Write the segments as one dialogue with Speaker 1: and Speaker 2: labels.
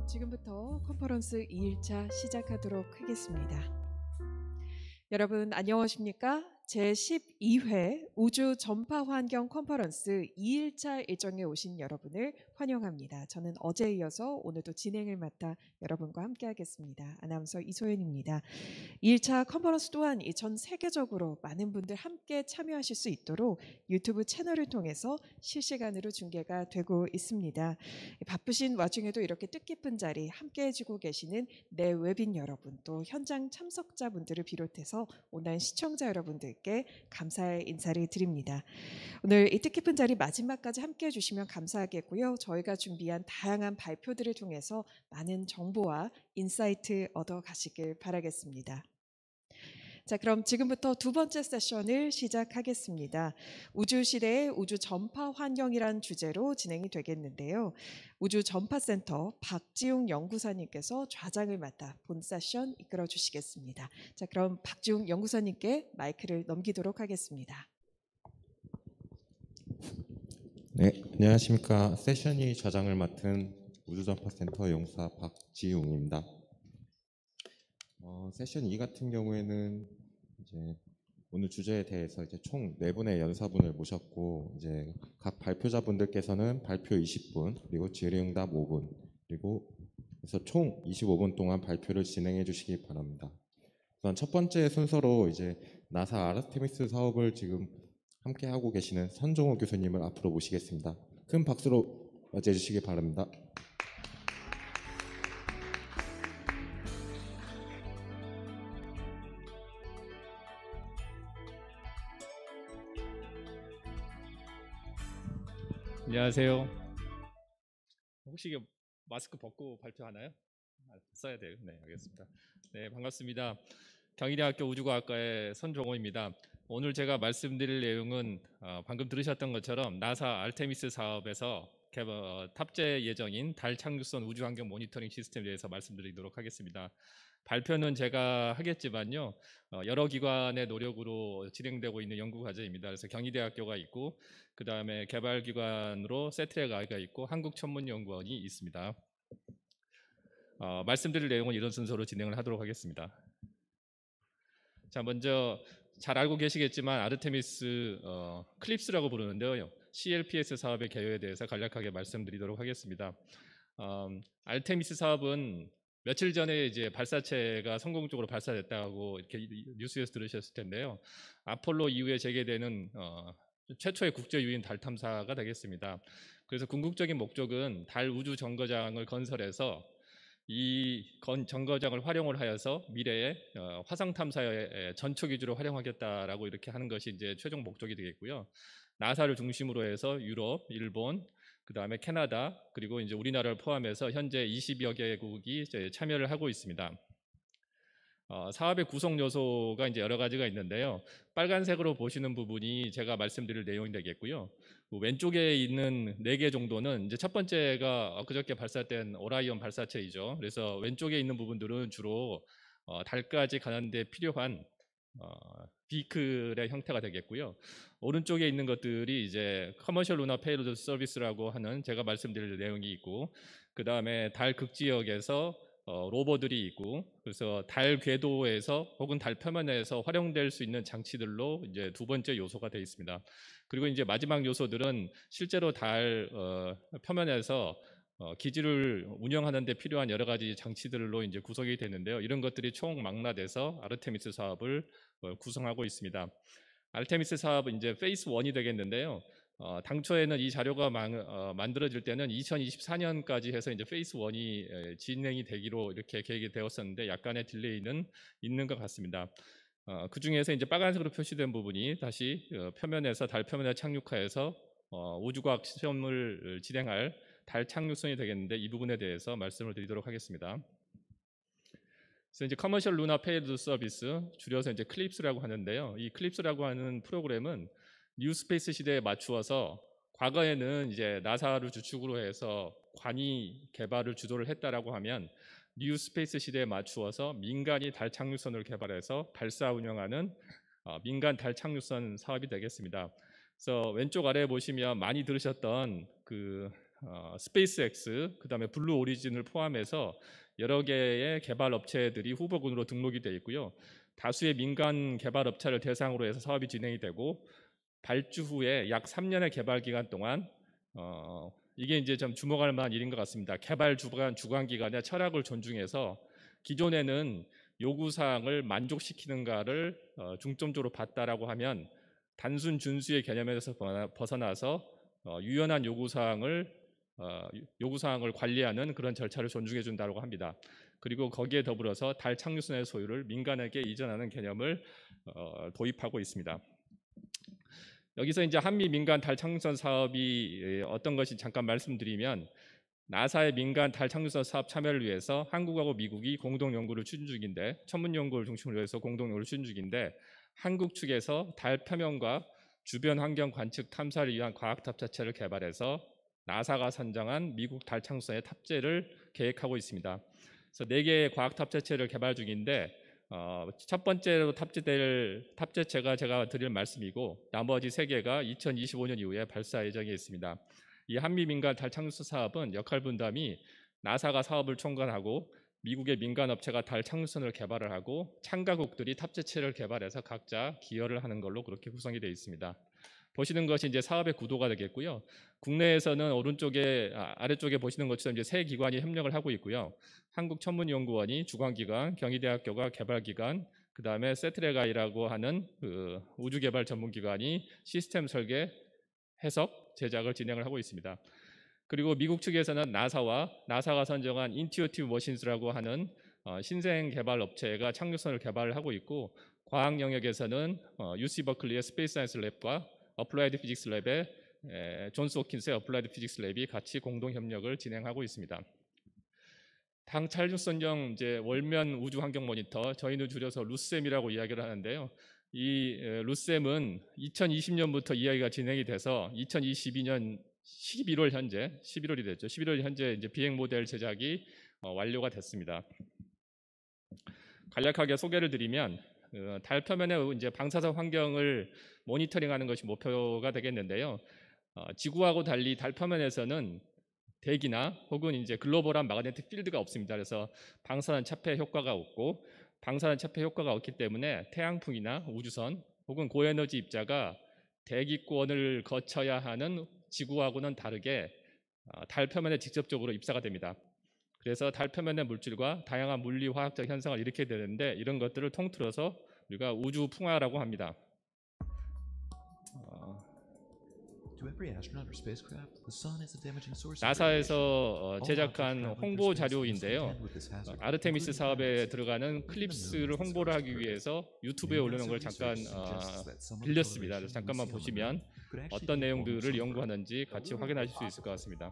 Speaker 1: 지금부터 컨퍼런스 2일차 시작하도록 하겠습니다. 여러분 안녕하십니까? 제12회 우주 전파 환경 컨퍼런스 2일차 일정에 오신 여러분을 환영합니다. 저는 어제에 이어서 오늘도 진행을 맡아 여러분과 함께 하겠습니다. 아나운서 이소연입니다. 2일차 컨퍼런스 또한 전 세계적으로 많은 분들 함께 참여하실 수 있도록 유튜브 채널을 통해서 실시간으로 중계가 되고 있습니다. 바쁘신 와중에도 이렇게 뜻깊은 자리 함께 해주고 계시는 내 웹인 여러분, 또 현장 참석자분들을 비롯해서 온라인 시청자 여러분들께 감사의 인사를 드립니다. 오늘 이 뜻깊은 자리 마지막까지 함께 해주시면 감사하겠고요. 저희가 준비한 다양한 발표들을 통해서 많은 정보와 인사이트 얻어 가시길 바라겠습니다. 자, 그럼 지금부터 두 번째 세션을 시작하겠습니다. 우주 시대의 우주 전파 환경이란 주제로 진행이 되겠는데요. 우주 전파센터 박지웅 연구사님께서 좌장을 맡아 본 세션 이끌어 주시겠습니다. 자, 그럼 박지웅 연구사님께 마이크를 넘기도록 하겠습니다.
Speaker 2: 네, 안녕하십니까. 세션이 좌장을 맡은 우주전파센터 연구사 박지웅입니다. 세션 2 같은 경우에는 이제 오늘 주제에 대해서 이제 총 4분의 연사분을 모셨고, 이제 각 발표자분들께서는 발표 20분, 그리고 질의응답 5분, 그리고 그래서 총 25분 동안 발표를 진행해 주시기 바랍니다. 우선 첫 번째 순서로 이제 나사 아르테미스 사업을 지금 함께 하고 계시는 선종호 교수님을 앞으로 모시겠습니다. 큰 박수로 맞이해 주시기 바랍니다.
Speaker 3: 안녕하세요. 혹시 이게 마스크 벗고 발표하나요? 써야 돼요. 네, 알겠습니다. 네, 반갑습니다. 경희대학교 우주과학과의 선종호입니다. 오늘 제가 말씀드릴 내용은 방금 들으셨던 것처럼 나사 아르테미스 사업에서 탑재 예정인 달 착륙선 우주환경 모니터링 시스템에 대해서 말씀드리도록 하겠습니다. 발표는 제가 하겠지만요, 여러 기관의 노력으로 진행되고 있는 연구 과제입니다. 그래서 경희대학교가 있고, 그 다음에 개발기관으로 세트랙아이가 있고, 한국천문연구원이 있습니다. 말씀드릴 내용은 이런 순서로 진행을 하도록 하겠습니다. 자, 먼저 잘 알고 계시겠지만 아르테미스 클립스라고 부르는데요, CLPS 사업의 개요에 대해서 간략하게 말씀드리도록 하겠습니다. 아르테미스 사업은 며칠 전에 이제 발사체가 성공적으로 발사됐다고 이렇게 뉴스에서 들으셨을 텐데요. 아폴로 이후에 재개되는 최초의 국제 유인 달 탐사가 되겠습니다. 그래서 궁극적인 목적은 달 우주 정거장을 건설해서 이 정거장을 활용을 하여서 미래에 화성 탐사의 전초 기지로 활용하겠다라고 이렇게 하는 것이 이제 최종 목적이 되겠고요. 나사를 중심으로 해서 유럽, 일본, 그 다음에 캐나다, 그리고 이제 우리나라를 포함해서 현재 20여 개국이 이제 참여를 하고 있습니다. 사업의 구성 요소가 이제 여러 가지가 있는데요. 빨간색으로 보시는 부분이 제가 말씀드릴 내용이 되겠고요. 왼쪽에 있는 4개 정도는 이제 첫 번째가 엊그저께 발사된 오라이온 발사체이죠. 그래서 왼쪽에 있는 부분들은 주로 달까지 가는 데 필요한 비클의 형태가 되겠고요. 오른쪽에 있는 것들이 이제 커머셜 루나 페이로드 서비스라고 하는 제가 말씀드릴 내용이 있고, 그 다음에 달 극지역에서 로버들이 있고, 그래서 달 궤도에서 혹은 달 표면에서 활용될 수 있는 장치들로 이제 두 번째 요소가 되어 있습니다. 그리고 이제 마지막 요소들은 실제로 달 표면에서 기지를 운영하는 데 필요한 여러 가지 장치들로 이제 구성이 되는데요. 이런 것들이 총망라돼서 아르테미스 사업을 구성하고 있습니다. 아르테미스 사업은 이제 페이스 1이 되겠는데요. 당초에는 이 자료가 만들어질 때는 2024년까지 해서 이제 페이스 1이 진행이 되기로 이렇게 계획이 되었었는데 약간의 딜레이는 있는 것 같습니다. 그 중에서 이제 빨간색으로 표시된 부분이 다시 표면에서 달 표면에 착륙하여서 우주과학 시험을 진행할 달 착륙선이 되겠는데, 이 부분에 대해서 말씀을 드리도록 하겠습니다. 그래서 이제 커머셜 루나 페이로드 서비스, 줄여서 이제 클립스라고 하는데요. 이 클립스라고 하는 프로그램은 뉴스페이스 시대에 맞추어서 과거에는 이제 나사를 주축으로 해서 관이 개발을 주도를 했다라고 하면, 뉴스페이스 시대에 맞추어서 민간이 달 착륙선을 개발해서 발사 운영하는 민간 달 착륙선 사업이 되겠습니다. 그래서 왼쪽 아래에 보시면 많이 들으셨던 그 스페이스X, 그다음에 블루 오리진을 포함해서 여러 개의 개발 업체들이 후보군으로 등록이 되어 있고요. 다수의 민간 개발 업체를 대상으로 해서 사업이 진행이 되고 발주 후에 약 3년의 개발 기간 동안 이게 이제 좀 주목할 만한 일인 것 같습니다. 개발 주관 기간의 철학을 존중해서 기존에는 요구사항을 만족시키는가를 중점적으로 봤다라고 하면 단순 준수의 개념에서 벗어나서 유연한 요구사항을 관리하는 그런 절차를 존중해 준다고 합니다. 그리고 거기에 더불어서 달 착륙선의 소유를 민간에게 이전하는 개념을 도입하고 있습니다. 여기서 이제 한미 민간 달 착륙선 사업이 어떤 것이 잠깐 말씀드리면 나사의 민간 달 착륙선 사업 참여를 위해서 한국하고 미국이 공동 연구를 추진 중인데 천문 연구를 중심으로 해서 공동 연구를 추진 중인데 한국 측에서 달 표면과 주변 환경 관측 탐사를 위한 과학 탑재체를 개발해서 나사가 선정한 미국 달 착륙선의 탑재를 계획하고 있습니다. 그래서 4개의 과학 탑재체를 개발 중인데 첫 번째로 탑재될 탑재체가 제가 드릴 말씀이고 나머지 3개가 2025년 이후에 발사 예정에 있습니다. 이 한미 민간 달 착륙선 사업은 역할 분담이 나사가 사업을 총괄하고 미국의 민간 업체가 달 착륙선을 개발을 하고 참가국들이 탑재체를 개발해서 각자 기여를 하는 걸로 그렇게 구성이 되어 있습니다. 보시는 것이 이제 사업의 구도가 되겠고요. 국내에서는 아래쪽에 보시는 것처럼 이제 3기관이 협력을 하고 있고요. 한국천문연구원이 주관기관, 경희대학교가 개발기관, 그 다음에 세트레가이라고 하는 그 우주개발 전문기관이 시스템 설계, 해석, 제작을 진행을 하고 있습니다. 그리고 미국 측에서는 나사가 선정한 인튜어티브 머신스라고 하는 신생 개발 업체가 착륙선을 개발을 하고 있고 과학 영역에서는 UC 버클리의 스페이스 사이언스 랩과 어플라이드 피직스 랩의 존스 호킨스의 어플라이드 피직스 랩이 같이 공동 협력을 진행하고 있습니다. 당 착륙선용 이제 월면 우주 환경 모니터, 저희는 줄여서 루셈이라고 이야기를 하는데요. 이 루셈은 2020년부터 이야기가 진행이 돼서 2022년 11월 현재 11월이 됐죠. 11월 현재 이제 비행 모델 제작이 완료가 됐습니다. 간략하게 소개를 드리면 달 표면의 이제 방사선 환경을 모니터링하는 것이 목표가 되겠는데요. 지구하고 달리 달 표면에서는 대기나 혹은 이제 글로벌한 마그네틱 필드가 없습니다. 그래서 방사선 차폐 효과가 없고 방사선 차폐 효과가 없기 때문에 태양풍이나 우주선 혹은 고에너지 입자가 대기권을 거쳐야 하는 지구하고는 다르게 달 표면에 직접적으로 입사가 됩니다. 그래서 달 표면의 물질과 다양한 물리 화학적 현상을 일으키게 되는데 이런 것들을 통틀어서 우리가 우주 풍화라고 합니다. 나사에서 제작한 홍보 자료인데요. 아르테미스 사업에 들어가는 클립스를 홍보를 하기 위해서 유튜브에 올려놓은 걸 잠깐 빌렸습니다. 그래서 잠깐만 보시면 어떤 내용들을 연구하는지 같이 확인하실 수 있을 것 같습니다.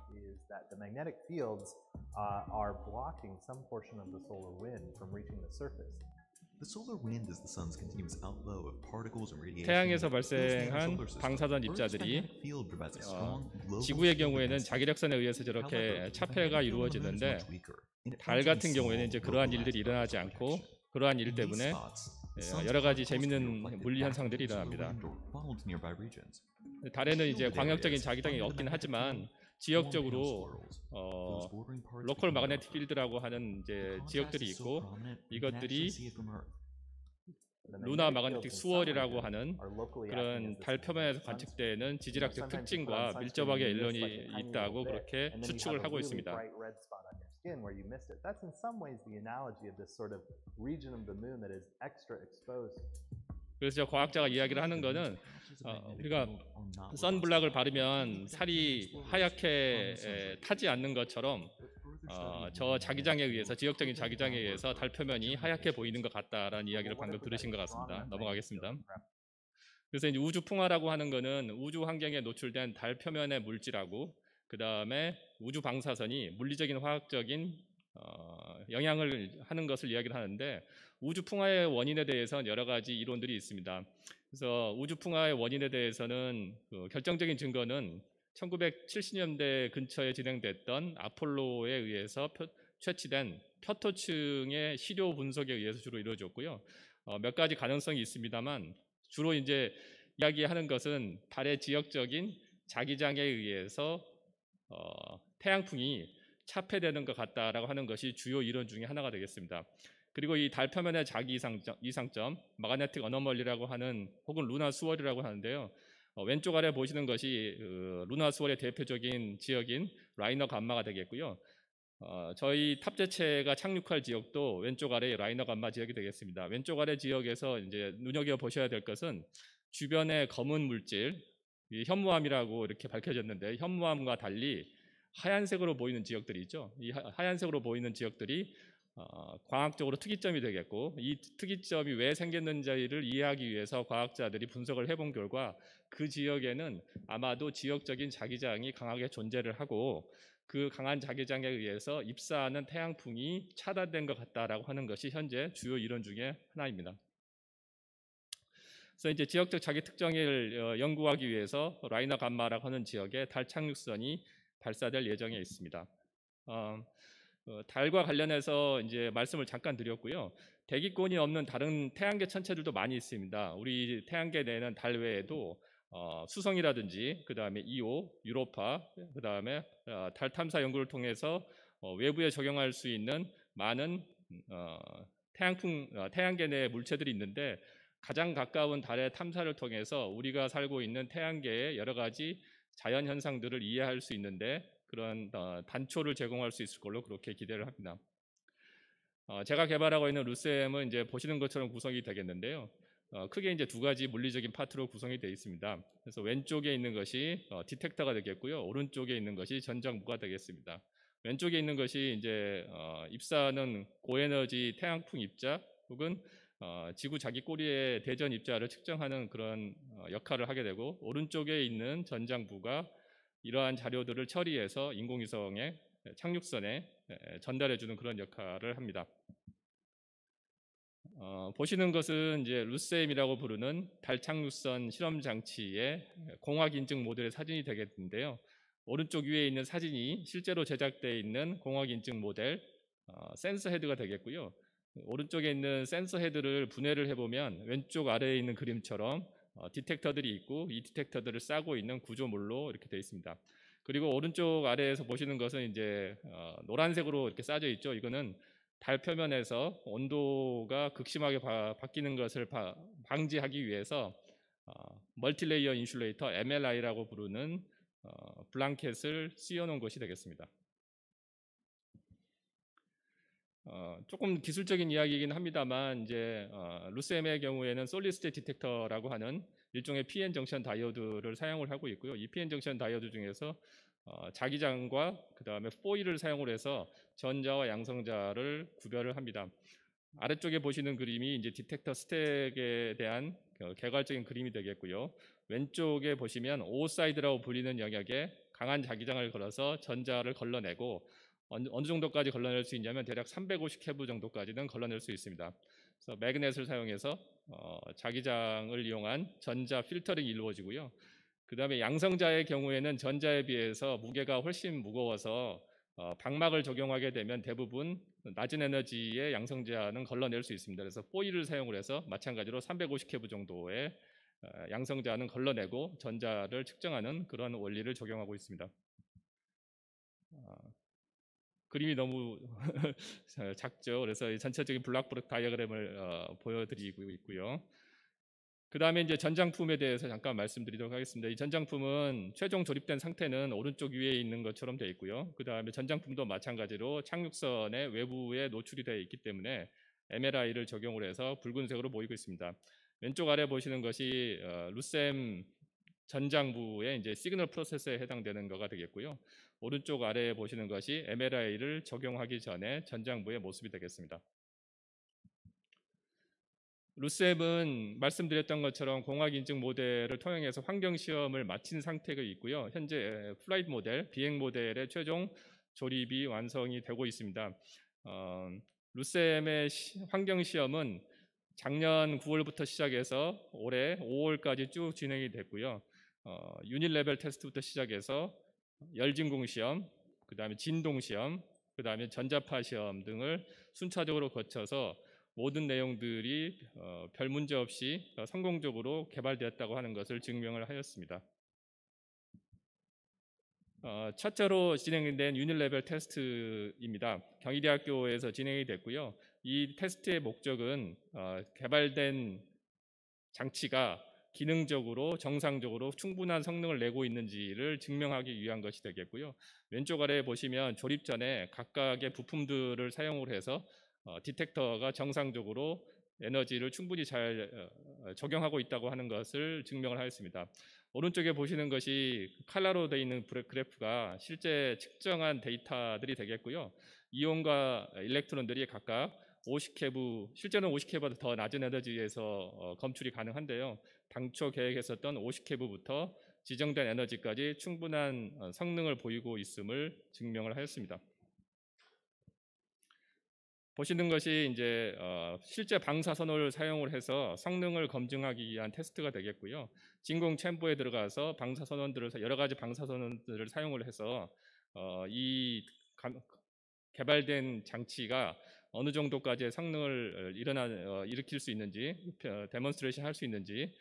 Speaker 3: 태양에서 발생한 방사선 입자들이 지구의 경우에는 자기력선에 의해서 저렇게 차폐가 이루어지는데 달 같은 경우에는 이제 그러한 일들이 일어나지 않고 그러한 일 때문에 여러 가지 재미있는 물리 현상들이 일어납니다. 달에는 이제 광역적인 자기장이 없긴 하지만 지역적으로 로컬 마그네틱 필드라고 하는 이제 지역들이 있고 이것들이 루나 마그네틱 수월이라고 하는 그런 달 표면에서 관측되는 지질학적 특징과 밀접하게 연관이 있다고 그렇게 추측을 하고 있습니다. 그래서 과학자가 이야기를 하는 거는 우리가 선블락을 바르면 살이 하얗게 타지 않는 것처럼 저 자기장에 의해서 지역적인 자기장에 의해서 달 표면이 하얗게 보이는 것 같다라는 이야기를 방금 들으신 것 같습니다. 넘어가겠습니다. 그래서 이제 우주 풍화라고 하는 거는 우주 환경에 노출된 달 표면의 물질하고 그 다음에 우주 방사선이 물리적인 화학적인 영향을 하는 것을 이야기를 하는데 우주 풍화의 원인에 대해서는 여러 가지 이론들이 있습니다. 그래서 우주 풍화의 원인에 대해서는 결정적인 증거는 1970년대 근처에 진행됐던 아폴로에 의해서 채취된 표토층의 시료 분석에 의해서 주로 이루어졌고요. 몇 가지 가능성이 있습니다만 주로 이제 이야기하는 것은 달의 지역적인 자기장에 의해서 태양풍이 차폐되는 것 같다라고 하는 것이 주요 이론 중에 하나가 되겠습니다. 그리고 이 달 표면의 자기 이상점, 마그네틱 어너멀리라고 하는 혹은 루나 수월이라고 하는데요. 왼쪽 아래 보시는 것이 루나 수월의 대표적인 지역인 라이너 감마가 되겠고요. 저희 탑재체가 착륙할 지역도 왼쪽 아래 라이너 감마 지역이 되겠습니다. 왼쪽 아래 지역에서 이제 눈여겨 보셔야 될 것은 주변의 검은 물질, 이 현무암이라고 이렇게 밝혀졌는데 현무암과 달리 하얀색으로 보이는 지역들이 있죠. 이 하얀색으로 보이는 지역들이 과학적으로 특이점이 되겠고, 이 특이점이 왜 생겼는지를 이해하기 위해서 과학자들이 분석을 해본 결과 그 지역에는 아마도 지역적인 자기장이 강하게 존재를 하고 그 강한 자기장에 의해서 입사하는 태양풍이 차단된 것 같다라고 하는 것이 현재 주요 이론 중에 하나입니다. 그래서 이제 지역적 자기 특정을 연구하기 위해서 라이너 감마라고 하는 지역에 달 착륙선이 발사될 예정에 있습니다. 달과 관련해서 이제 말씀을 잠깐 드렸고요. 대기권이 없는 다른 태양계 천체들도 많이 있습니다. 우리 태양계 내에는 달 외에도 수성이라든지 그 다음에 이오, 유로파, 그 다음에 달 탐사 연구를 통해서 외부에 적용할 수 있는 많은 태양계 내 물체들이 있는데 가장 가까운 달의 탐사를 통해서 우리가 살고 있는 태양계의 여러 가지 자연 현상들을 이해할 수 있는데 그런 단초를 제공할 수 있을 걸로 그렇게 기대를 합니다. 제가 개발하고 있는 루셈은 이제 보시는 것처럼 구성이 되겠는데요. 크게 이제 두 가지 물리적인 파트로 구성이 되어 있습니다. 그래서 왼쪽에 있는 것이 디텍터가 되겠고요. 오른쪽에 있는 것이 전장부가 되겠습니다. 왼쪽에 있는 것이 이제 입사하는 고에너지 태양풍 입자 혹은 지구 자기 꼬리의 대전 입자를 측정하는 그런 역할을 하게 되고, 오른쪽에 있는 전장부가 이러한 자료들을 처리해서 인공위성의 착륙선에 전달해주는 그런 역할을 합니다. 보시는 것은 이제 루셈이라고 부르는 달 착륙선 실험 장치의 공학 인증 모델의 사진이 되겠는데요. 오른쪽 위에 있는 사진이 실제로 제작되어 있는 공학 인증 모델 센서 헤드가 되겠고요. 오른쪽에 있는 센서 헤드를 분해를 해보면 왼쪽 아래에 있는 그림처럼 디텍터들이 있고 이 디텍터들을 싸고 있는 구조물로 이렇게 되어 있습니다. 그리고 오른쪽 아래에서 보시는 것은 이제 노란색으로 이렇게 싸져 있죠. 이거는 달 표면에서 온도가 극심하게 바뀌는 것을 방지하기 위해서 멀티레이어 인슐레이터 MLI라고 부르는 블랑켓을 씌워놓은 것이 되겠습니다. 조금 기술적인 이야기이긴 합니다만 이제 루셈의 경우에는 솔리드 스테이트 디텍터라고 하는 일종의 PN 정션 다이오드를 사용을 하고 있고요. 이 PN 정션 다이오드 중에서 자기장과 그 다음에 포일을 사용을 해서 전자와 양성자를 구별을 합니다. 아래쪽에 보시는 그림이 이제 디텍터 스택에 대한 개괄적인 그림이 되겠고요. 왼쪽에 보시면 오사이드라고 불리는 영역에 강한 자기장을 걸어서 전자를 걸러내고 어느 정도까지 걸러낼 수 있냐면 대략 350케브 정도까지는 걸러낼 수 있습니다. 그래서 매그넷을 사용해서 자기장을 이용한 전자 필터링이 이루어지고요. 그 다음에 양성자의 경우에는 전자에 비해서 무게가 훨씬 무거워서 방막을 적용하게 되면 대부분 낮은 에너지의 양성자는 걸러낼 수 있습니다. 그래서 포일을 사용을 해서 마찬가지로 350케브 정도의 양성자는 걸러내고 전자를 측정하는 그런 원리를 적용하고 있습니다. 그림이 너무 작죠. 그래서 전체적인 블록브록 다이어그램을 보여드리고 있고요. 그 다음에 이제 전장품에 대해서 잠깐 말씀드리도록 하겠습니다. 이 전장품은 최종 조립된 상태는 오른쪽 위에 있는 것처럼 되어 있고요. 그 다음에 전장품도 마찬가지로 착륙선의 외부에 노출이 되어 있기 때문에 MLI를 적용을 해서 붉은색으로 보이고 있습니다. 왼쪽 아래 보시는 것이 루셈 전장부의 이제 시그널 프로세서에 해당되는 거가 되겠고요. 오른쪽 아래에 보시는 것이 MLI를 적용하기 전에 전장부의 모습이 되겠습니다. 루셈은 말씀드렸던 것처럼 공학 인증 모델을 통해서 환경 시험을 마친 상태가 있고요. 현재 플라이트 모델, 비행 모델의 최종 조립이 완성이 되고 있습니다. 루셈의 환경 시험은 작년 9월부터 시작해서 올해 5월까지 쭉 진행이 됐고요. 유닛 레벨 테스트부터 시작해서 열진공 시험, 그 다음에 진동 시험, 그 다음에 전자파 시험 등을 순차적으로 거쳐서 모든 내용들이 별 문제 없이 성공적으로 개발되었다고 하는 것을 증명을 하였습니다. 첫째로 진행된 유닛 레벨 테스트입니다. 경희대학교에서 진행이 됐고요. 이 테스트의 목적은 개발된 장치가 기능적으로 정상적으로 충분한 성능을 내고 있는지를 증명하기 위한 것이 되겠고요. 왼쪽 아래에 보시면 조립 전에 각각의 부품들을 사용을 해서 디텍터가 정상적으로 에너지를 충분히 잘 적용하고 있다고 하는 것을 증명을 하였습니다. 오른쪽에 보시는 것이 칼라로 되어 있는 그래프가 실제 측정한 데이터들이 되겠고요. 이온과 일렉트론들이 각각 50케브, 실제는 50케브보다 더 낮은 에너지에서 검출이 가능한데요. 당초 계획했었던 50케브부터 지정된 에너지까지 충분한 성능을 보이고 있음을 증명을 하였습니다. 보시는 것이 이제 실제 방사선을 사용을 해서 성능을 검증하기 위한 테스트가 되겠고요. 진공 챔버에 들어가서 여러 가지 방사선들을 사용을 해서 이 개발된 장치가 어느 정도까지의 성능을 일으킬 수 있는지, 데몬스트레이션 할 수 있는지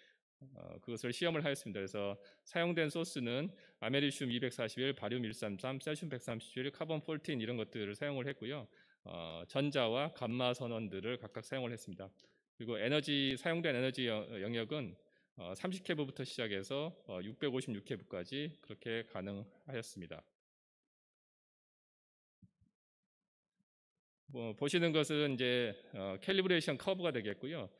Speaker 3: 그것을 시험을 하였습니다. 그래서 사용된 소스는 아메리슘 241, 바륨 133, 세슘 137, 카본 14 이런 것들을 사용을 했고요. 전자와 감마 선원들을 각각 사용을 했습니다. 그리고 사용된 에너지 영역은 30케브부터 시작해서 656케브까지 그렇게 가능하였습니다. 보시는 것은 이제 캘리브레이션 커브가 되겠고요.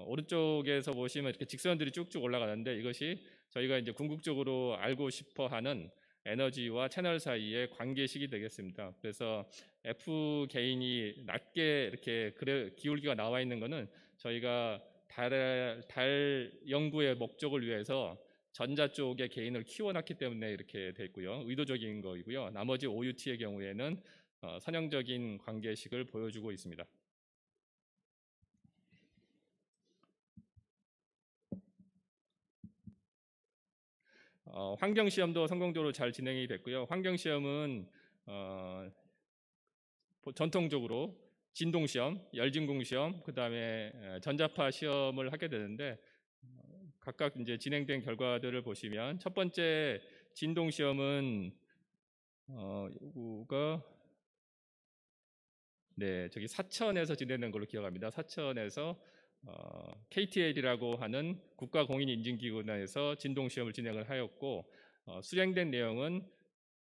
Speaker 3: 오른쪽에서 보시면 이렇게 직선들이 쭉쭉 올라가는데 이것이 저희가 이제 궁극적으로 알고 싶어하는 에너지와 채널 사이의 관계식이 되겠습니다. 그래서 F 게인이 낮게 이렇게 기울기가 나와 있는 것은 저희가 달 연구의 목적을 위해서 전자 쪽의 게인을 키워놨기 때문에 이렇게 돼 있고요. 의도적인 거이고요. 나머지 OUT의 경우에는 선형적인 관계식을 보여주고 있습니다. 환경 시험도 성공적으로 잘 진행이 됐고요. 환경 시험은 전통적으로 진동 시험, 열진공 시험, 그다음에 전자파 시험을 하게 되는데 각각 이제 진행된 결과들을 보시면 첫 번째 진동 시험은 요거가 저기 사천에서 진행된 걸로 기억합니다. 사천에서 KTL이라고 하는 국가공인인증기관에서 진동 시험을 진행을 하였고 수행된 내용은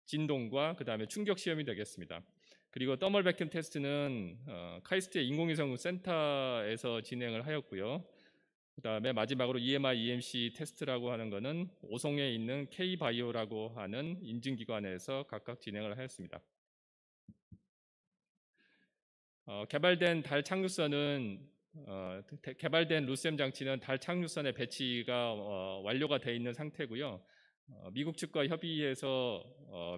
Speaker 3: 진동과 그 다음에 충격 시험이 되겠습니다. 그리고 더멀 백큐 테스트는 카이스트의 인공위성 센터에서 진행을 하였고요. 그 다음에 마지막으로 EMI, EMC 테스트라고 하는 것은 오송에 있는 K바이오라고 하는 인증기관에서 각각 진행을 하였습니다. 개발된 달 착륙선은 개발된 루셈 장치는 달 착륙선의 배치가 완료가 되어 있는 상태고요. 미국 측과 협의해서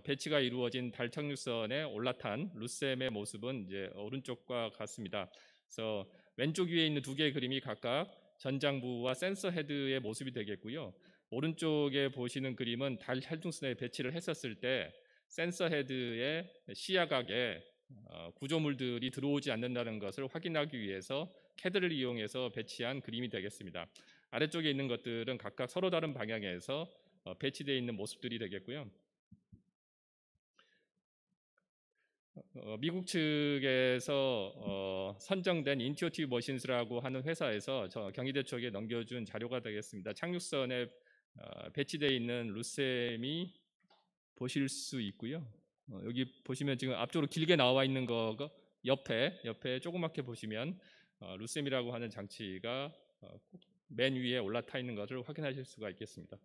Speaker 3: 배치가 이루어진 달 착륙선에 올라탄 루셈의 모습은 이제 오른쪽과 같습니다. 그래서 왼쪽 위에 있는 두 개의 그림이 각각 전장부와 센서 헤드의 모습이 되겠고요. 오른쪽에 보시는 그림은 달 착륙선에 배치를 했었을 때 센서 헤드의 시야각에 구조물들이 들어오지 않는다는 것을 확인하기 위해서 캐드를 이용해서 배치한 그림이 되겠습니다. 아래쪽에 있는 것들은 각각 서로 다른 방향에서 배치되어 있는 모습들이 되겠고요. 미국 측에서 선정된 인튜어티브 머신스라고 하는 회사에서 경희대 쪽에 넘겨준 자료가 되겠습니다. 착륙선에 배치되어 있는 루셈이 보실 수 있고요. 여기 보시면 지금 앞쪽으로 길게 나와 있는 거 옆에 조그맣게 보시면 루셈이라고 하는 장치가 맨 위에 올라타 있는 것을 확인하실 수가 있겠습니다.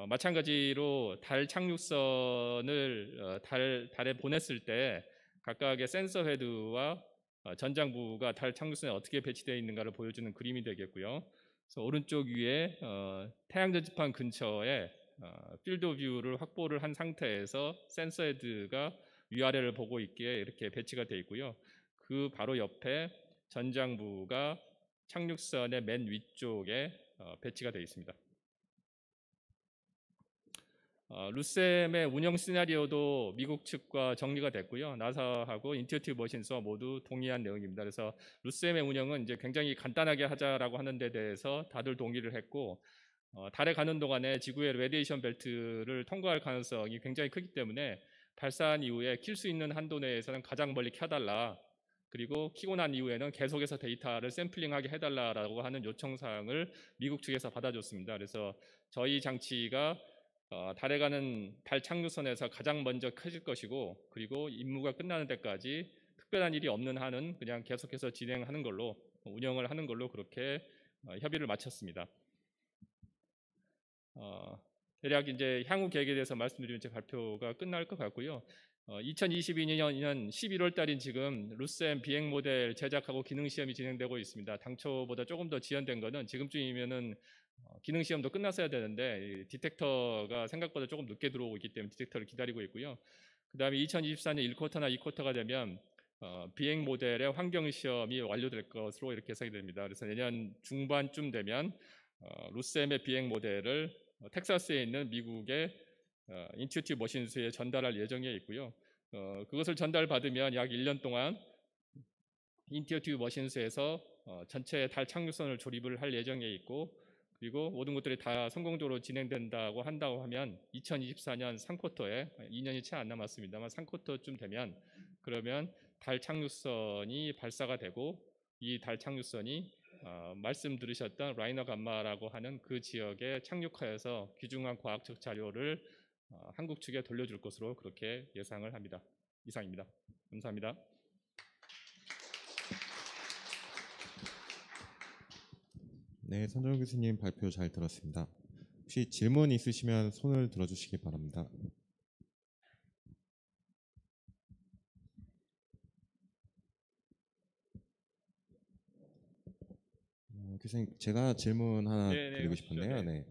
Speaker 3: 마찬가지로 달 착륙선을 달에 보냈을 때 각각의 센서 헤드와 전장부가 달 착륙선에 어떻게 배치되어 있는가를 보여주는 그림이 되겠고요. 그래서 오른쪽 위에 태양 전지판 근처에 필드 뷰를 확보를 한 상태에서 센서 헤드가 위아래를 보고 있게 이렇게 배치가 되어 있고요. 그 바로 옆에 전장부가 착륙선의 맨 위쪽에 배치가 되어 있습니다. 루셈의 운영 시나리오도 미국 측과 정리가 됐고요. 나사하고 인튜어티브 머신스와 모두 동의한 내용입니다. 그래서 루셈의 운영은 이제 굉장히 간단하게 하자라고 하는 데 대해서 다들 동의를 했고 달에 가는 동안에 지구의 레디에이션 벨트를 통과할 가능성이 굉장히 크기 때문에 발사한 이후에 킬 수 있는 한도 내에서는 가장 멀리 켜달라. 그리고 키고 난 이후에는 계속해서 데이터를 샘플링하게 해달라라고 하는 요청사항을 미국 측에서 받아줬습니다. 그래서 저희 장치가 달에 가는 달 착륙선에서 가장 먼저 켜질 것이고, 그리고 임무가 끝나는 데까지 특별한 일이 없는 한은 그냥 계속해서 진행하는 걸로, 운영을 하는 걸로 그렇게 협의를 마쳤습니다. 대략 이제 향후 계획에 대해서 말씀드리면 제 발표가 끝날 것 같고요. 2022년 11월 달인 지금 루셈 비행 모델 제작하고 기능 시험이 진행되고 있습니다. 당초보다 조금 더 지연된 거는 지금쯤이면은 기능 시험도 끝났어야 되는데 디텍터가 생각보다 조금 늦게 들어오고 있기 때문에 디텍터를 기다리고 있고요. 그다음에 2024년 1쿼터나 2쿼터가 되면 비행 모델의 환경 시험이 완료될 것으로 이렇게 예상이 됩니다. 그래서 내년 중반쯤 되면 루셈의 비행 모델을 텍사스에 있는 미국의 인튜티브 머신스에 전달할 예정에 있고요. 그것을 전달받으면 약 1년 동안 인튜티브 머신스에서 전체 달 착륙선을 조립을 할 예정에 있고, 그리고 모든 것들이 다 성공적으로 진행된다고 한다고 하면 2024년 3쿼터에 2년이 채 안 남았습니다만 3쿼터쯤 되면 그러면 달 착륙선이 발사가 되고, 이 달 착륙선이 말씀 들으셨던 라이너 감마라고 하는 그 지역에 착륙하여서 귀중한 과학적 자료를 한국 측에 돌려줄 것으로 그렇게 예상을 합니다. 이상입니다. 감사합니다.
Speaker 2: 네, 선정 교수님 발표 잘 들었습니다. 혹시 질문 있으시면 손을 들어주시기 바랍니다. 교수님, 제가 질문 하나
Speaker 3: 네,
Speaker 2: 드리고
Speaker 3: 하십시오.
Speaker 2: 싶은데요.
Speaker 3: 네.
Speaker 2: 네.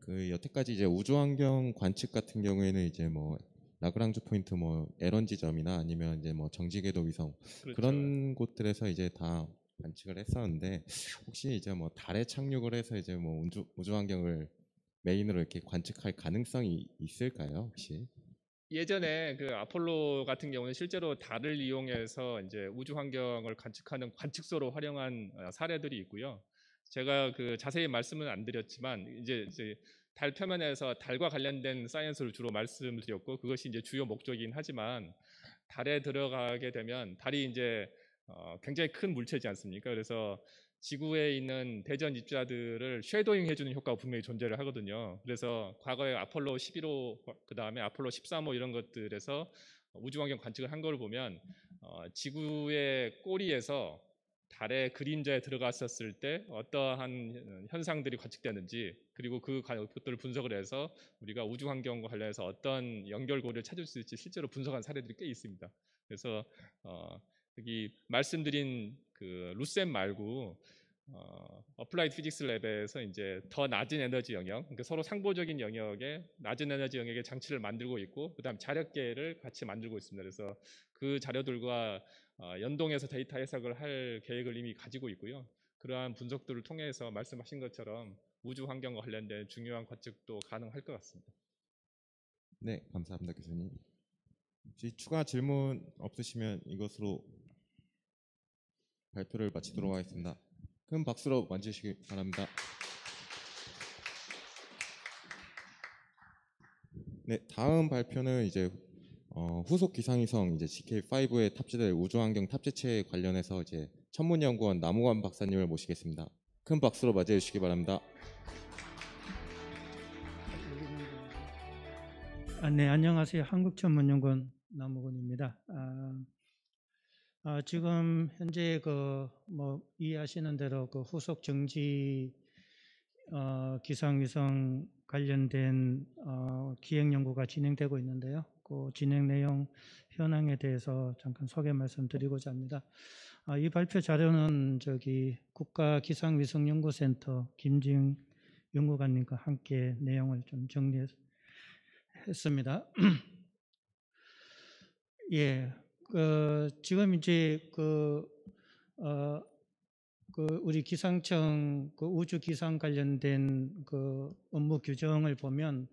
Speaker 2: 그 여태까지 이제 우주환경 관측 같은 경우에는 이제 뭐 라그랑주 포인트, 뭐 에런 지점이나 아니면 이제 뭐 정지궤도 위성
Speaker 3: 그렇죠.
Speaker 2: 그런 곳들에서 이제 다 관측을 했었는데, 혹시 이제 뭐 달에 착륙을 해서 이제 뭐 우주환경을 메인으로 이렇게 관측할 가능성이 있을까요, 혹시?
Speaker 3: 예전에 그 아폴로 같은 경우는 실제로 달을 이용해서 이제 우주 환경을 관측하는 관측소로 활용한 사례들이 있고요. 제가 그 자세히 말씀은 안 드렸지만 이제 달 표면에서 달과 관련된 사이언스를 주로 말씀을 드렸고, 그것이 이제 주요 목적이긴 하지만 달에 들어가게 되면 달이 이제 굉장히 큰 물체지 않습니까? 그래서 지구에 있는 대전 입자들을 쉐도잉 해주는 효과가 분명히 존재를 하거든요. 그래서 과거에 아폴로 11호, 그 다음에 아폴로 13호 이런 것들에서 우주환경 관측을 한 걸 보면 지구의 꼬리에서 달의 그림자에 들어갔었을 때 어떠한 현상들이 관측되는지, 그리고 그것들을 분석을 해서 우리가 우주환경과 관련해서 어떤 연결고리를 찾을 수 있을지 실제로 분석한 사례들이 꽤 있습니다. 그래서 여기 말씀드린 그 루셈 말고 어플라이드 피직스 랩에서 이제 더 낮은 에너지 영역, 그러니까 서로 상보적인 영역에 낮은 에너지 영역의 장치를 만들고 있고, 그다음 자력계를 같이 만들고 있습니다. 그래서 그 자료들과 연동해서 데이터 해석을 할 계획을 이미 가지고 있고요. 그러한 분석들을 통해서 말씀하신 것처럼 우주 환경과 관련된 중요한 관측도 가능할 것 같습니다.
Speaker 2: 네, 감사합니다, 교수님. 혹시 추가 질문 없으시면 이것으로 발표를 마치도록 하겠습니다. 큰 박수로 맞으시기 바랍니다. 네, 다음 발표는 이제 후속 기상위성 이제 GK5에 탑재될 우주환경 탑재체에 관련해서 이제 천문연구원 남우관 박사님을 모시겠습니다. 큰 박수로 맞이해 주시기 바랍니다.
Speaker 4: 네, 안녕하세요. 한국천문연구원 남우근입니다. 지금 현재 뭐 이해하시는 대로 그 후속 정지 기상위성 관련된 기획 연구가 진행되고 있는데요. 그 진행 내용 현황에 대해서 잠깐 소개 말씀드리고자 합니다. 이 발표 자료는 국가기상위성연구센터 김지영 연구관님과 함께 내용을 좀 정리했습니다. 예, 지금 이제 우리 기상청 우주 기상 관련된 업무 규정을 보면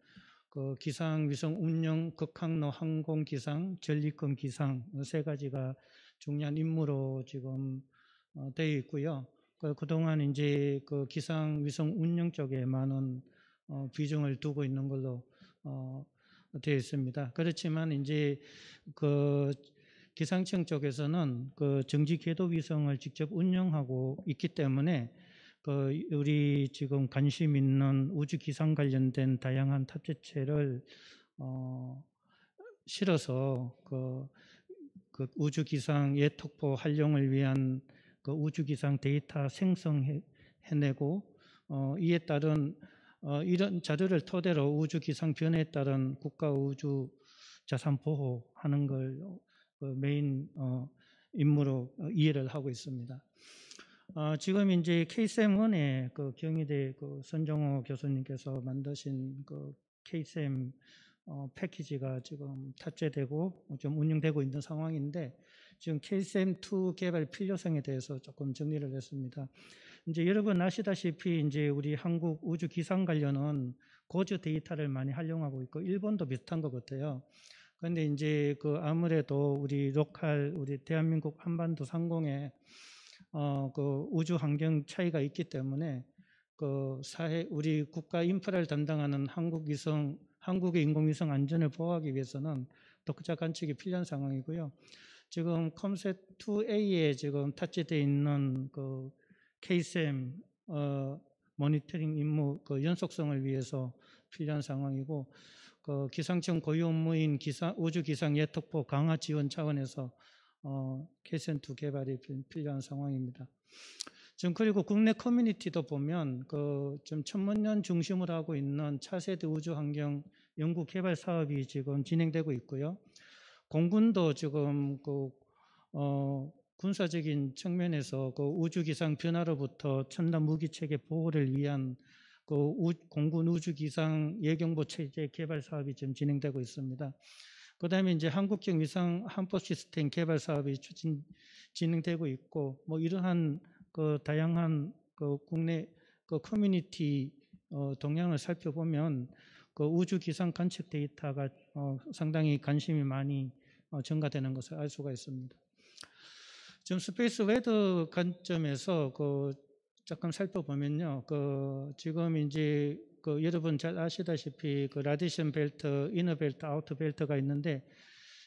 Speaker 4: 기상위성 운영, 극항로 항공 기상, 전리권 기상 세 가지가 중요한 임무로 지금 되어 있고요. 그동안 이제 기상위성 운영 쪽에 많은 비중을 두고 있는 걸로 되어 있습니다. 그렇지만 이제 그 기상청 쪽에서는 그 정지 궤도 위성을 직접 운영하고 있기 때문에 그 우리 지금 관심 있는 우주 기상 관련된 다양한 탑재체를 실어서 그 우주 기상 예톡포 활용을 위한 그 우주 기상 데이터 생성해내고 이에 따른 이런 자료를 토대로 우주 기상 변화에 따른 국가 우주 자산 보호하는 걸 메인 임무로 이해를 하고 있습니다. 지금 이제 KSM1에 그 경희대 그 선정호 교수님께서 만드신 그 KSM 패키지가 지금 탑재되고 좀 운영되고 있는 상황인데 지금 KSM2 개발 필요성에 대해서 조금 정리를 했습니다. 이제 여러분 아시다시피 이제 우리 한국 우주 기상 관련은 고주 데이터를 많이 활용하고 있고 일본도 비슷한 것 같아요. 그런데 이제 그 아무래도 우리 로컬 우리 대한민국 한반도 상공에 그 우주 환경 차이가 있기 때문에 그 사회 우리 국가 인프라를 담당하는 한국의 인공위성 안전을 보호하기 위해서는 독자 관측이 필요한 상황이고요. 지금 컴셋2A에 지금 탑재되어 있는 그 KSM 모니터링 임무 그 연속성을 위해서 필요한 상황이고 그 기상청 고유 업무인 우주 기상 예톡포 강화 지원 차원에서 KSM2 개발이 필요한 상황입니다. 지금 그리고 국내 커뮤니티도 보면 그 좀 천문년 중심으로 하고 있는 차세대 우주 환경 연구 개발 사업이 지금 진행되고 있고요. 공군도 지금 그 군사적인 측면에서 그 우주 기상 변화로부터 첨단 무기 체계 보호를 위한 그 공군 우주 기상 예경보 체제 개발 사업이 지금 진행되고 있습니다. 그다음에 이제 한국형 위상 함포 시스템 개발 사업이 진행되고 있고 뭐 이러한 그 다양한 그 국내 그 커뮤니티 동향을 살펴보면 그 우주 기상 관측 데이터가 상당히 관심이 많이 증가되는 것을 알 수가 있습니다. 지금 스페이스 웨더 관점에서 그 잠깐 살펴보면요, 그 지금 이제 그 여러분 잘 아시다시피 그 라디션 벨트, 이너 벨트, 아우터 벨트가 있는데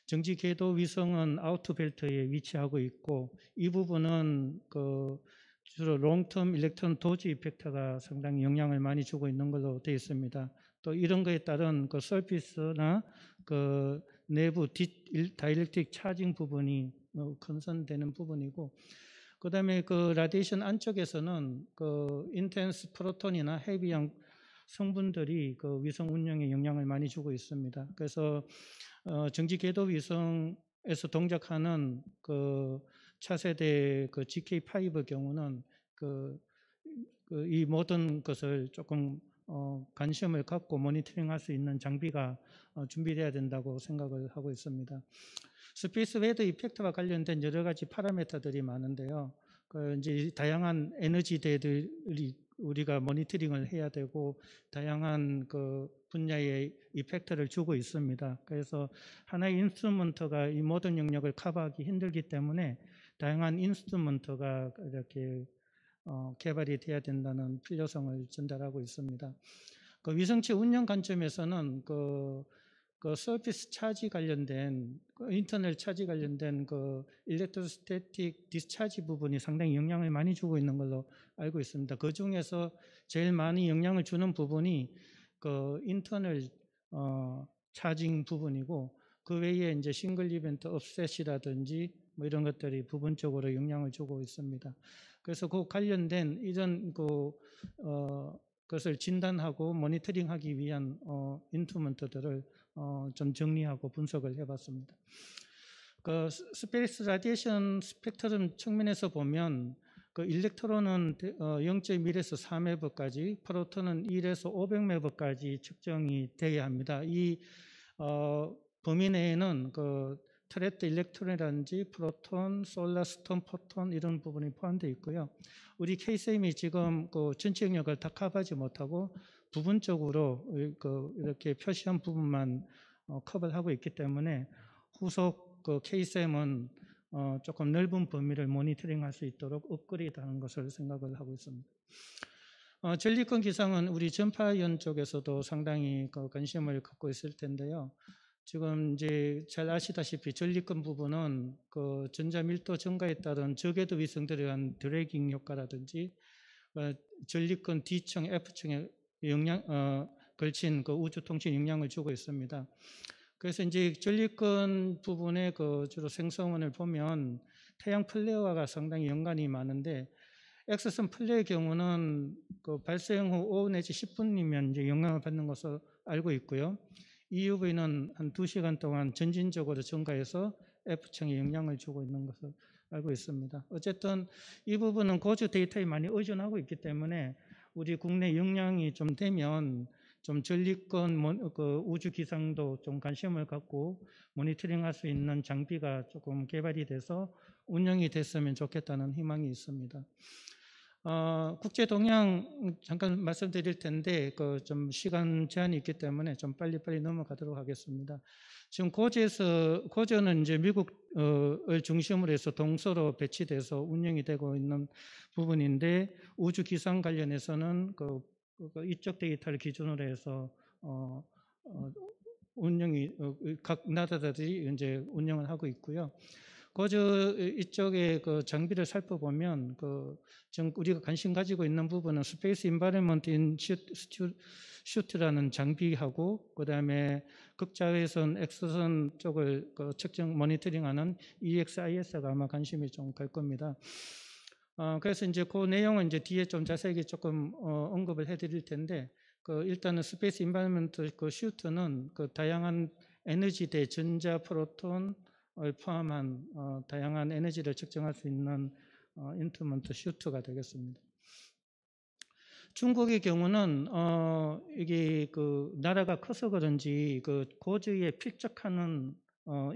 Speaker 4: 정지 궤도 위성은 아우터 벨트에 위치하고 있고 이 부분은 그 주로 롱텀 일렉트론 도지 이펙터가 상당히 영향을 많이 주고 있는 걸로 되어 있습니다. 또 이런 거에 따른 그 서피스나 그 내부 다이렉트릭 차징 부분이 컨선되는 부분이고, 그 다음에 그 라디에이션 안쪽에서는 그 인텐스 프로톤이나 헤비형 성분들이 그 위성 운영에 영향을 많이 주고 있습니다. 그래서 정지 궤도 위성에서 동작하는 그 차세대 그 GK5 경우는 이 모든 것을 조금 관심을 갖고 모니터링할 수 있는 장비가 준비돼야 된다고 생각을 하고 있습니다. 스페이스 웨더 이펙트와 관련된 여러 가지 파라미터들이 많은데요. 그 이제 다양한 에너지대들이 우리가 모니터링을 해야 되고 다양한 그 분야의 이펙트를 주고 있습니다. 그래서 하나의 인스트루먼트가 이 모든 영역을 커버하기 힘들기 때문에 다양한 인스트루먼트가 이렇게 개발이 돼야 된다는 필요성을 전달하고 있습니다. 그 위성체 운영 관점에서는 그 서피스 차지 관련된 인터널 차지 관련된 그 일렉트로스태틱 디스차지 부분이 상당히 영향을 많이 주고 있는 걸로 알고 있습니다. 그 중에서 제일 많이 영향을 주는 부분이 그 인터널 차징 부분이고 그 외에 이제 싱글 이벤트 업셋이라든지 뭐 이런 것들이 부분적으로 영향을 주고 있습니다. 그래서 그 관련된 이런 그것을 진단하고 모니터링하기 위한 인스트루먼트들을 좀 정리하고 분석을 해봤습니다. 그 스페이스 라디에이션 스펙트럼 측면에서 보면 그 일렉트론은 0.1에서 4매버까지, 프로톤은 1에서 500매버까지 측정이 돼야 합니다. 이 범위 내에는 그 트랩드 일렉트론이라든지 프로톤, 솔라스톤, 포톤 이런 부분이 포함되어 있고요. 우리 KSM이 지금 그 전체 영역을 다 커버하지 못하고 부분적으로 이렇게 표시한 부분만 커버를 하고 있기 때문에 후속 그 KSM은 조금 넓은 범위를 모니터링할 수 있도록 업그레이드하는 것을 생각을 하고 있습니다. 전리권 기상은 우리 전파위원 쪽에서도 상당히 관심을 갖고 있을 텐데요. 지금 이제 잘 아시다시피 전리권 부분은 그 전자 밀도 증가에 따른 저궤도 위성들에 의한 드래깅 효과라든지 전리권 D층, F층에 걸친 그 우주 통신 영향을 주고 있습니다. 그래서 이제 전리권 부분의 그 주로 생성원을 보면 태양 플레어가 상당히 연관이 많은데 X선 플레어의 경우는 그 발생 후 5 내지 10분이면 이제 영향을 받는 것으로 알고 있고요. EUV는 한 2시간 동안 점진적으로 증가해서 F층에 영향을 주고 있는 것을 알고 있습니다. 어쨌든 이 부분은 고주 데이터에 많이 의존하고 있기 때문에 우리 국내 역량이 좀 되면 좀 전리권 그 우주 기상도 좀 관심을 갖고 모니터링할 수 있는 장비가 조금 개발이 돼서 운영이 됐으면 좋겠다는 희망이 있습니다. 국제 동향 잠깐 말씀드릴 텐데 그 좀 시간 제한이 있기 때문에 좀 빨리빨리 넘어가도록 하겠습니다. 지금 고저는 이제 미국을 중심으로 해서 동서로 배치돼서 운영이 되고 있는 부분인데 우주 기상 관련해서는 이쪽 데이터를 기준으로 해서 운영이 각 나라들이 이제 운영을 하고 있고요. 고저 이쪽에 그 장비를 살펴보면 지금 우리가 관심 가지고 있는 부분은 스페이스 인바이러먼트 인슈트라는 장비하고 그다음에 극자외선 X선 쪽을 측정 모니터링하는 EXIS가 아마 관심이 좀 갈 겁니다. 그래서 이제 그 내용은 이제 뒤에 좀 자세하게 조금 언급을 해드릴 텐데 일단은 스페이스 인바이러먼트 슈트는 다양한 에너지대 전자 프로톤 포함한 다양한 에너지를 측정할 수 있는 인스트루먼트 슈트가 되겠습니다. 중국의 경우는 이게 나라가 커서 그런지 고주에 필적하는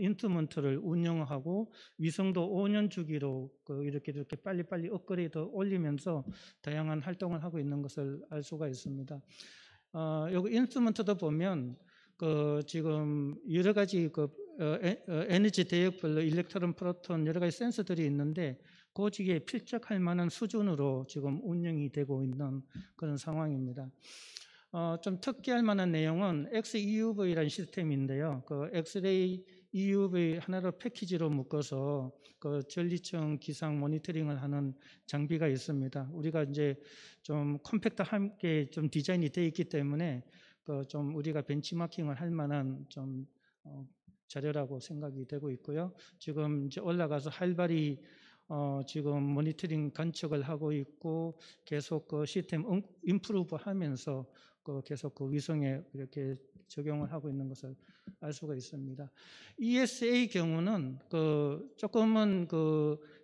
Speaker 4: 인스트루먼트를 운영하고 위성도 5년 주기로 이렇게 빨리빨리 업그레이드 올리면서 다양한 활동을 하고 있는 것을 알 수가 있습니다. 여기 인스트루먼트도 보면 지금 여러 가지 에너지 대역별로 일렉트론, 프로톤 여러 가지 센서들이 있는데 고지에 필적할 만한 수준으로 지금 운영이 되고 있는 그런 상황입니다. 좀 특기할 만한 내용은 XEUV라는 시스템인데요. 엑스레이 EUV 하나로 패키지로 묶어서 전리층 기상 모니터링을 하는 장비가 있습니다. 우리가 이제 좀 컴팩트하게 좀 디자인이 되어 있기 때문에 좀 우리가 벤치마킹을 할 만한 좀 자료라고 생각이 되고 있고요. 지금 이제 올라가서 활발히 지금 모니터링 관측을 하고 있고 계속 시스템 임프루브 하면서 계속 위성에 이렇게 적용을 하고 있는 것을 알 수가 있습니다. ESA 경우는 조금은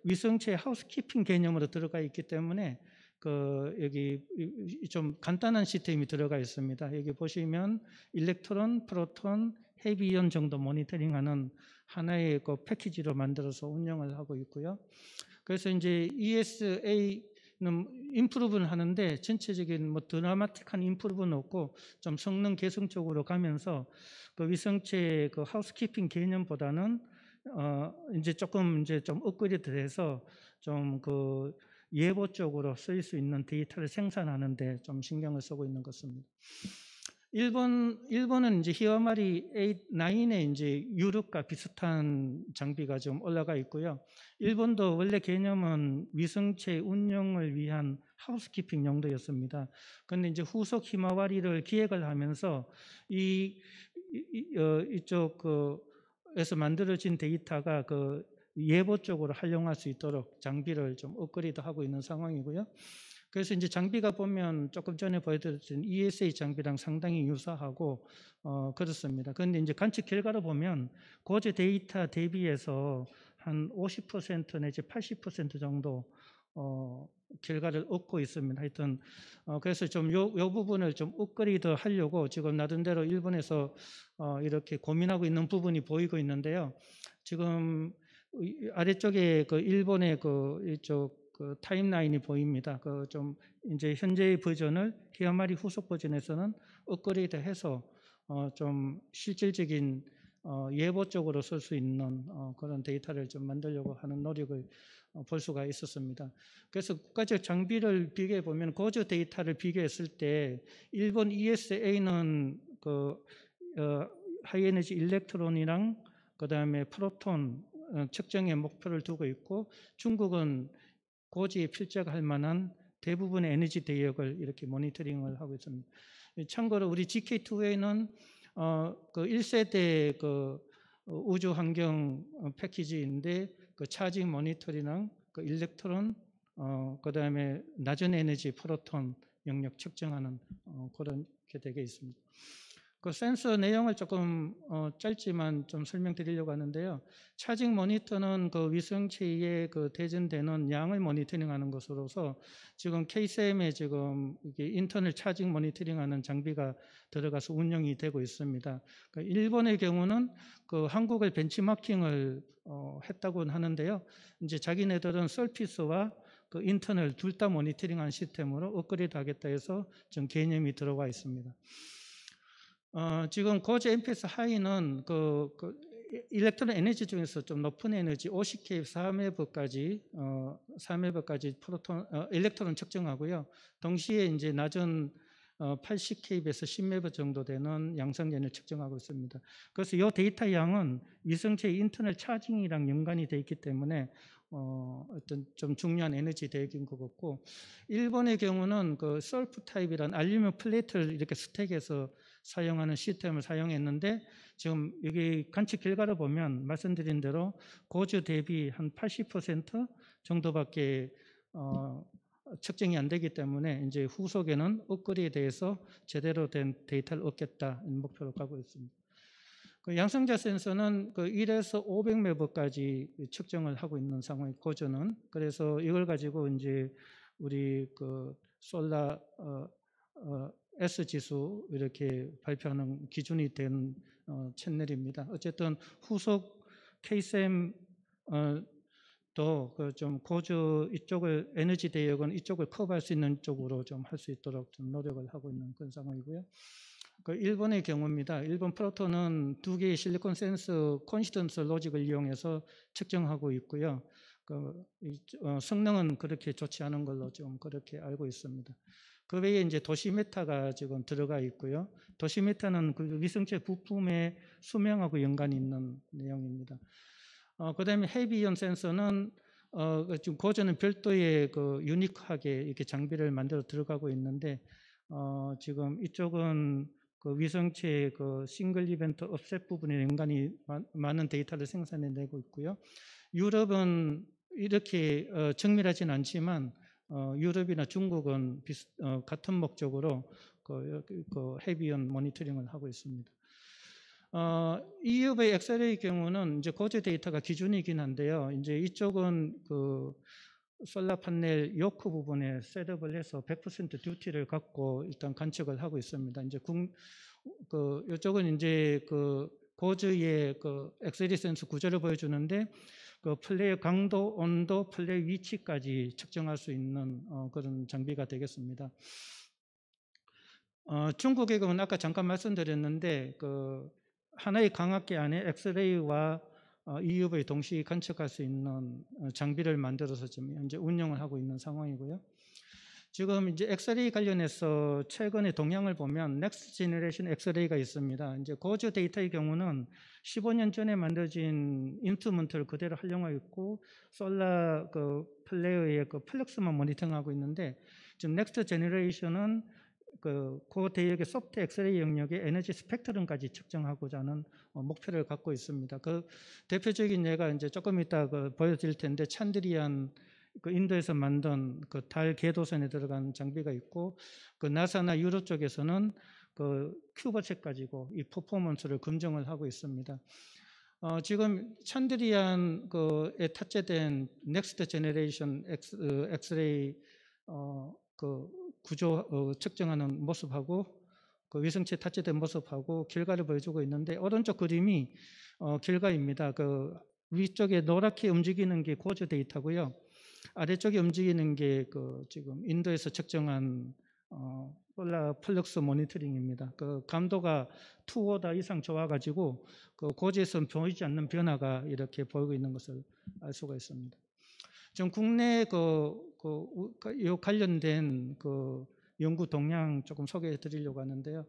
Speaker 4: 위성체 하우스키핑 개념으로 들어가 있기 때문에 여기 좀 간단한 시스템이 들어가 있습니다. 여기 보시면 일렉트론, 프로톤, 헤비이온 정도 모니터링하는 하나의 패키지로 만들어서 운영을 하고 있고요. 그래서 이제 ESA는 임프루브는 하는데 전체적인 드라마틱한 임프루브는 없고 좀 성능 개선 쪽으로 가면서 위성체 하우스키핑 개념보다는 이제 조금 좀 업그레이드돼서 좀 예보 쪽으로 쓰일 수 있는 데이터를 생산하는데 좀 신경을 쓰고 있는 것입니다. 일본은 이제 히어마리 9에 이제 유럽과 비슷한 장비가 좀 올라가 있고요. 일본도 원래 개념은 위성체 운영을 위한 하우스키핑 용도였습니다. 그런데 이제 후속 히마와리를 기획을 하면서 이쪽에서 만들어진 데이터가 예보 쪽으로 활용할 수 있도록 장비를 좀 업그레이드하고 있는 상황이고요. 그래서 이제 장비가 보면 조금 전에 보여드렸던 ESA 장비랑 상당히 유사하고 그렇습니다. 그런데 이제 관측 결과로 보면 고제 데이터 대비해서 한 50% 내지 80% 정도 결과를 얻고 있습니다. 하여튼 그래서 좀 요 부분을 좀 업그레이드 하려고 지금 나름대로 일본에서 이렇게 고민하고 있는 부분이 보이고 있는데요. 지금 아래쪽에 일본의 이쪽 타임라인이 보입니다. 좀 이제 현재의 버전을 히어마리 후속 버전에서는 업그레이드해서 좀 실질적인 예보적으로 쓸 수 있는 그런 데이터를 좀 만들려고 하는 노력을 볼 수가 있었습니다. 그래서 국가적 장비를 비교해 보면 고저 데이터를 비교했을 때 일본 ESA는 하이에너지 일렉트론이랑 그다음에 프로톤 측정에 목표를 두고 있고, 중국은 고지에 필적할 만한 대부분의 에너지 대역을 이렇게 모니터링을 하고 있습니다. 참고로 우리 GK2A는 그 1세대 그 우주 환경 패키지인데 그 차징 모니터링이랑 그 일렉트론 그다음에 낮은 에너지 프로톤 영역 측정하는 그렇게 되게 있습니다. 그 센서 내용을 조금 짧지만 좀 설명드리려고 하는데요. 차징 모니터는 그 위성체에 그 대전되는 양을 모니터링하는 것으로서 지금 KCM에 지금 이게 인터널 차징 모니터링하는 장비가 들어가서 운영이 되고 있습니다. 그 일본의 경우는 그 한국을 벤치마킹을 했다고 하는데요. 이제 자기네들은 서피스와 그 인터널 둘 다 모니터링하는 시스템으로 업그레이드 하겠다 해서 좀 개념이 들어와 있습니다. 지금 고저 MPS 하이는 그 일렉트론 에너지 중에서 좀 높은 에너지 50K 3웨버까지 프로톤 일렉트론 측정하고요. 동시에 이제 낮은 80K에서 10웨버 정도 되는 양성전을 측정하고 있습니다. 그래서 이 데이터 양은 위성체 인터널 차징이랑 연관이 되어 있기 때문에 어떤 좀 중요한 에너지 대역인 것 같고, 일본의 경우는 그 설프 타입이란 알루미늄 플레이트를 이렇게 스택해서 사용하는 시스템을 사용했는데, 지금 여기 관측 결과를 보면 말씀드린 대로 고저 대비 한 80% 정도밖에 측정이 안 되기 때문에 이제 후속에는 업그레이드해서 제대로 된 데이터를 얻겠다 목표로 가고 있습니다. 그 양성자 센서는 그 1에서 500메버까지 측정을 하고 있는 상황이 고저는. 그래서 이걸 가지고 이제 우리 그 솔라 S 지수 이렇게 발표하는 기준이 된 채널입니다. 어쨌든 후속 KCM 또 그 좀 고저 이쪽을 에너지 대역은 이쪽을 커버할 수 있는 쪽으로 좀 할 수 있도록 좀 노력을 하고 있는 그런 상황이고요. 그 일본의 경우입니다. 일본 프로톤은 두 개의 실리콘 센서 콘시던스 로직을 이용해서 측정하고 있고요. 성능은 그렇게 좋지 않은 걸로 좀 그렇게 알고 있습니다. 그 외에 이제 도시메타가 지금 들어가 있고요. 도시메타는 그 위성체 부품의 수명하고 연관이 있는 내용입니다. 그다음에 헤비이온 센서는 지금 고저는 별도의 그 유니크하게 이렇게 장비를 만들어 들어가고 있는데, 지금 이쪽은 그 위성체 그 싱글 이벤트 업셋 부분에 연관이 많은 데이터를 생산해내고 있고요. 유럽은 이렇게 정밀하진 않지만 유럽이나 중국은 같은 목적으로 그 헤비이온 모니터링을 하고 있습니다. EUV 엑스레이 경우는 이제 고저 데이터가 기준이긴 한데요. 이제 이쪽은 그 솔라 판넬 요크 부분에 셋업을 해서 100% 듀티를 갖고 일단 관측을 하고 있습니다. 이제 이쪽은 이제 그 고저의 그 엑스레이 센서 구조를 보여주는데, 그 플레이 강도, 온도, 플레이 위치까지 측정할 수 있는 그런 장비가 되겠습니다. 중국의 경우는 아까 잠깐 말씀드렸는데, 그 하나의 광학계 안에 엑스레이와 EUV 동시에 관측할 수 있는 장비를 만들어서 지금 현재 운영을 하고 있는 상황이고요. 지금 이제 엑스레이 관련해서 최근의 동향을 보면 넥스트 제너레이션 엑스레이가 있습니다. 이제 고저 데이터의 경우는 15년 전에 만들어진 인스트루먼트를 그대로 활용하고 있고, 솔라 그 플레이어의 그 플렉스만 모니터링하고 있는데, 지금 넥스트 제너레이션은 그 대역의 소프트 엑스레이 영역의 에너지 스펙트럼까지 측정하고자 하는 목표를 갖고 있습니다. 그 대표적인 예가 이제 조금 이따 보여드릴 텐데, 찬드리안 그 인도에서 만든 그 달 궤도선에 들어간 장비가 있고, 그 나사나 유럽 쪽에서는 그 큐버책 가지고 이 퍼포먼스를 검증을 하고 있습니다. 지금 찬드리안 그에 탑재된 넥스트 제너레이션 엑스레이 그 구조 측정하는 모습하고 그 위성체 탑재된 모습하고 결과를 보여주고 있는데, 오른쪽 그림이 결과입니다. 그 위쪽에 노랗게 움직이는 게 고저 데이터고요. 아래쪽에 움직이는 게 그 지금 인도에서 측정한 솔라 플럭스 모니터링입니다. 그 감도가 2오다 이상 좋아가지고 그 고지에서 보이지 않는 변화가 이렇게 보이고 있는 것을 알 수가 있습니다. 지금 국내 요 관련된 그 연구 동향 조금 소개해 드리려고 하는데요.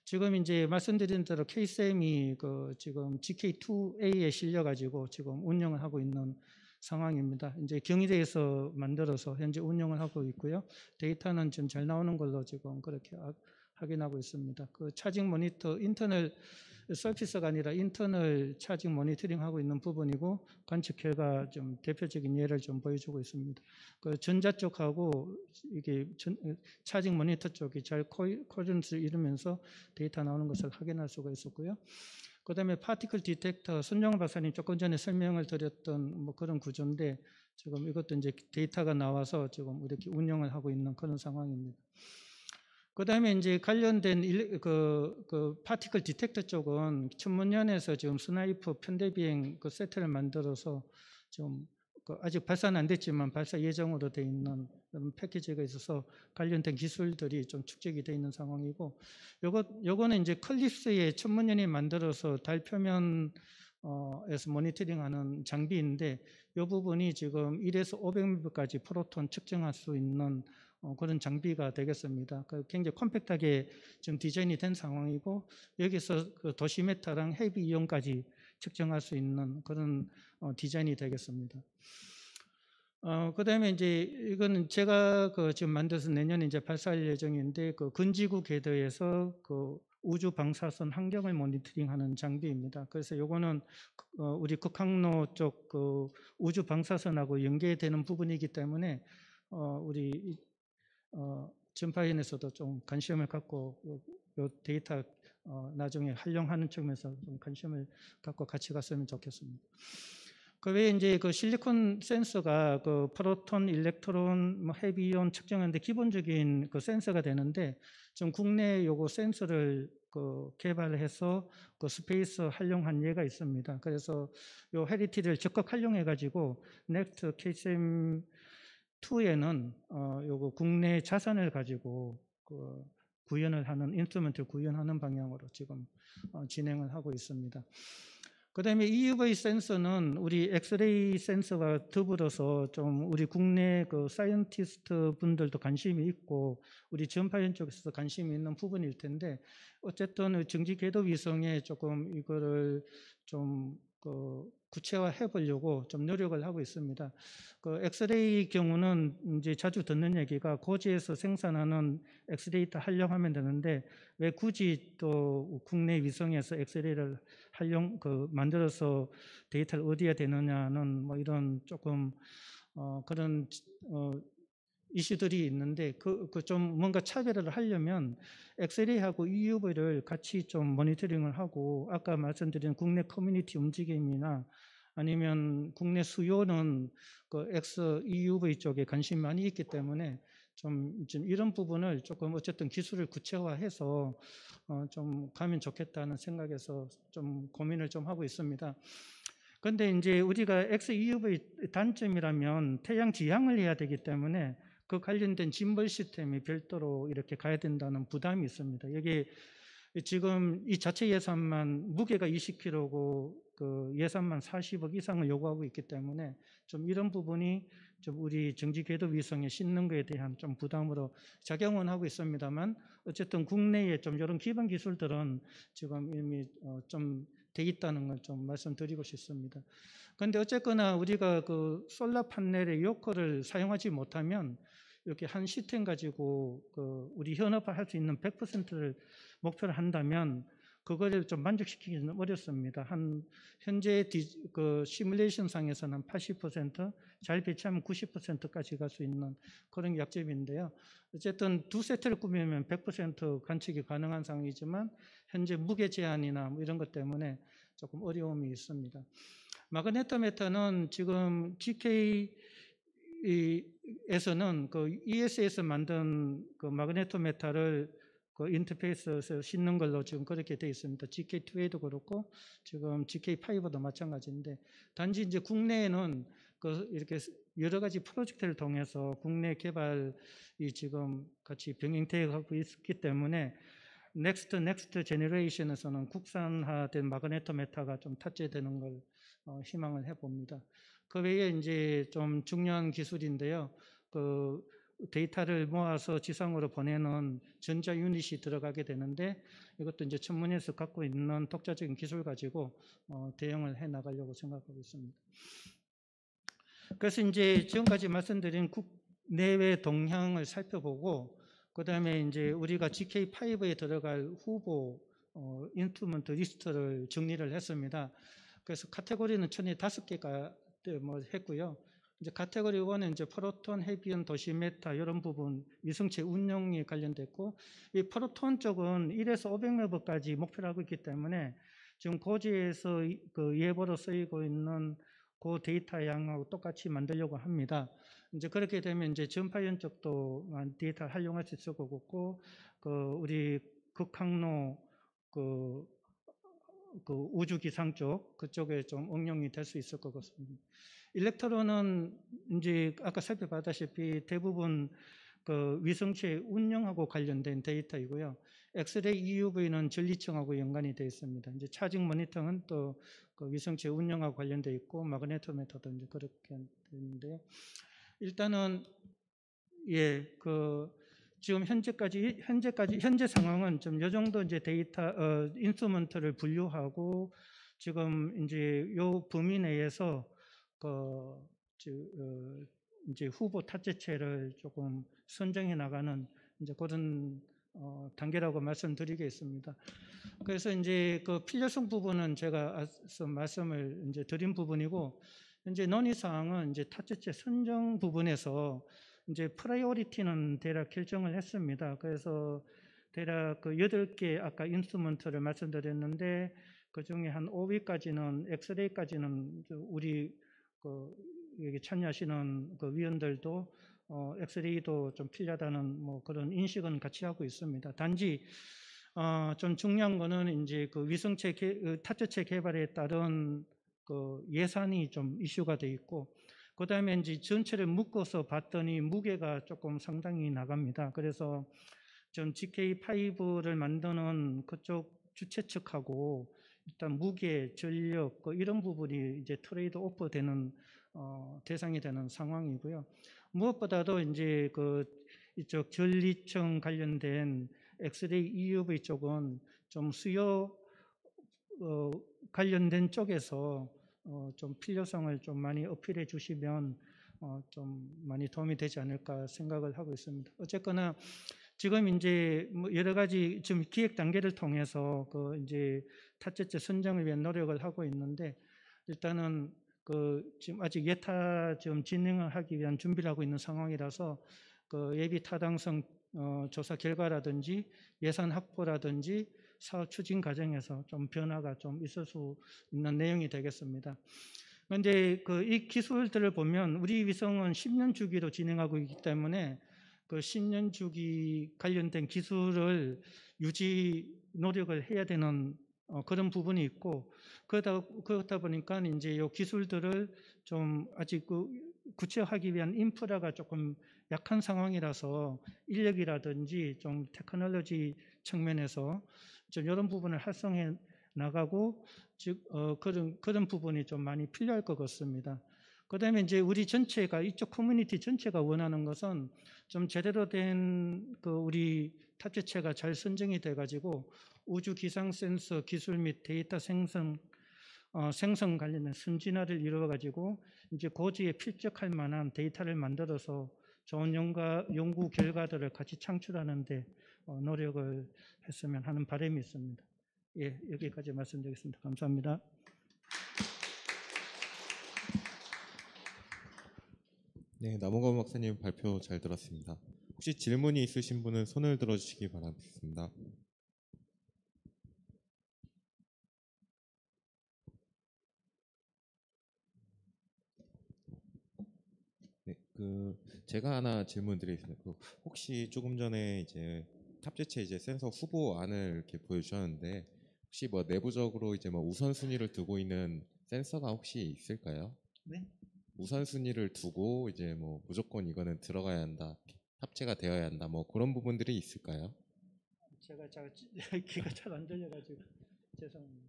Speaker 4: 지금 이제 말씀드린 대로 KCM이 그 지금 GK2A에 실려가지고 지금 운영을 하고 있는 상황입니다. 이제 경희대에서 만들어서 현재 운영을 하고 있고요. 데이터는 지금 잘 나오는 걸로 지금 그렇게 확인하고 있습니다. 그 차징 모니터 인터널 서피스가 아니라 인터널 차징 모니터링 하고 있는 부분이고 관측 결과 좀 대표적인 예를 좀 보여주고 있습니다. 그 전자 쪽하고 이게 차징 모니터 쪽이 잘 코런스를 이루면서 데이터 나오는 것을 확인할 수가 있었고요. 그다음에 파티클 디텍터 손정호 박사님 조금 전에 설명을 드렸던 뭐 그런 구조인데 지금 이것도 이제 데이터가 나와서 지금 이렇게 운영을 하고 있는 그런 상황입니다. 그다음에 이제 관련된 그 파티클 디텍터 쪽은 천문연에서 지금 스나이프 편대비행 그 세트를 만들어서 좀 아직 발사는 안 됐지만 발사 예정으로 돼 있는 그런 패키지가 있어서 관련된 기술들이 좀 축적이 돼 있는 상황이고, 요거는 이제 클립스에 천문연이 만들어서 달 표면에서 모니터링하는 장비인데, 이 부분이 지금 1에서 500m까지 프로톤 측정할 수 있는 그런 장비가 되겠습니다. 굉장히 컴팩트하게 지금 디자인이 된 상황이고, 여기서 그 도시메타랑 헤비 이온까지 측정할 수 있는 그런 디자인이 되겠습니다. 그다음에 이제 이거는 제가 지금 만들어서 내년에 이제 발사할 예정인데, 그 근지구 궤도에서 그 우주 방사선 환경을 모니터링하는 장비입니다. 그래서 요거는 우리 극항로 쪽 그 우주 방사선하고 연계되는 부분이기 때문에 우리 전파위원회에서도 좀 관심을 갖고 요 데이터 나중에 활용하는 측면에서 좀 관심을 갖고 같이 갔으면 좋겠습니다. 그 외에 이제 그 실리콘 센서가 그 프로톤, 일렉트론, 뭐 헤비이온 측정하는데 기본적인 그 센서가 되는데, 좀 국내에 요거 센서를 그 개발해서 그 스페이스 활용한 예가 있습니다. 그래서 요 헤리티를 적극 활용해 가지고 넥스트 KCM 2에는 요거 국내 자산을 가지고 그 구현을 하는 인스트루먼트를 구현하는 방향으로 지금 진행을 하고 있습니다. 그다음에 EUV 센서는 우리 엑스레이 센서와 더불어서 좀 우리 국내 그 사이언티스트 분들도 관심이 있고 우리 전파연 쪽에서도 관심이 있는 부분일 텐데, 어쨌든 정지 궤도 위성에 조금 이거를 좀 구체화해 보려고 좀 노력을 하고 있습니다. 그 엑스레이 경우는 이제 자주 듣는 얘기가 고지에서 생산하는 엑스레이 다 활용하면 되는데, 왜 굳이 또 국내 위성에서 엑스레이를 만들어서 데이터를 얻어야 되느냐는 뭐 이런 조금 그런 이슈들이 있는데, 좀 뭔가 차별화를 하려면 엑스레이하고 EUV를 같이 좀 모니터링을 하고, 아까 말씀드린 국내 커뮤니티 움직임이나 아니면 국내 수요는 그 EUV 쪽에 관심이 많이 있기 때문에 좀 이런 부분을 조금 어쨌든 기술을 구체화해서 좀 가면 좋겠다는 생각에서 좀 고민을 좀 하고 있습니다. 그런데 이제 우리가 XEUV 단점이라면 태양 지향을 해야 되기 때문에 그 관련된 짐벌 시스템이 별도로 이렇게 가야 된다는 부담이 있습니다. 여기 지금 이 자체 예산만 무게가 20kg고 그 예산만 40억 이상을 요구하고 있기 때문에 좀 이런 부분이 좀 우리 정지 궤도 위성에 싣는 것에 대한 좀 부담으로 작용은 하고 있습니다만, 어쨌든 국내에 좀 이런 기반 기술들은 지금 이미 좀 돼 있다는 걸 좀 말씀드리고 싶습니다. 그런데 어쨌거나 우리가 그 솔라 판넬의 요커를 사용하지 못하면 이렇게 한 시스템 가지고 그 우리 현업화할 수 있는 100%를 목표를 한다면 그거를 좀 만족시키기는 어렵습니다. 현재 그 시뮬레이션 상에서는 80%, 잘 배치하면 90%까지 갈 수 있는 그런 약점인데요. 어쨌든 두 세트를 꾸미면 100% 관측이 가능한 상황이지만 현재 무게 제한이나 뭐 이런 것 때문에 조금 어려움이 있습니다. 마그네토메터는 지금 GK에서는 그 ES에서 만든 그 마그네토메터를 그 인터페이스에서 싣는 걸로 지금 그렇게 되어 있습니다. GK2A도 그렇고 지금 GK5도 마찬가지인데, 단지 이제 국내에는 이렇게 여러 가지 프로젝트를 통해서 국내 개발이 지금 같이 병행되어 가고 있기 때문에 넥스트 제너레이션에서는 국산화된 마그네토메타가 좀 탑재되는 걸 희망을 해봅니다. 그 외에 이제 좀 중요한 기술인데요. 그 데이터를 모아서 지상으로 보내는 전자 유닛이 들어가게 되는데 이것도 이제 천문에서 갖고 있는 독자적인 기술 가지고 대응을 해 나가려고 생각하고 있습니다. 그래서 이제 지금까지 말씀드린 국내외 동향을 살펴보고 그다음에 이제 우리가 GK5에 들어갈 후보 인스트루먼트 리스트를 정리를 했습니다. 그래서 카테고리는 전에 5개가 뭐 했고요. 이제 카테고리 1은 이제 프로톤, 헤비온, 도시 메타 이런 부분 위성체 운용이 관련됐고 이 프로톤 쪽은 1에서 500메버까지 목표를 하고 있기 때문에 지금 고지에서 그 예보로 쓰이고 있는 그 데이터 양하고 똑같이 만들려고 합니다. 이제 그렇게 되면 이제 전파연 쪽도 데이터를 활용할 수 있을 거고, 그 우리 극항로 그 우주 기상 쪽 그쪽에 좀 응용이 될 수 있을 것 같습니다. 일렉트론은 이제 아까 살펴봤다시피 대부분 그 위성체 운영하고 관련된 데이터이고요. 엑스레이 EUV는 전리층하고 연관이 되어 있습니다. 이제 차징 모니터는 또 그 위성체 운영하고 관련되어 있고 마그네토메터도 이제 그렇게 되는데요. 일단은 지금 현재 상황은 좀 요 정도 이제 데이터 인스트루먼트를 분류하고 지금 이제 요 범위 내에서 이제 후보 탑재체를 조금 선정해 나가는 이제 그런 단계라고 말씀드리겠습니다. 그래서 이제 그 필요성 부분은 제가 앞서 말씀을 이제 드린 부분이고 현재 논의 사항은 이제 탑재체 선정 부분에서 이제 프라이오리티는 대략 결정을 했습니다. 그래서 대략 그 8개 아까 인스트루먼트를 말씀드렸는데 그 중에 한 5위까지는 엑스레이까지는 우리 여기 참여하시는 그 위원들도 엑스레이도 좀 필요하다는 뭐 그런 인식은 같이 하고 있습니다. 단지 좀 중요한 거는 이제 그 위성체 탑재체 개발에 따른 그 예산이 좀 이슈가 돼 있고 그다음에 이제 전체를 묶어서 봤더니 무게가 조금 상당히 나갑니다. 그래서 좀 GK5를 만드는 그쪽 주최 측하고 일단 무게, 전력 이런 부분이 이제 트레이드 오프 되는 대상이 되는 상황이고요. 무엇보다도 이제 이쪽 전리층 관련된 엑스레이 EUV 쪽은 좀 수요 관련된 쪽에서 좀 필요성을 좀 많이 어필해 주시면 좀 많이 도움이 되지 않을까 생각을 하고 있습니다. 어쨌거나 지금 이제 뭐 여러 가지 지금 기획 단계를 통해서 이제 탑재체 선정을 위한 노력을 하고 있는데 일단은 지금 아직 예타 지금 진행을 하기 위한 준비를 하고 있는 상황이라서 예비 타당성 조사 결과라든지 예산 확보라든지 사업 추진 과정에서 좀 변화가 좀 있을 수 있는 내용이 되겠습니다. 그런데 이 기술들을 보면 우리 위성은 10년 주기로 진행하고 있기 때문에 그 10년 주기 관련된 기술을 유지 노력을 해야 되는 그런 부분이 있고 그렇다 보니까 이제 이 기술들을 좀 아직 구체화하기 위한 인프라가 조금 약한 상황이라서 인력이라든지 좀 테크놀로지 측면에서 좀 이런 부분을 활성해 나가고 즉 그런 부분이 좀 많이 필요할 것 같습니다. 그다음에 이제 우리 전체가 이쪽 커뮤니티 전체가 원하는 것은 좀 제대로 된 우리 탑재체가 잘 선정이 돼 가지고 우주 기상 센서 기술 및 데이터 생성 관련된 선진화를 이루어 가지고 이제 고지에 필적할 만한 데이터를 만들어서 좋은 연구 결과들을 같이 창출하는 데 노력을 했으면 하는 바람이 있습니다. 예, 여기까지 말씀드리겠습니다. 감사합니다.
Speaker 2: 네, 남원건 박사님 발표 잘 들었습니다. 혹시 질문이 있으신 분은 손을 들어주시기 바라겠습니다. 네, 제가 하나 질문 드리겠습니다. 혹시 조금 전에 이제 탑재체 이제 센서 후보안을 이렇게 보여주셨는데 혹시 뭐 내부적으로 이제 뭐 우선순위를 두고 있는 센서가 혹시 있을까요?
Speaker 4: 네.
Speaker 2: 우선순위를 두고 이제 뭐 무조건 이거는 들어가야 한다, 탑재가 되어야 한다, 뭐 그런 부분들이 있을까요?
Speaker 4: 제가 귀가 잘 안 들려가지고 죄송합니다.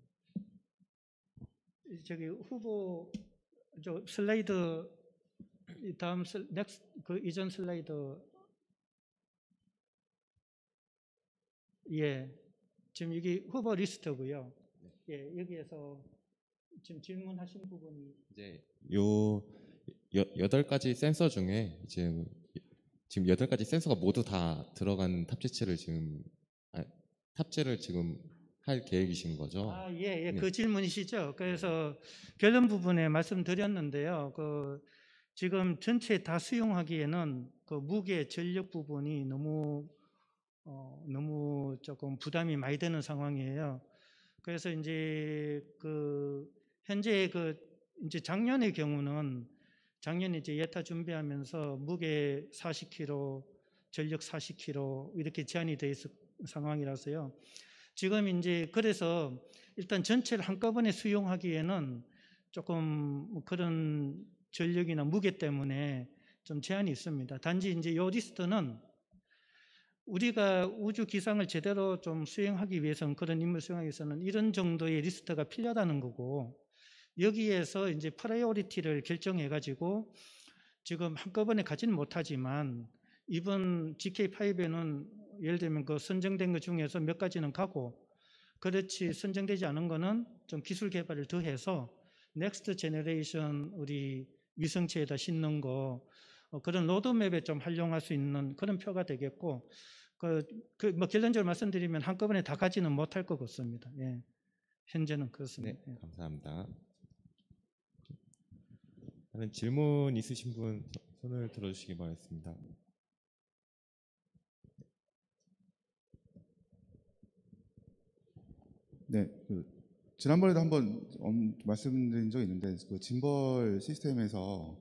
Speaker 4: 저기 후보 저 슬라이드 다음 넥스트 그 이전 슬라이드 예 지금 여기 후보 리스트고요. 예 여기에서 지금 질문하신 부분이
Speaker 2: 이제 요 8가지 센서 중에 지금 8가지 센서가 모두 다 들어간 탑재체를 탑재를 지금 할 계획이신 거죠?
Speaker 4: 예,
Speaker 2: 네.
Speaker 4: 그 질문이시죠. 그래서 결론 부분에 말씀드렸는데요. 지금 전체 다 수용하기에는 그 무게 전력 부분이 너무 조금 부담이 많이 되는 상황이에요. 그래서 이제 현재 이제 작년의 경우는 작년에 이제 예타 준비하면서 무게 40kg, 전력 40kg 이렇게 제한이 돼 있을 상황이라서요. 지금 이제 그래서 일단 전체를 한꺼번에 수용하기에는 조금 그런 전력이나 무게 때문에 좀 제한이 있습니다. 단지 이제 이 리스트는 우리가 우주 기상을 제대로 좀 수행하기 위해서는 그런 임무를 수행하기 위해서는 이런 정도의 리스트가 필요하다는 거고 여기에서 이제 프라이오리티를 결정해 가지고 지금 한꺼번에 가지는 못하지만 이번 GK5에는 예를 들면 그 선정된 것 중에서 몇 가지는 가고 그렇지 선정되지 않은 거는 좀 기술 개발을 더해서 넥스트 제너레이션 우리 위성체에다 싣는 거 그런 로드맵에 좀 활용할 수 있는 그런 표가 되겠고 뭐 결론적으로 말씀드리면 한꺼번에 다 가지는 못할 것 같습니다. 예. 현재는 그렇습니다.
Speaker 2: 네, 감사합니다. 다른 질문 있으신 분 손을 들어주시기 바라겠습니다.
Speaker 5: 네, 지난번에도 한번 말씀드린 적이 있는데 그 짐벌 시스템에서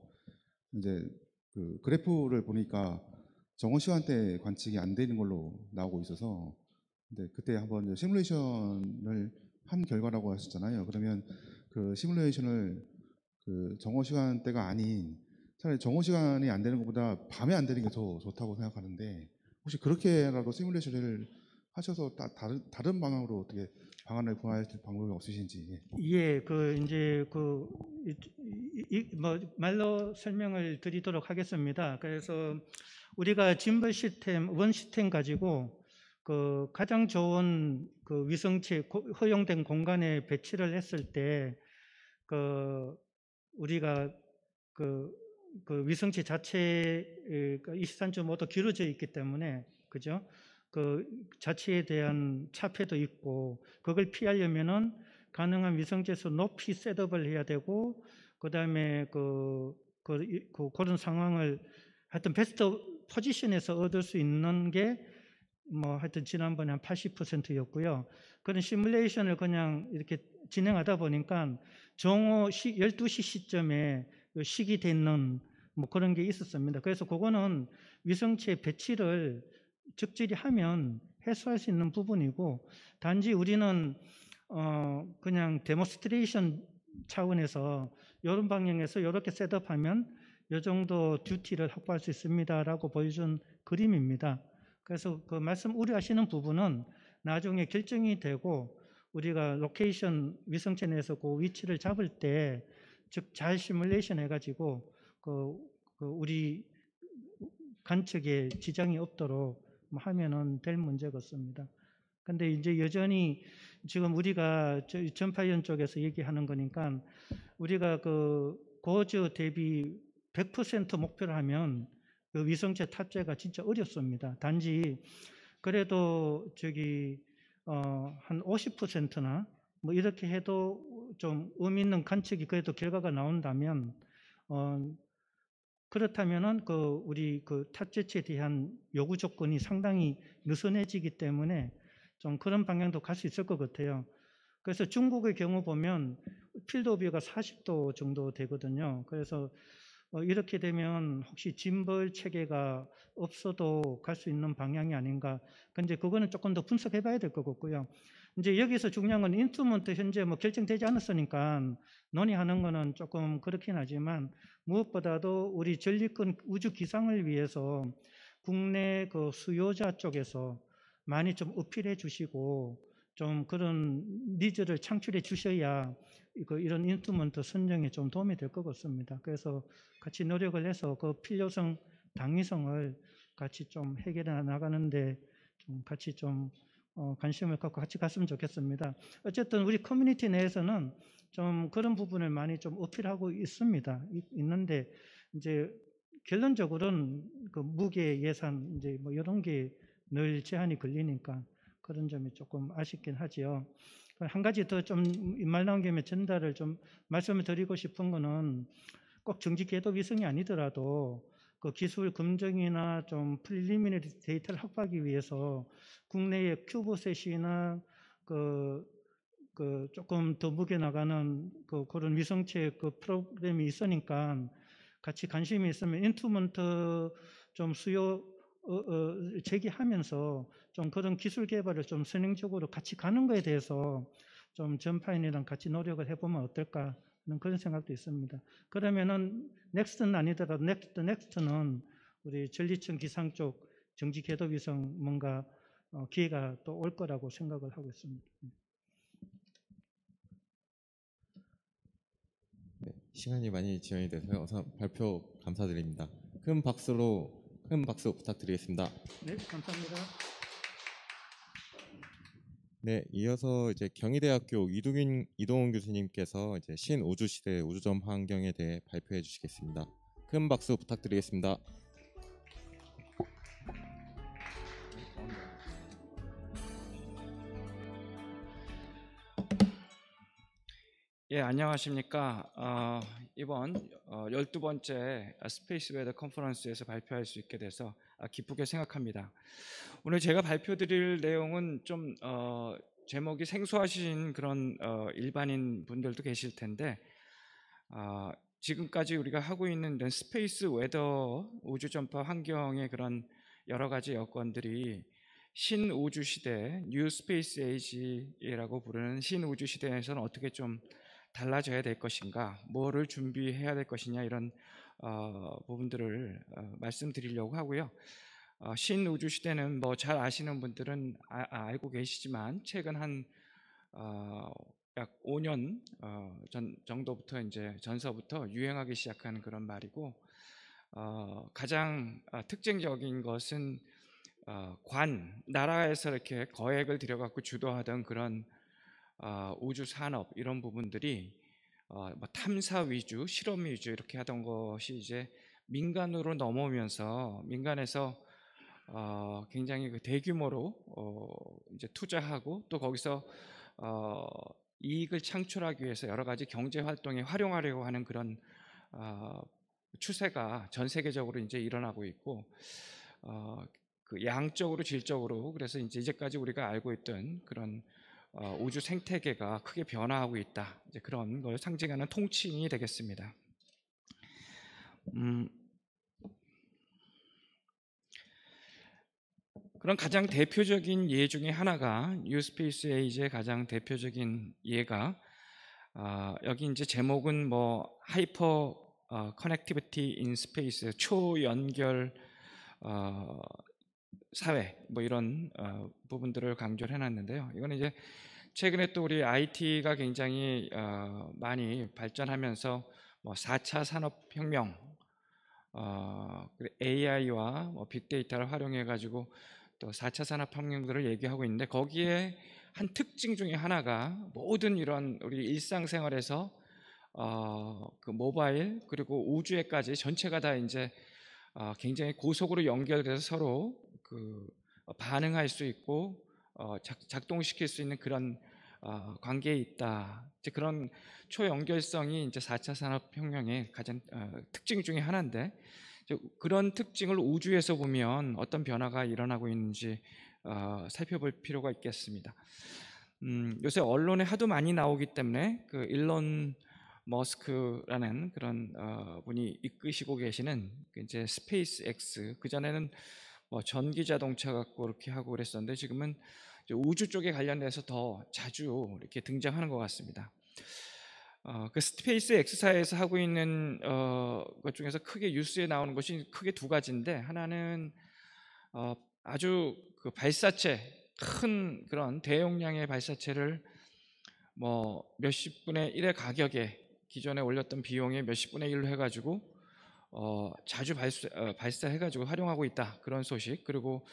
Speaker 5: 이제 그 그래프를 보니까 정오 시간대 관측이 안 되는 걸로 나오고 있어서 근데 그때 한번 시뮬레이션을 한 결과라고 하셨잖아요. 그러면 그 시뮬레이션을 그 정오 시간대가 아닌 차라리 정오 시간이 안 되는 것보다 밤에 안 되는 게 더 좋다고 생각하는데 혹시 그렇게라도 시뮬레이션을 하셔서 다른 방향으로 어떻게 방안을 구할 방법이 없으신지?
Speaker 4: 예, 이제 뭐 말로 설명을 드리도록 하겠습니다. 그래서 우리가 짐벌 시스템, 원 시스템 가지고 가장 좋은 위성체 허용된 공간에 배치를 했을 때 우리가 위성체 자체 23.5도 길어져 있기 때문에 그죠? 자체에 대한 차폐도 있고 그걸 피하려면은 가능한 위성체에서 높이 셋업을 해야 되고 그다음에 그런 상황을 하여튼 베스트 포지션에서 얻을 수 있는 게 뭐 하여튼 지난번에 한 80%였고요. 그런 시뮬레이션을 그냥 이렇게 진행하다 보니까 정오 12시 시점에 식이 되는 뭐 그런 게 있었습니다. 그래서 그거는 위성체 배치를 적절히 하면 해소할 수 있는 부분이고 단지 우리는 그냥 데모스트레이션 차원에서 이런 방향에서 이렇게 셋업하면 이 정도 듀티를 확보할 수 있습니다라고 보여준 그림입니다. 그래서 그 말씀 우려하시는 부분은 나중에 결정이 되고 우리가 로케이션 위성체 내에서 그 위치를 잡을 때 즉 잘 시뮬레이션 해가지고 우리 관측에 지장이 없도록 하면은 될 문제가 없습니다. 근데 이제 여전히 지금 우리가 전파위원 쪽에서 얘기하는 거니까 우리가 고저 대비 100% 목표를 하면 위성체 탑재가 진짜 어렵습니다. 단지 그래도 한 50%나 뭐 이렇게 해도 좀 의미 있는 관측이 그래도 결과가 나온다면 그렇다면은 우리 탑재체에 대한 요구 조건이 상당히 느슨해지기 때문에 좀 그런 방향도 갈 수 있을 것 같아요. 그래서 중국의 경우 보면 필드 오비가 40도 정도 되거든요. 그래서 이렇게 되면 혹시 짐벌 체계가 없어도 갈 수 있는 방향이 아닌가. 근데 그거는 조금 더 분석해 봐야 될 것 같고요. 이제 여기서 중요한 건 인스트루먼트 현재 뭐 결정되지 않았으니까 논의하는 거는 조금 그렇긴 하지만 무엇보다도 우리 전리권 우주 기상을 위해서 국내 그 수요자 쪽에서 많이 좀 어필해 주시고 좀 그런 니즈를 창출해 주셔야 이런 인스트루먼트 선정에 좀 도움이 될 것 같습니다. 그래서 같이 노력을 해서 그 필요성, 당위성을 같이 좀 해결해 나가는데 좀 같이 좀 관심을 갖고 같이 갔으면 좋겠습니다. 어쨌든 우리 커뮤니티 내에서는 좀 그런 부분을 많이 좀 어필하고 있는데 이제 결론적으로는 그 무게 예산 이제 뭐 이런 게 늘 제한이 걸리니까 그런 점이 조금 아쉽긴 하지요. 한 가지 더 좀 말 나온 김에 전달을 좀 말씀을 드리고 싶은 거는 꼭 정지 궤도 위성이 아니더라도 그 기술 검증이나 좀 프리리미너리 데이터를 확보하기 위해서 국내의 큐브셋이나 그 조금 더 무게 나가는 그런 위성체 그 프로그램이 있으니까 같이 관심이 있으면 인스트루먼트 좀 수요 제기하면서 좀 그런 기술 개발을 좀 선행적으로 같이 가는 거에 대해서 좀 전파인이랑 같이 노력을 해보면 어떨까 하는 그런 생각도 있습니다. 그러면은 넥스트는 아니더라도 넥스트는 우리 전리청 기상 쪽 정지 궤도 위성 뭔가 기회가 또 올 거라고 생각을 하고 있습니다.
Speaker 2: 네, 시간이 많이 지연이 돼서요. 우선 발표 감사드립니다. 큰 박수 부탁드리겠습니다.
Speaker 4: 네, 감사합니다.
Speaker 2: 네, 이어서 이제 경희대학교 이동훈 교수님께서 이제 신우주시대 우주전파 환경에 대해 발표해 주시겠습니다. 큰 박수 부탁드리겠습니다.
Speaker 6: 예, 안녕하십니까. 이번 12번째 스페이스 웨더 컨퍼런스에서 발표할 수 있게 돼서 기쁘게 생각합니다. 오늘 제가 발표드릴 내용은 좀 제목이 생소하신 그런 일반인 분들도 계실 텐데 지금까지 우리가 하고 있는 스페이스 웨더 우주전파 환경의 그런 여러 가지 여건들이 신우주 시대, 뉴 스페이스 에이지라고 부르는 신우주 시대에서는 어떻게 좀 달라져야 될 것인가, 뭐를 준비해야 될 것이냐, 이런 부분들을 말씀드리려고 하고요. 신우주 시대는 뭐 잘 아시는 분들은 알고 계시지만 최근 한 약 5년 정도부터 이제 전서부터 유행하기 시작한 그런 말이고, 가장 특징적인 것은 나라에서 이렇게 거액을 들여갖고 주도하던 그런 우주 산업 이런 부분들이 뭐 탐사 위주, 실험 위주 이렇게 하던 것이 이제 민간으로 넘어오면서 민간에서 굉장히 그 대규모로 이제 투자하고 또 거기서 이익을 창출하기 위해서 여러 가지 경제 활동에 활용하려고 하는 그런 추세가 전 세계적으로 이제 일어나고 있고, 그 양적으로 질적으로 그래서 이제까지 우리가 알고 있던 그런 우주 생태계가 크게 변화하고 있다, 이제 그런 걸 상징하는 통칭이 되겠습니다. 그런 가장 대표적인 예 중에 하나가 뉴스페이스 에이지의 가장 대표적인 예가 여기 이제 제목은 뭐 하이퍼 커넥티비티 인 스페이스, 초연결 사회, 뭐 이런 부분들을 강조를 해놨는데요. 이거는 이제 최근에 또 우리 IT가 굉장히 많이 발전하면서 뭐 4차 산업혁명, AI와 뭐 빅데이터를 활용해 가지고 또 4차 산업혁명들을 얘기하고 있는데, 거기에 한 특징 중에 하나가 모든 이런 우리 일상생활에서 그 모바일 그리고 우주에까지 전체가 다 이제 굉장히 고속으로 연결돼서 서로 그 반응할 수 있고 작동시킬 수 있는 그런 관계에 있다. 이제 그런 초연결성이 이제 4차 산업혁명의 가장 특징 중에 하나인데, 그런 특징을 우주에서 보면 어떤 변화가 일어나고 있는지 살펴볼 필요가 있겠습니다. 요새 언론에 하도 많이 나오기 때문에 그 일론 머스크라는 그런 분이 이끄시고 계시는 이제 스페이스 X, 그 전에는 뭐 전기 자동차 갖고 이렇게 하고 그랬었는데 지금은 우주 쪽에 관련돼서 더 자주 이렇게 등장하는 것 같습니다. 그 스페이스 X사에서 하고 있는 것 중에서 크게 뉴스에 나오는 것이 크게 두 가지인데, 하나는 아주 그 발사체, 큰 그런 대용량의 발사체를 뭐 몇십 분의 1의 가격에 기존에 올렸던 비용의 몇십 분의 1로 해가지고 자주 발사해가지고 활용하고 있다, 그런 소식. 그리고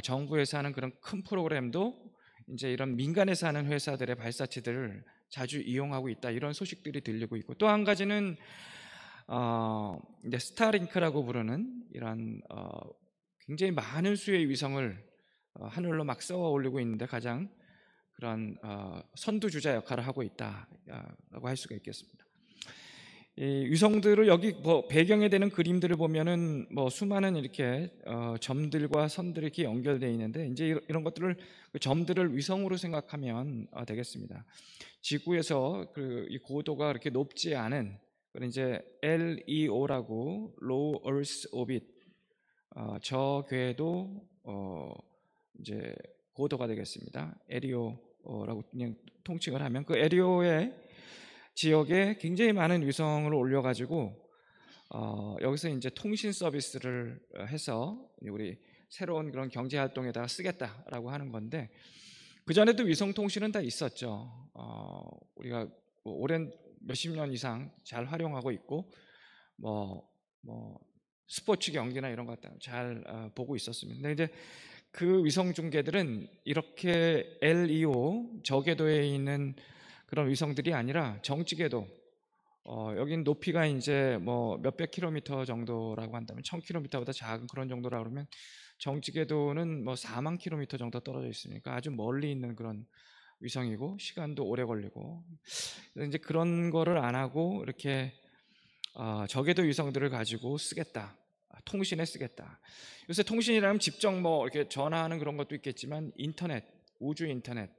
Speaker 6: 정부에서 하는 그런 큰 프로그램도 이제 이런 민간에서 하는 회사들의 발사체들을 자주 이용하고 있다, 이런 소식들이 들리고 있고, 또 한 가지는 이제 스타링크라고 부르는 이런 굉장히 많은 수의 위성을 하늘로 막 쏘아 올리고 있는데 가장 그런 선두주자 역할을 하고 있다라고 할 수가 있겠습니다. 이 위성들을 여기 뭐 배경에 되는 그림들을 보면은 뭐 수많은 이렇게 점들과 선들이 이렇게 연결되어 있는데, 이제 이런 것들을, 그 점들을 위성으로 생각하면 되겠습니다. 지구에서 이 고도가 그렇게 높지 않은 그런 이제 LEO라고 Low Earth Orbit, 저궤도 이제 고도가 되겠습니다. LEO라고 그냥 통칭을 하면, 그 LEO의 지역에 굉장히 많은 위성을 올려가지고 여기서 이제 통신 서비스를 해서 우리 새로운 그런 경제 활동에다가 쓰겠다라고 하는 건데, 그 전에도 위성 통신은 다 있었죠. 우리가 뭐 오랜 몇십 년 이상 잘 활용하고 있고, 뭐 스포츠 경기나 이런 것 잘 보고 있었습니다. 근데 이제 그 위성 중계들은 이렇게 LEO 저궤도에 있는 그런 위성들이 아니라 정지궤도, 여긴 높이가 이제 뭐 몇백 킬로미터 정도라고 한다면, 1000킬로미터보다 작은 그런 정도라고 그러면, 정지궤도는 뭐 4만 킬로미터 정도 떨어져 있으니까 아주 멀리 있는 그런 위성이고, 시간도 오래 걸리고, 이제 그런 거를 안 하고 이렇게 저궤도 위성들을 가지고 쓰겠다, 통신에 쓰겠다. 요새 통신이라면 직접 뭐 이렇게 전화하는 그런 것도 있겠지만, 인터넷, 우주 인터넷이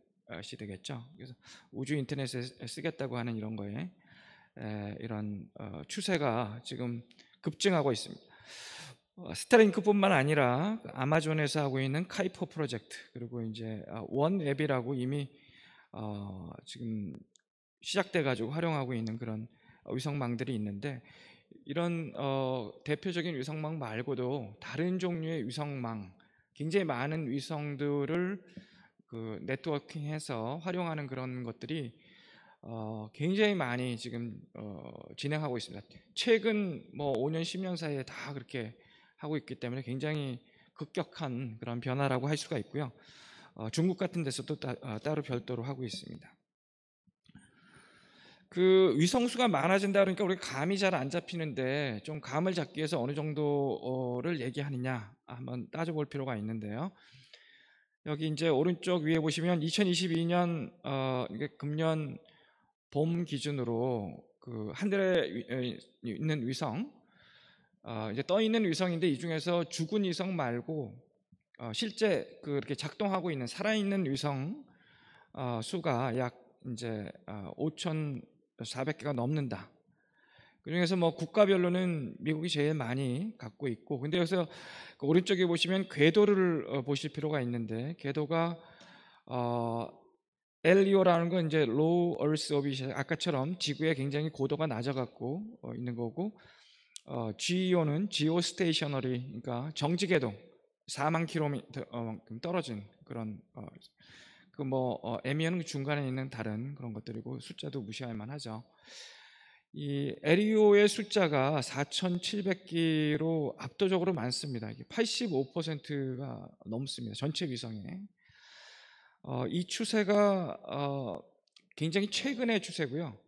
Speaker 6: 되겠죠. 그래서 우주 인터넷에 쓰겠다고 하는 이런 거에 이런 추세가 지금 급증하고 있습니다. 스타링크뿐만 아니라 아마존에서 하고 있는 카이퍼 프로젝트, 그리고 이제 원앱이라고 이미 지금 시작돼 가지고 활용하고 있는 그런 위성망들이 있는데, 이런 대표적인 위성망 말고도 다른 종류의 위성망, 굉장히 많은 위성들을 그 네트워킹해서 활용하는 그런 것들이 굉장히 많이 지금 진행하고 있습니다. 최근 뭐 5년, 10년 사이에 다 그렇게 하고 있기 때문에 굉장히 급격한 그런 변화라고 할 수가 있고요. 중국 같은 데서도 따로 별도로 하고 있습니다. 그 위성수가 많아진다 그러니까 우리가 감이 잘 안 잡히는데, 좀 감을 잡기 위해서 어느 정도를 얘기하느냐 한번 따져볼 필요가 있는데요. 여기 이제 오른쪽 위에 보시면 2022년 금년 봄 기준으로 그 하늘에 있는 위성, 이제 떠 있는 위성인데, 이 중에서 죽은 위성 말고 실제 그렇게 작동하고 있는 살아있는 위성 수가 약 이제 5,400개가 넘는다. 그중에서 뭐 국가별로는 미국이 제일 많이 갖고 있고, 근데 여기서 그 오른쪽에 보시면 궤도를 보실 필요가 있는데, 궤도가 LEO라는 건 이제 Low Earth Orbit, 아까처럼 지구에 굉장히 고도가 낮아 갖고 있는 거고, GEO는 Geostationary, 그러니까 정지궤도 4만 킬로미터 떨어진 그런 그 뭐 에미어는 중간에 있는 다른 그런 것들이고, 숫자도 무시할 만하죠. 이 LEO의 숫자가 4,700기로 압도적으로 많습니다. 이게 85%가 넘습니다. 전체 위성에. 이 추세가 굉장히 최근의 추세고요.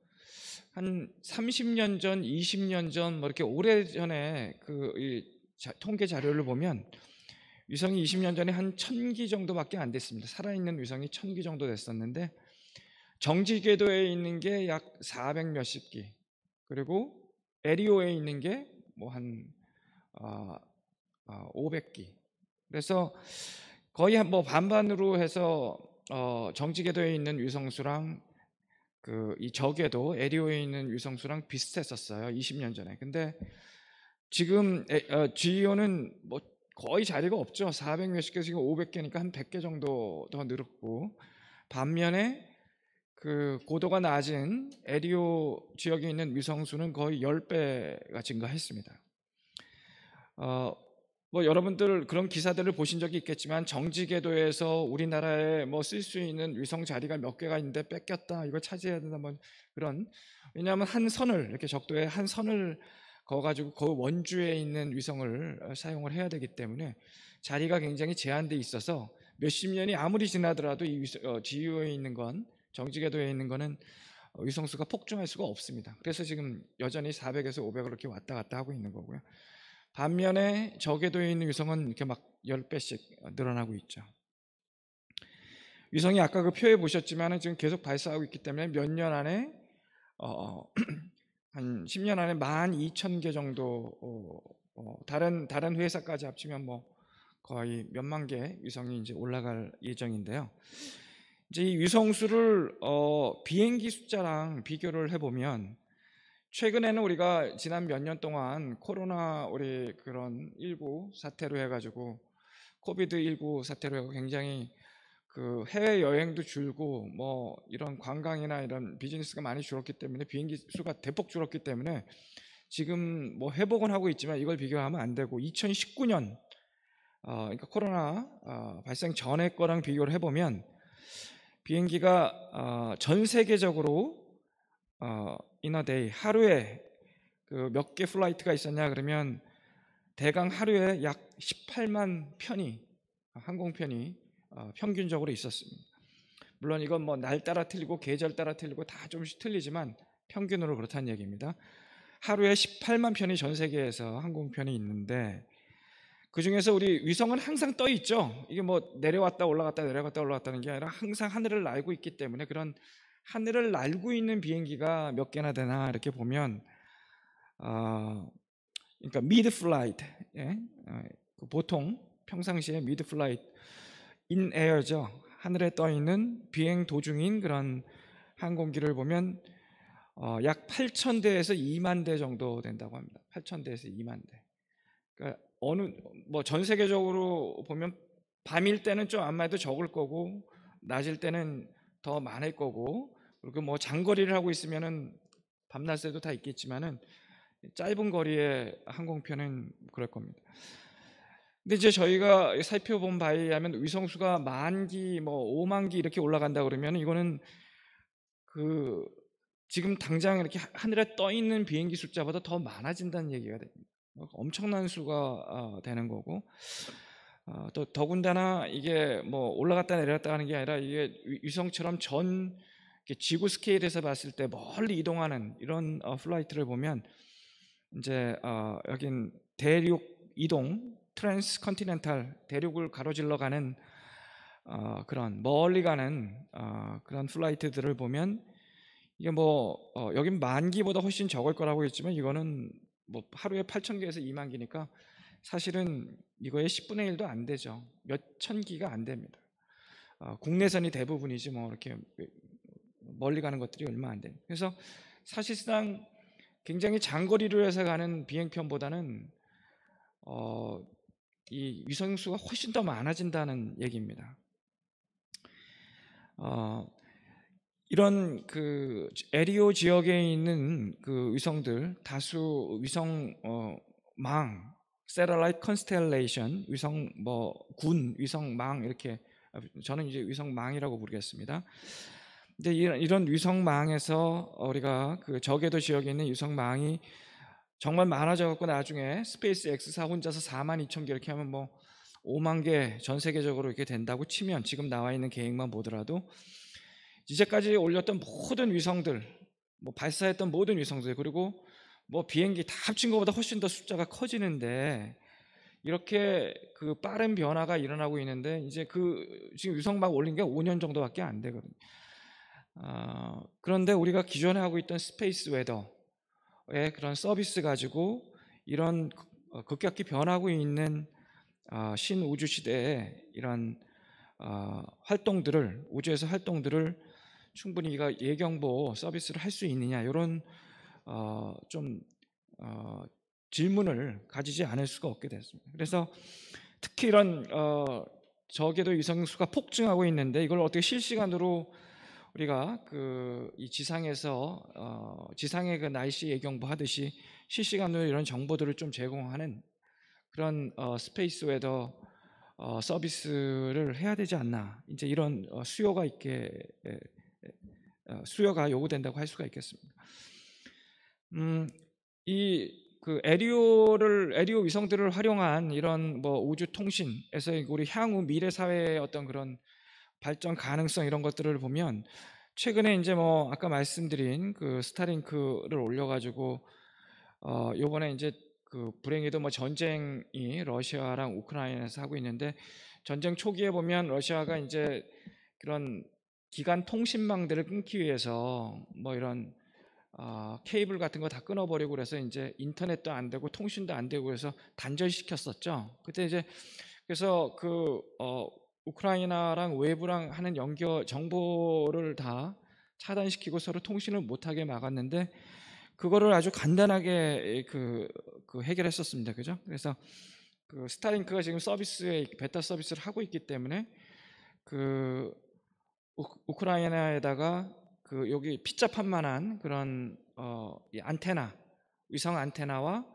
Speaker 6: 한 30년 전, 20년 전, 뭐 이렇게 오래 전에 통계 자료를 보면 위성이 20년 전에 한 1000기 정도밖에 안 됐습니다. 살아있는 위성이 1000기 정도 됐었는데, 정지 궤도에 있는 게 약 400 몇십 기, 그리고 LEO에 있는 게 뭐 한 500기. 그래서 거의 뭐 반반으로 해서 정지 궤도에 있는 위성수랑 이 저궤도 LEO에 있는 위성수랑 비슷했었어요, 20년 전에. 근데 지금 GEO는 뭐 거의 자리가 없죠. 400 몇십 개 지금 500개니까 한 100개 정도 더 늘었고, 반면에 그 고도가 낮은 에리오 지역에 있는 위성수는 거의 10배가 증가했습니다. 뭐 여러분들 그런 기사들을 보신 적이 있겠지만, 정지궤도에서 우리나라에 뭐 쓸 수 있는 위성 자리가 몇 개가 있는데 뺏겼다, 이거 차지해야 된다, 뭐 그런, 왜냐하면 한 선을, 이렇게 적도에 한 선을 그어가지고 그 원주에 있는 위성을 사용을 해야 되기 때문에 자리가 굉장히 제한돼 있어서 몇십 년이 아무리 지나더라도 이 지유에 있는 건, 정지궤도에 있는 거는 위성수가 폭증할 수가 없습니다. 그래서 지금 여전히 400에서 500으로 이렇게 왔다 갔다 하고 있는 거고요. 반면에 저궤도에 있는 위성은 이렇게 막 10배씩 늘어나고 있죠. 위성이 아까 그 표에 보셨지만 지금 계속 발사하고 있기 때문에 몇 년 안에 한 10년 안에 12,000개 정도, 다른 회사까지 합치면 뭐 거의 몇만 개 위성이 이제 올라갈 예정인데요. 이제 이 위성수를 비행기 숫자랑 비교를 해보면, 최근에는 우리가 지난 몇 년 동안 코로나 우리 그런 19 사태로 해가지고, 코비드 19 사태로 해서 굉장히 그 해외 여행도 줄고 뭐 이런 관광이나 이런 비즈니스가 많이 줄었기 때문에, 비행기 수가 대폭 줄었기 때문에 지금 뭐 회복은 하고 있지만 이걸 비교하면 안 되고, 2019년 그러니까 코로나 발생 전에 거랑 비교를 해보면 비행기가 전 세계적으로 in a day, 하루에 그 몇 개 플라이트가 있었냐 그러면 대강 하루에 약 18만 편이, 항공편이 평균적으로 있었습니다. 물론 이건 뭐 날 따라 틀리고 계절 따라 틀리고 다 조금씩 틀리지만 평균으로 그렇다는 얘기입니다. 하루에 18만 편이 전 세계에서 항공편이 있는데, 그 중에서 우리 위성은 항상 떠 있죠. 이게 뭐 내려왔다 올라갔다 내려갔다 올라갔다는 게 아니라 항상 하늘을 날고 있기 때문에, 그런 하늘을 날고 있는 비행기가 몇 개나 되나 이렇게 보면, 그러니까 미드 플라이트, 보통 평상시에 미드 플라이트 인 에어죠. 하늘에 떠 있는 비행 도중인 그런 항공기를 보면 약 8,000대에서 2만 대 정도 된다고 합니다. 8,000대에서 2만 대. 그러니까 뭐 전 세계적으로 보면 밤일 때는 좀 아마도 적을 거고, 낮일 때는 더 많을 거고, 그리고 뭐 장거리를 하고 있으면은 밤낮 새도 다 있겠지만은 짧은 거리의 항공편은 그럴 겁니다. 근데 이제 저희가 살펴본 바에 의하면 위성수가 10,000기, 뭐 50,000기 이렇게 올라간다 그러면, 이거는 그 지금 당장 이렇게 하늘에 떠 있는 비행기 숫자보다 더 많아진다는 얘기가 됩니다. 엄청난 수가 되는 거고, 또 더군다나 이게 뭐 올라갔다 내려갔다 하는 게 아니라, 이게 위성처럼 전 지구 스케일에서 봤을 때 멀리 이동하는 이런 플라이트를 보면, 이제 여긴 대륙 이동, 트랜스 컨티넨탈, 대륙을 가로질러 가는 그런 멀리 가는 그런 플라이트들을 보면, 이게 뭐 여긴 10,000기보다 훨씬 적을 거라고 했지만, 이거는 뭐 하루에 8,000개에서 2만 기니까 사실은 이거의 10분의 1도 안 되죠. 몇천 기가 안 됩니다. 국내선이 대부분이지 뭐 이렇게 멀리 가는 것들이 얼마 안 돼요. 그래서 사실상 굉장히 장거리로 해서 가는 비행편보다는 이 위성수가 훨씬 더 많아진다는 얘기입니다. 이런 그 에리오 지역에 있는 그 위성들, 다수 위성 망, Satellite Constellation, 위성 뭐 군, 위성망, 이렇게 저는 이제 위성망이라고 부르겠습니다. 근데 이런 위성망에서 우리가 그 저궤도 지역에 있는 위성망이 정말 많아져 갖고, 나중에 스페이스 X사 혼자서 42,000개 이렇게 하면 뭐 5만 개 전 세계적으로 이렇게 된다고 치면, 지금 나와 있는 계획만 보더라도 이제까지 올렸던 모든 위성들, 뭐 발사했던 모든 위성들, 그리고 뭐 비행기 다 합친 것보다 훨씬 더 숫자가 커지는데, 이렇게 그 빠른 변화가 일어나고 있는데, 이제 그 지금 위성 막 올린 게 5년 정도밖에 안 되거든요. 그런데 우리가 기존에 하고 있던 스페이스 웨더의 그런 서비스 가지고 이런 급격히 변하고 있는 신우주 시대에 이런 활동들을, 우주에서 활동들을 충분히 이가 예경보 서비스를 할 수 있느냐, 이런 좀 질문을 가지지 않을 수가 없게 됐습니다. 그래서 특히 이런 저궤도 위성 수가 폭증하고 있는데 이걸 어떻게 실시간으로 우리가 이 지상에서 지상의 그 날씨 예경보 하듯이 실시간으로 이런 정보들을 좀 제공하는 그런 스페이스 웨더 서비스를 해야 되지 않나, 이제 이런 수요가 요구된다고 할 수가 있겠습니다. 에리오 위성들을 활용한 이런 우주 통신에서 우리 향후 미래 사회의 어떤 그런 발전 가능성 이런 것들을 보면 최근에 이제 아까 말씀드린 그 스타링크를 올려가지고 요번에 이제 불행히도 전쟁이 러시아랑 우크라이나에서 하고 있는데, 전쟁 초기에 보면 러시아가 이제 그런 기간 통신망들을 끊기 위해서 이런 케이블 같은 거 다 끊어버리고 그래서 이제 인터넷도 안 되고 통신도 안 되고 그래서 단절시켰었죠. 그때 이제 그래서 우크라이나랑 외부랑 하는 정보를 다 차단시키고 서로 통신을 못하게 막았는데, 그거를 아주 간단하게 해결했었습니다. 그죠? 그래서 스타링크가 지금 베타 서비스를 하고 있기 때문에 우크라이나에다가 여기 피자판만한 그런 위성 안테나와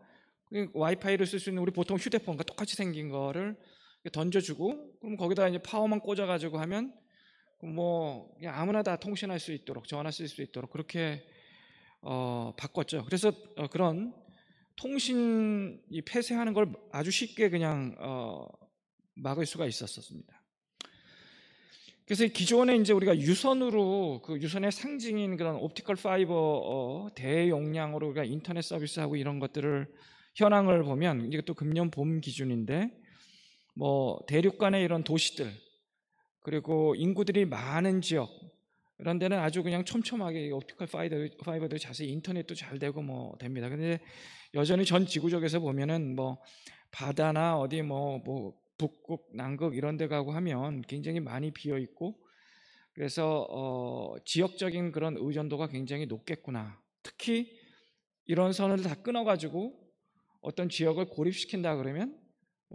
Speaker 6: 와이파이를 쓸 수 있는 우리 보통 휴대폰과 똑같이 생긴 거를 던져주고, 그럼 거기다 이제 파워만 꽂아가지고 하면 그냥 아무나 다 통신할 수 있도록, 전화 쓸 수 있도록 그렇게 바꿨죠. 그래서 그런 통신이 폐쇄하는 걸 아주 쉽게 그냥 막을 수가 있었습니다. 그래서 기존에 이제 우리가 유선으로 유선의 상징인 그런 옵티컬 파이버 대용량으로 우리가 인터넷 서비스하고 이런 것들을 현황을 보면, 이게 또 금년 봄 기준인데 대륙 간의 이런 도시들 그리고 인구들이 많은 지역 이런 데는 아주 그냥 촘촘하게 옵티컬 파이버들이 자세히 인터넷도 잘 되고 됩니다. 근데 여전히 전 지구적에서 보면은 바다나 어디 북극, 남극 이런 데 가고 하면 굉장히 많이 비어 있고, 그래서 지역적인 그런 의존도가 굉장히 높겠구나. 특히 이런 선을 다 끊어가지고 어떤 지역을 고립시킨다 그러면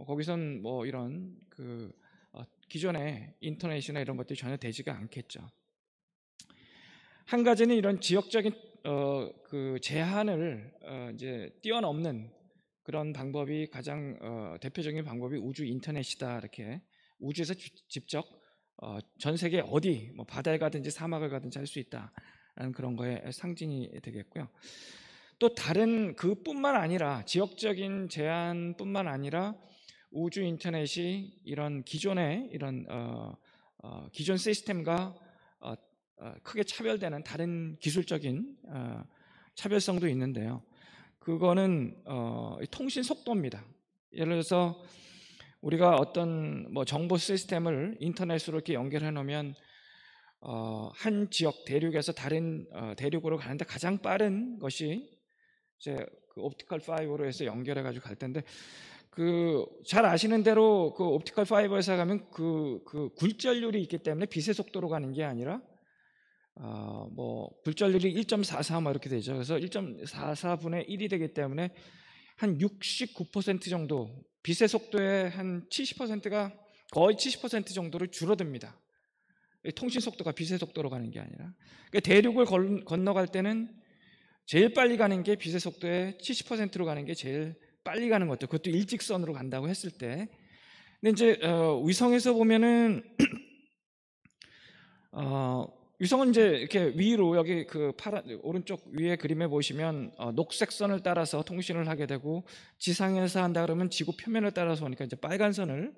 Speaker 6: 거기선 이런 기존의 인터넷이나 이런 것들이 전혀 되지가 않겠죠. 한 가지는 이런 지역적인 제한을 이제 뛰어넘는 그런 방법이 가장 대표적인 방법이 우주 인터넷이다. 이렇게 우주에서 직접 전 세계 어디 바다에 가든지 사막을 가든지 할 수 있다라는 그런 거에 상징이 되겠고요. 또 다른 그뿐만 아니라 지역적인 제한뿐만 아니라 우주 인터넷이 이런 기존의 이런 기존 시스템과 크게 차별되는 다른 기술적인 차별성도 있는데요. 그거는 통신 속도입니다. 예를 들어서 우리가 어떤 정보 시스템을 인터넷으로 이렇게 연결해 놓으면 한 지역 대륙에서 다른 대륙으로 가는데 가장 빠른 것이 이제 옵티컬 파이버로 해서 연결해 가지고 갈 텐데, 잘 아시는 대로 옵티컬 파이버에서 가면 굴절률이 있기 때문에 빛의 속도로 가는 게 아니라 굴절률이 1.44 이렇게 되죠. 그래서 1.44분의 1이 되기 때문에 한 69% 정도, 빛의 속도의 한 70%가 거의 70% 정도로 줄어듭니다. 통신 속도가 빛의 속도로 가는 게 아니라. 그러니까 대륙을 건너갈 때는 제일 빨리 가는 게 빛의 속도의 70%로 가는 게 제일 빨리 가는 것도, 그것도 일직선으로 간다고 했을 때. 근데 이제 위성에서 보면은 위성은 이제 이렇게 위로 여기 오른쪽 위에 그림에 보시면 녹색 선을 따라서 통신을 하게 되고, 지상에서 한다 그러면 지구 표면을 따라서 오니까 이제 빨간 선을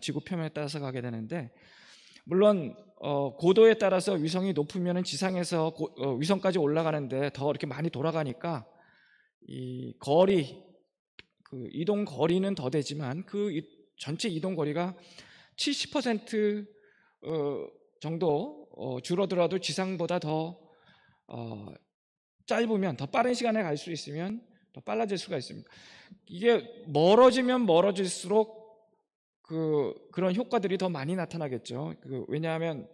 Speaker 6: 지구 표면에 따라서 가게 되는데, 물론 고도에 따라서 위성이 높으면은 지상에서 위성까지 올라가는데 더 이렇게 많이 돌아가니까 이 거리, 이동 거리는 더 되지만 전체 이동 거리가 70% 정도 줄어들어도 지상보다 더 짧으면, 더 빠른 시간에 갈 수 있으면 더 빨라질 수가 있습니다. 이게 멀어지면 멀어질수록 그런 효과들이 더 많이 나타나겠죠. 왜냐하면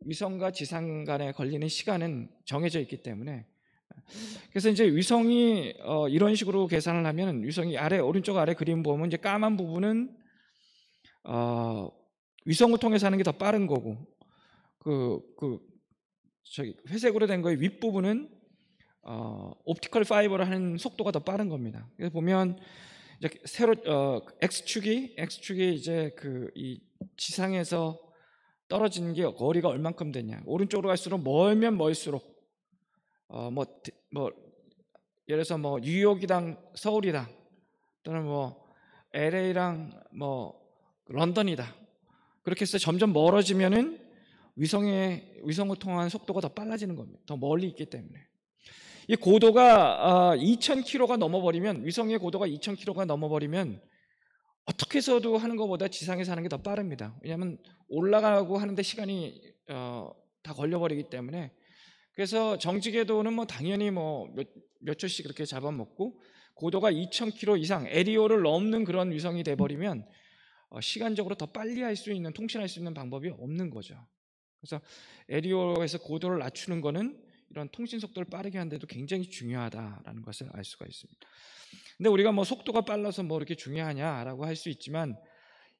Speaker 6: 위성과 지상 간에 걸리는 시간은 정해져 있기 때문에. 그래서 이제 위성이 이런 식으로 계산을 하면, 위성이 오른쪽 아래 그림 보면 이제 까만 부분은 위성을 통해서 하는 게 더 빠른 거고, 저기 회색으로 된 거의 윗부분은 옵티컬 파이버를 하는 속도가 더 빠른 겁니다. 그래서 보면 이제 세로 X축이 이제 이 지상에서 떨어지는 게 거리가 얼만큼 되냐. 오른쪽으로 갈수록 멀면 멀수록 예를 들어서 뉴욕이랑 서울이다, 또는 LA랑 런던이다. 그렇게 해서 점점 멀어지면은 위성을 통한 속도가 더 빨라지는 겁니다. 더 멀리 있기 때문에. 이 고도가 2,000km가 넘어버리면, 위성의 고도가 2,000km가 넘어버리면 어떻게 해서도 하는 것보다 지상에서 하는 게 더 빠릅니다. 왜냐하면 올라가고 하는데 시간이 다 걸려버리기 때문에. 그래서 정지궤도는 당연히 몇 초씩 그렇게 잡아먹고, 고도가 2,000km 이상 LEO를 넘는 그런 위성이 돼버리면 시간적으로 더 빨리 통신할 수 있는 방법이 없는 거죠. 그래서 LEO에서 고도를 낮추는 거는 이런 통신 속도를 빠르게 하는데도 굉장히 중요하다라는 것을 알 수가 있습니다. 근데 우리가 속도가 빨라서 이렇게 중요하냐라고 할 수 있지만,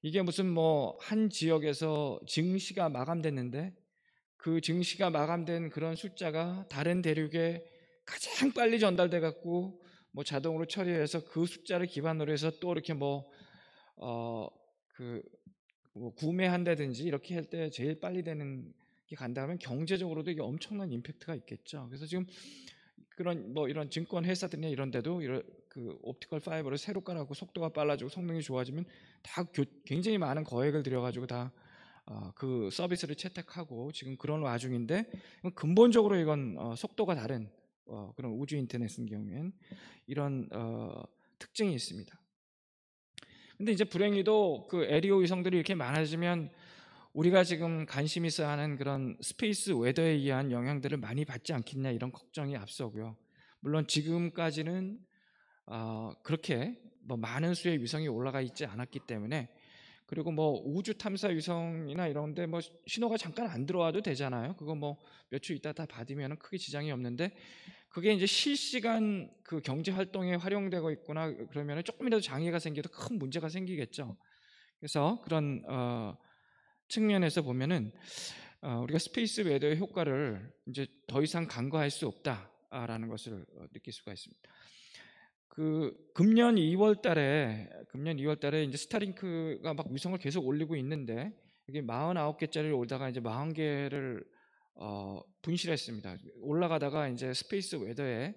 Speaker 6: 이게 무슨 한 지역에서 증시가 마감됐는데 그 증시가 마감된 그런 숫자가 다른 대륙에 가장 빨리 전달돼 갖고 자동으로 처리해서 그 숫자를 기반으로 해서 또 이렇게 구매한다든지 이렇게 할 때 제일 빨리 되는 게 간다면 경제적으로도 이게 엄청난 임팩트가 있겠죠. 그래서 지금 이런 증권 회사들이나 이런 데도 옵티컬 파이버를 새로 깔아갖고 속도가 빨라지고 성능이 좋아지면 다 굉장히 많은 거액을 들여가지고 다 그 서비스를 채택하고 지금 그런 와중인데, 근본적으로 이건 속도가 다른 그런 우주 인터넷인 경우엔 이런 특징이 있습니다. 근데 이제 불행히도 그 LEO 위성들이 이렇게 많아지면 우리가 지금 관심 있어 하는 그런 스페이스 웨더에 의한 영향들을 많이 받지 않겠냐, 이런 걱정이 앞서고요. 물론 지금까지는 그렇게 많은 수의 위성이 올라가 있지 않았기 때문에, 그리고 우주 탐사 위성이나 이런데 신호가 잠깐 안 들어와도 되잖아요. 그거 몇 초 있다 다 받으면 크게 지장이 없는데, 그게 이제 실시간 그 경제 활동에 활용되고 있거나 그러면 조금이라도 장애가 생겨도 큰 문제가 생기겠죠. 그래서 그런 측면에서 보면은 우리가 스페이스 웨더의 효과를 이제 더 이상 간과할 수 없다라는 것을 느낄 수가 있습니다. 금년 2월달에 이제 스타링크가 위성을 계속 올리고 있는데, 이게 49개짜리를 올다가 이제 40개를 분실했습니다. 올라가다가 이제 스페이스 웨더에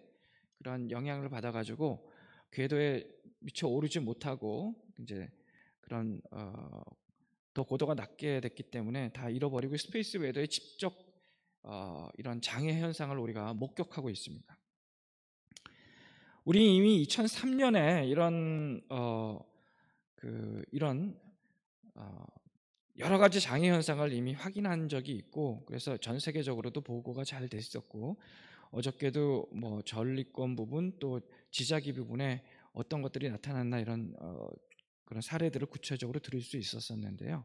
Speaker 6: 그런 영향을 받아가지고 궤도에 미처 오르지 못하고 이제 그런 더 고도가 낮게 됐기 때문에 다 잃어버리고, 스페이스 웨더의 직접 이런 장애 현상을 우리가 목격하고 있습니다. 우리 이미 2003년에 이런 여러 가지 장애 현상을 이미 확인한 적이 있고, 그래서 전 세계적으로도 보고가 잘 됐었고, 어저께도 전리권 부분 또 지자기 부분에 어떤 것들이 나타났나, 이런 그런 사례들을 구체적으로 들을 수 있었었는데요.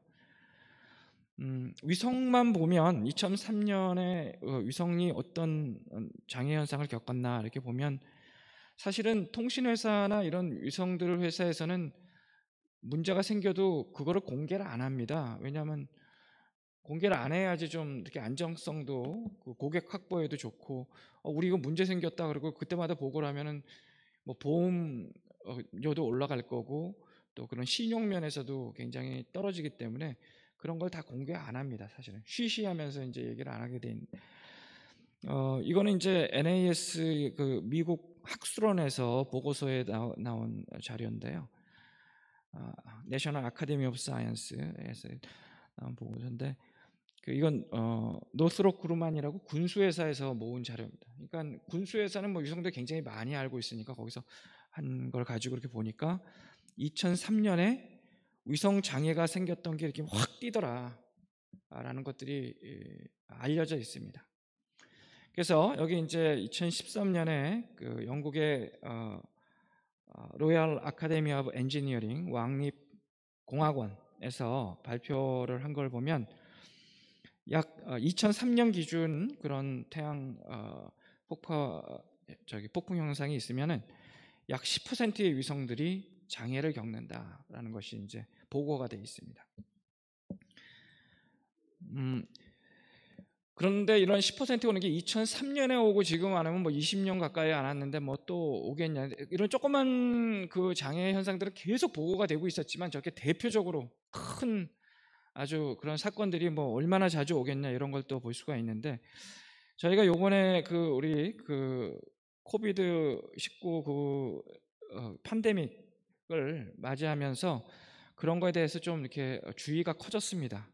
Speaker 6: 위성만 보면 2003년에 위성이 어떤 장애 현상을 겪었나 이렇게 보면, 사실은 통신회사나 이런 위성들 회사에서는 문제가 생겨도 그거를 공개를 안 합니다. 왜냐하면 공개를 안 해야지 좀 이렇게 안정성도, 고객 확보에도 좋고, 우리 이거 문제 생겼다 그러고 그때마다 보고를 하면은 보험료도 올라갈 거고, 또 그런 신용 면에서도 굉장히 떨어지기 때문에 그런 걸 다 공개 안 합니다. 사실은 쉬쉬하면서 이제 얘기를 안 하게 돼 있는데, 이거는 이제 NAS 미국 학술원에서 보고서에 나온 자료인데요. 내셔널 아카데미 오브 사이언스에서 나온 보고서인데, 이건 노스롭 그루만이라고 군수회사에서 모은 자료입니다. 그러니까 군수회사는 위성들 굉장히 많이 알고 있으니까 거기서 한 걸 가지고 이렇게 보니까 2003년에 위성 장애가 생겼던 게 이렇게 확 뛰더라라는 것들이 알려져 있습니다. 그래서 여기 이제 2013년에 영국의 로얄 아카데미 오브 엔지니어링 왕립공학원에서 발표를 한 걸 보면, 약 2003년 기준 그런 태양 폭풍 현상이 있으면은 약 10%의 위성들이 장애를 겪는다라는 것이 이제 보고가 되어 있습니다. 그런데 이런 10% 오는 게 2003년에 오고 지금 안 하면 뭐 20년 가까이 안 왔는데 뭐 또 오겠냐, 이런 조그만 그 장애 현상들은 계속 보고가 되고 있었지만 저렇게 대표적으로 큰 아주 그런 사건들이 뭐 얼마나 자주 오겠냐, 이런 걸 또 볼 수가 있는데, 저희가 요번에 우리 코비드 19 팬데믹을 맞이하면서 그런 거에 대해서 좀 이렇게 주의가 커졌습니다.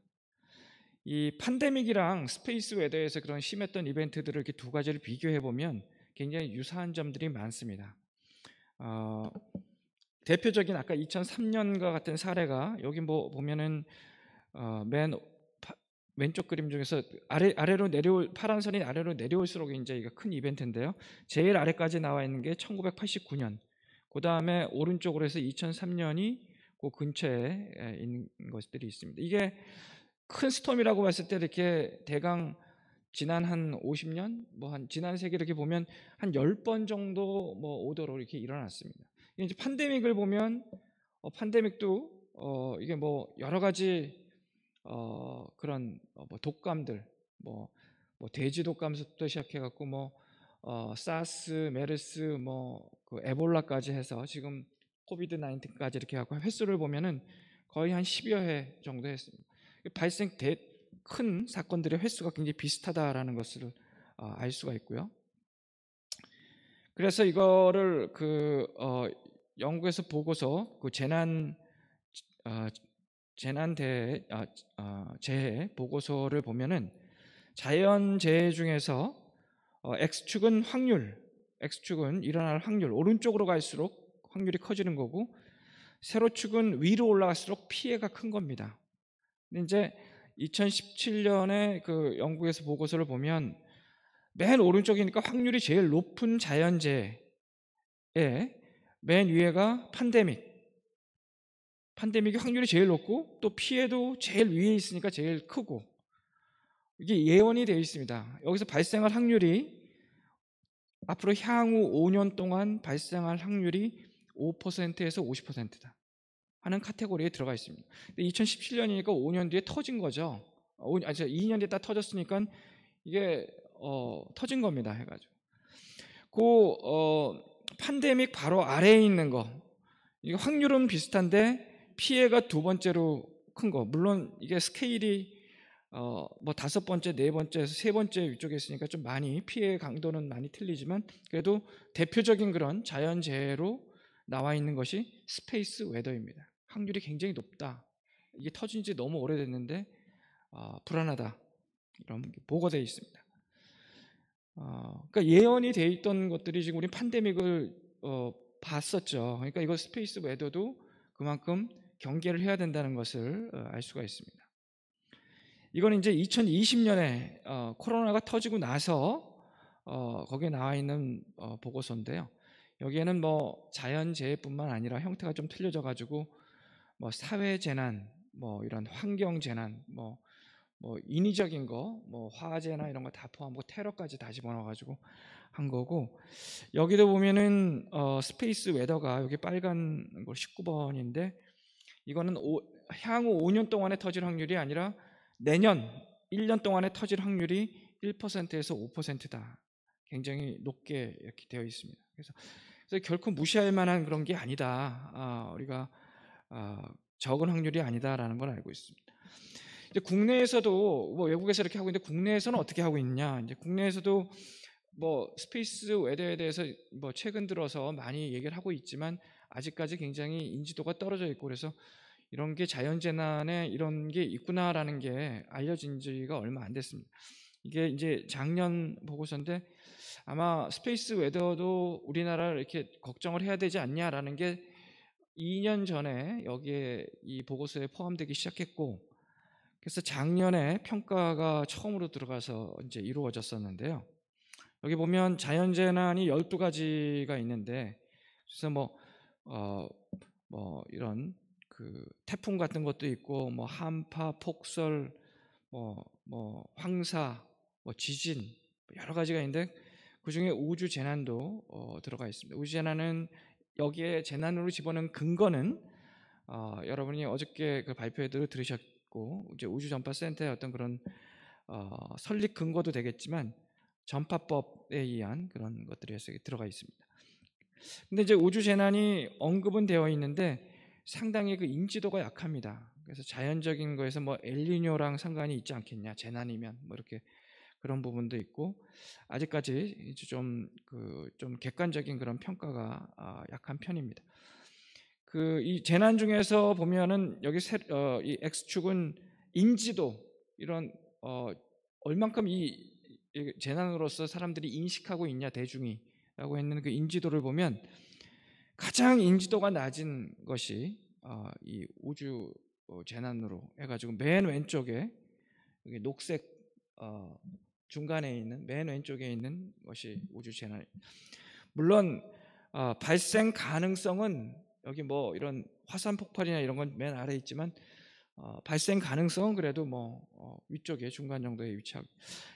Speaker 6: 이 팬데믹이랑 스페이스 웨더에서 그런 심했던 이벤트들을 이렇게 두 가지를 비교해 보면 굉장히 유사한 점들이 많습니다. 대표적인 아까 2003년과 같은 사례가 여기 뭐 보면은 맨 왼쪽 그림 중에서 아래로 내려올, 파란 선이 아래로 내려올수록 이제 이게 큰 이벤트인데요. 제일 아래까지 나와 있는 게 1989년. 그 다음에 오른쪽으로 해서 2003년이 그 근처에 있는 것들이 있습니다. 이게 큰 스톰이라고 봤을 때 이렇게 대강 지난 한 50년, 뭐 한 지난 세기 이렇게 보면 한 10번 정도 뭐 오더로 이렇게 일어났습니다. 이제 팬데믹을 보면 팬데믹도 이게 뭐 여러 가지 그런 뭐 독감들, 뭐 돼지 독감부터 시작해갖고 뭐 사스, 메르스, 뭐 그 에볼라까지 해서 지금 코비드 19까지 이렇게 하고 횟수를 보면은 거의 한 10여 회 정도 했습니다. 발생 큰 사건들의 횟수가 굉장히 비슷하다라는 것을 알 수가 있고요. 그래서 이거를 영국에서 보고서 그 재해 보고서를 보면은 자연재해 중에서 X축은 확률, X축은 일어날 확률, 오른쪽으로 갈수록 확률이 커지는 거고, 세로축은 위로 올라갈수록 피해가 큰 겁니다. 근데 이제 2017년에 그 영국에서 보고서를 보면 맨 오른쪽이니까 확률이 제일 높은 자연재해에 맨 위에가 팬데믹이 확률이 제일 높고 또 피해도 제일 위에 있으니까 제일 크고, 이게 예언이 되어 있습니다. 여기서 발생할 확률이 앞으로 향후 5년 동안 발생할 확률이 5%에서 50%다 하는 카테고리에 들어가 있습니다. 2017년이니까 5년 뒤에 터진 거죠. 2년 뒤에 딱 터졌으니까 이게 터진 겁니다. 해가지고 팬데믹 바로 아래에 있는 거, 이게 확률은 비슷한데 피해가 두 번째로 큰 거. 물론 이게 스케일이 뭐 다섯 번째, 네 번째에서 세 번째 위쪽에 있으니까 좀 많이 피해 강도는 많이 틀리지만 그래도 대표적인 그런 자연재해로 나와 있는 것이 스페이스 웨더입니다. 확률이 굉장히 높다. 이게 터진 지 너무 오래됐는데 불안하다. 이런 게 보고되어 있습니다. 그러니까 예언이 되어 있던 것들이 지금 우리 팬데믹을 봤었죠. 그러니까 이거 스페이스 웨더도 그만큼 경계를 해야 된다는 것을 알 수가 있습니다. 이건 이제 2020년에 코로나가 터지고 나서 거기에 나와 있는 보고서인데요. 여기에는 뭐 자연재해뿐만 아니라 형태가 좀 틀려져 가지고 뭐 사회재난, 뭐 이런 환경재난, 뭐 인위적인 거, 뭐 화재나 이런 거 다 포함하고 테러까지 다 집어넣어가지고 한 거고, 여기도 보면은 스페이스 웨더가 여기 빨간 거 19번인데 이거는 향후 5년 동안에 터질 확률이 아니라 내년 1년 동안에 터질 확률이 1%에서 5%다. 굉장히 높게 이렇게 되어 있습니다. 그래서 결코 무시할 만한 그런 게 아니다. 우리가 적은 확률이 아니다라는 걸 알고 있습니다. 이제 국내에서도 뭐 외국에서 이렇게 하고 있는데 국내에서는 어떻게 하고 있냐? 이제 국내에서도 뭐 스페이스 웨더에 대해서 뭐 최근 들어서 많이 얘기를 하고 있지만 아직까지 굉장히 인지도가 떨어져 있고, 그래서 이런 게 자연재난에 이런 게 있구나라는 게 알려진 지가 얼마 안 됐습니다. 이게 이제 작년 보고서인데 아마 스페이스 웨더도 우리나라를 이렇게 걱정을 해야 되지 않냐라는 게 2년 전에 여기에 이 보고서에 포함되기 시작했고, 그래서 작년에 평가가 처음으로 들어가서 이제 이루어졌었는데요. 여기 보면 자연재난이 12가지가 있는데, 그래서 뭐 이런 그 태풍 같은 것도 있고, 뭐 한파, 폭설, 뭐 황사, 뭐 지진, 여러 가지가 있는데 그 중에 우주 재난도 들어가 있습니다. 우주 재난은 여기에 재난으로 집어넣은 근거는 여러분이 어저께 그 발표회도 들으셨고 이제 우주전파센터의 어떤 그런 설립 근거도 되겠지만 전파법에 의한 그런 것들이 들어가 있습니다. 근데 이제 우주 재난이 언급은 되어 있는데 상당히 그 인지도가 약합니다. 그래서 자연적인 거에서 뭐 엘니뇨랑 상관이 있지 않겠냐, 재난이면 뭐 이렇게 그런 부분도 있고 아직까지 이제 좀 객관적인 그런 평가가 약한 편입니다. 이 재난 중에서 보면은 여기 이 X축은 인지도 이런 얼만큼 이 재난으로서 사람들이 인식하고 있냐 대중이라고 했는 그 인지도를 보면 가장 인지도가 낮은 것이 이 우주 재난으로 해가지고 맨 왼쪽에 여기 녹색 중간에 있는 맨 왼쪽에 있는 것이 우주 재난. 물론 발생 가능성은 여기 뭐 이런 화산 폭발이나 이런 건 맨 아래에 있지만 발생 가능성은 그래도 뭐 위쪽에 중간 정도에 위치하고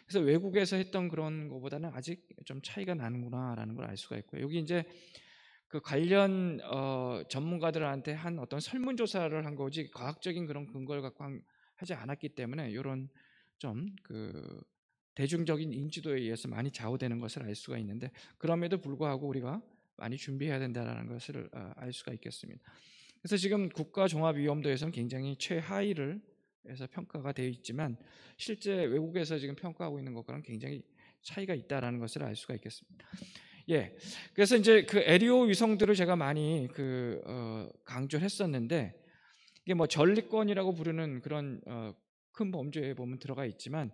Speaker 6: 그래서 외국에서 했던 그런 것보다는 아직 좀 차이가 나는구나라는 걸 알 수가 있고요. 여기 이제 그 관련 전문가들한테 한 어떤 설문조사를 한 거지 과학적인 그런 근거를 갖고 하지 않았기 때문에 이런 좀 그 대중적인 인지도에 의해서 많이 좌우되는 것을 알 수가 있는데 그럼에도 불구하고 우리가 많이 준비해야 된다는 것을 알 수가 있겠습니다. 그래서 지금 국가종합위험도에서는 굉장히 최하위를 해서 평가가 되어 있지만 실제 외국에서 지금 평가하고 있는 것과는 굉장히 차이가 있다는 것을 알 수가 있겠습니다. 예, 그래서 이제 그 LEO 위성들을 제가 많이 강조를 했었는데 이게 뭐 전리권이라고 부르는 그런 큰 범주에 보면 들어가 있지만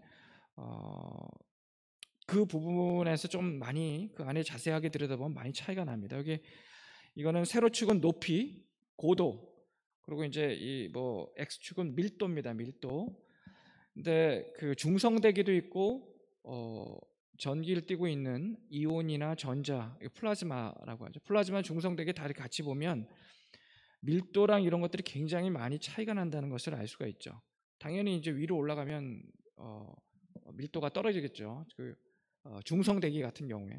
Speaker 6: 그 부분에서 좀 많이 그 안에 자세하게 들여다보면 많이 차이가 납니다. 여기 이거는 세로축은 높이, 고도, 그리고 이제 이 뭐 X축은 밀도입니다. 밀도. 근데 그 중성대기도 있고 전기를 띠고 있는 이온이나 전자, 플라즈마라고 하죠. 플라즈마, 중성대기 다 같이 보면 밀도랑 이런 것들이 굉장히 많이 차이가 난다는 것을 알 수가 있죠. 당연히 이제 위로 올라가면 밀도가 떨어지겠죠. 중성대기 같은 경우에.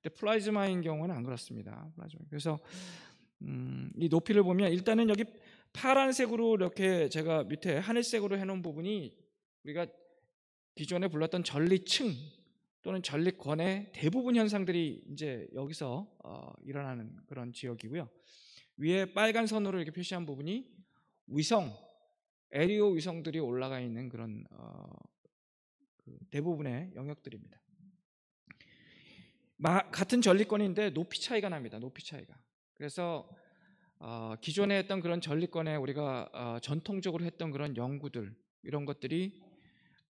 Speaker 6: 근데 플라즈마인 경우는 안 그렇습니다. 그래서 이 높이를 보면 일단은 여기 파란색으로 이렇게 제가 밑에 하늘색으로 해놓은 부분이 우리가 기존에 불렀던 전리층 또는 전리권의 대부분 현상들이 이제 여기서 일어나는 그런 지역이고요. 위에 빨간 선으로 이렇게 표시한 부분이 위성, LEO 위성들이 올라가 있는 그런 대부분의 영역들입니다. 같은 전리권인데 높이 차이가 납니다. 높이 차이가. 그래서 기존에 했던 그런 전리권에 우리가 전통적으로 했던 그런 연구들 이런 것들이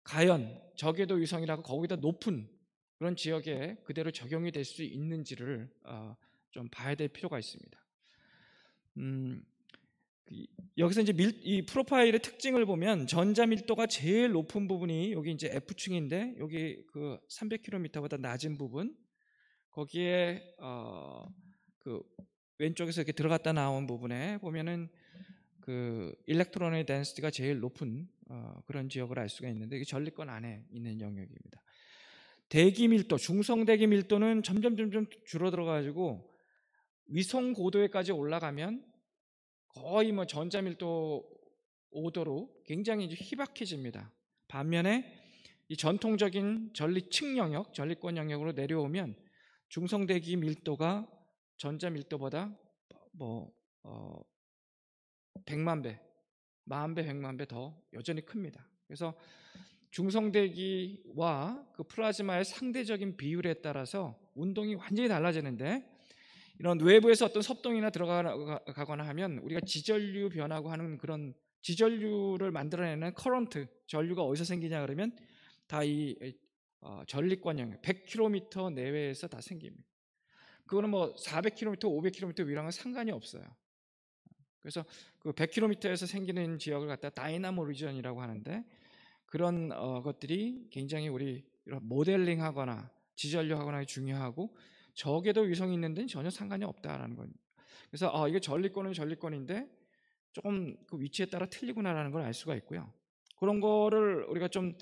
Speaker 6: 과연 저궤도 위성이라고 거기다 높은 그런 지역에 그대로 적용이 될 수 있는지를 좀 봐야 될 필요가 있습니다. 여기서 이제 이 프로파일의 특징을 보면 전자 밀도가 제일 높은 부분이 여기 이제 F층인데 여기 그 300km보다 낮은 부분 거기에 그 왼쪽에서 이렇게 들어갔다 나온 부분에 보면은 그 일렉트론의 덴시티가 제일 높은 그런 지역을 알 수가 있는데 이게 전리권 안에 있는 영역입니다. 대기 밀도, 중성 대기 밀도는 점점 줄어들어 가지고 위성 고도에까지 올라가면 거의 뭐 전자 밀도 5도로 굉장히 이제 희박해집니다. 반면에 이 전통적인 전리층 영역, 전리권 영역으로 내려오면 중성 대기 밀도가 전자 밀도보다 뭐 100만 배, 10,000배, 100만 배 더 여전히 큽니다. 그래서 중성대기와 그 플라즈마의 상대적인 비율에 따라서 운동이 완전히 달라지는데 이런 외부에서 어떤 섭동이나 들어가거나 하면 우리가 지전류 변하고 하는 그런 지전류를 만들어내는 커런트, 전류가 어디서 생기냐 그러면 다 이 전리권 영역 100km 내외에서 다 생깁니다. 그거는 뭐 400km, 500km 위랑은 상관이 없어요. 그래서 그 100km에서 생기는 지역을 갖다 다이나모 리전이라고 하는데 그런 것들이 굉장히 우리 이런 모델링하거나 지전류하거나 중요하고 저궤도 위성이 있는 데는 전혀 상관이 없다라는 겁니다. 그래서 이게 전리권은 전리권인데 조금 그 위치에 따라 틀리구나라는 걸 알 수가 있고요. 그런 거를 우리가 좀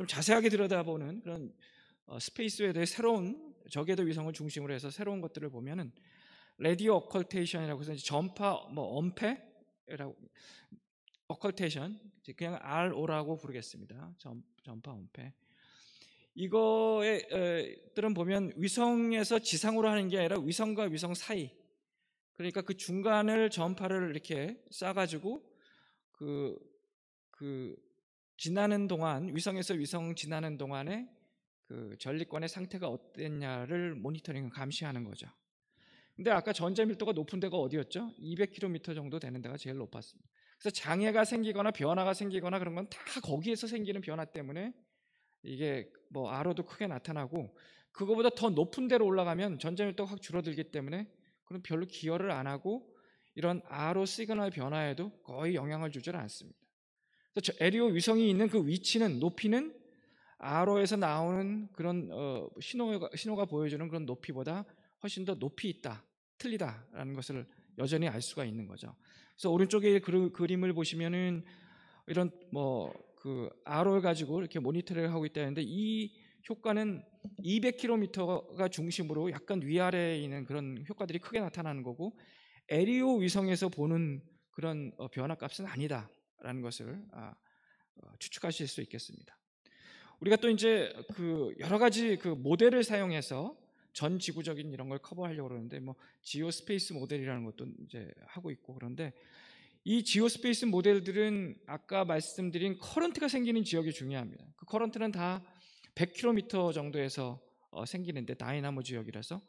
Speaker 6: 자세하게 들여다보는 그런 스페이스에 대해 새로운 저궤도 위성을 중심으로 해서 새로운 것들을 보면은 레디오 어컬테이션이라고 해서 전파 뭐 엄폐 어컬테이션, 그냥 RO라고 부르겠습니다. 전파 원패. 이거들은 보면 위성에서 지상으로 하는 게 아니라 위성과 위성 사이, 그러니까 그 중간을 전파를 이렇게 쏴가지고 그 지나는 동안, 위성에서 위성 지나는 동안에 그 전리권의 상태가 어땠냐를 모니터링, 감시하는 거죠. 근데 아까 전자 밀도가 높은 데가 어디였죠? 200km 정도 되는 데가 제일 높았습니다. 그래서 장애가 생기거나 변화가 생기거나 그런 건 다 거기에서 생기는 변화 때문에 이게 뭐 RO도 크게 나타나고, 그거보다 더 높은 데로 올라가면 전자 밀도가 확 줄어들기 때문에 그럼 별로 기여를 안 하고 이런 RO 시그널 변화에도 거의 영향을 주질 않습니다. 그래서 LEO 위성이 있는 그 위치는, 높이는 RO에서 나오는 그런 신호가 보여주는 그런 높이보다 훨씬 더 높이 있다, 틀리다라는 것을 여전히 알 수가 있는 거죠. 그래서 오른쪽에 그림을 보시면은 이런 그 RO를 가지고 이렇게 모니터링을 하고 있다는데, 이 효과는 200km가 중심으로 약간 위아래에 있는 그런 효과들이 크게 나타나는 거고, LEO 위성에서 보는 그런 변화 값은 아니다라는 것을 추측하실 수 있겠습니다. 우리가 또 이제 그 여러 가지 그 모델을 사용해서 전 지구적인 이런 걸 커버하려고 그러는데, 뭐 지오스페이스 모델이라는 것도 이제 하고 있고, 그런데 이 지오스페이스 모델들은 아까 말씀드린 커런트가 생기는 지역이 중요합니다. 그 커런트는 다 100km 정도에서 생기는데, 다이나모 지역이라서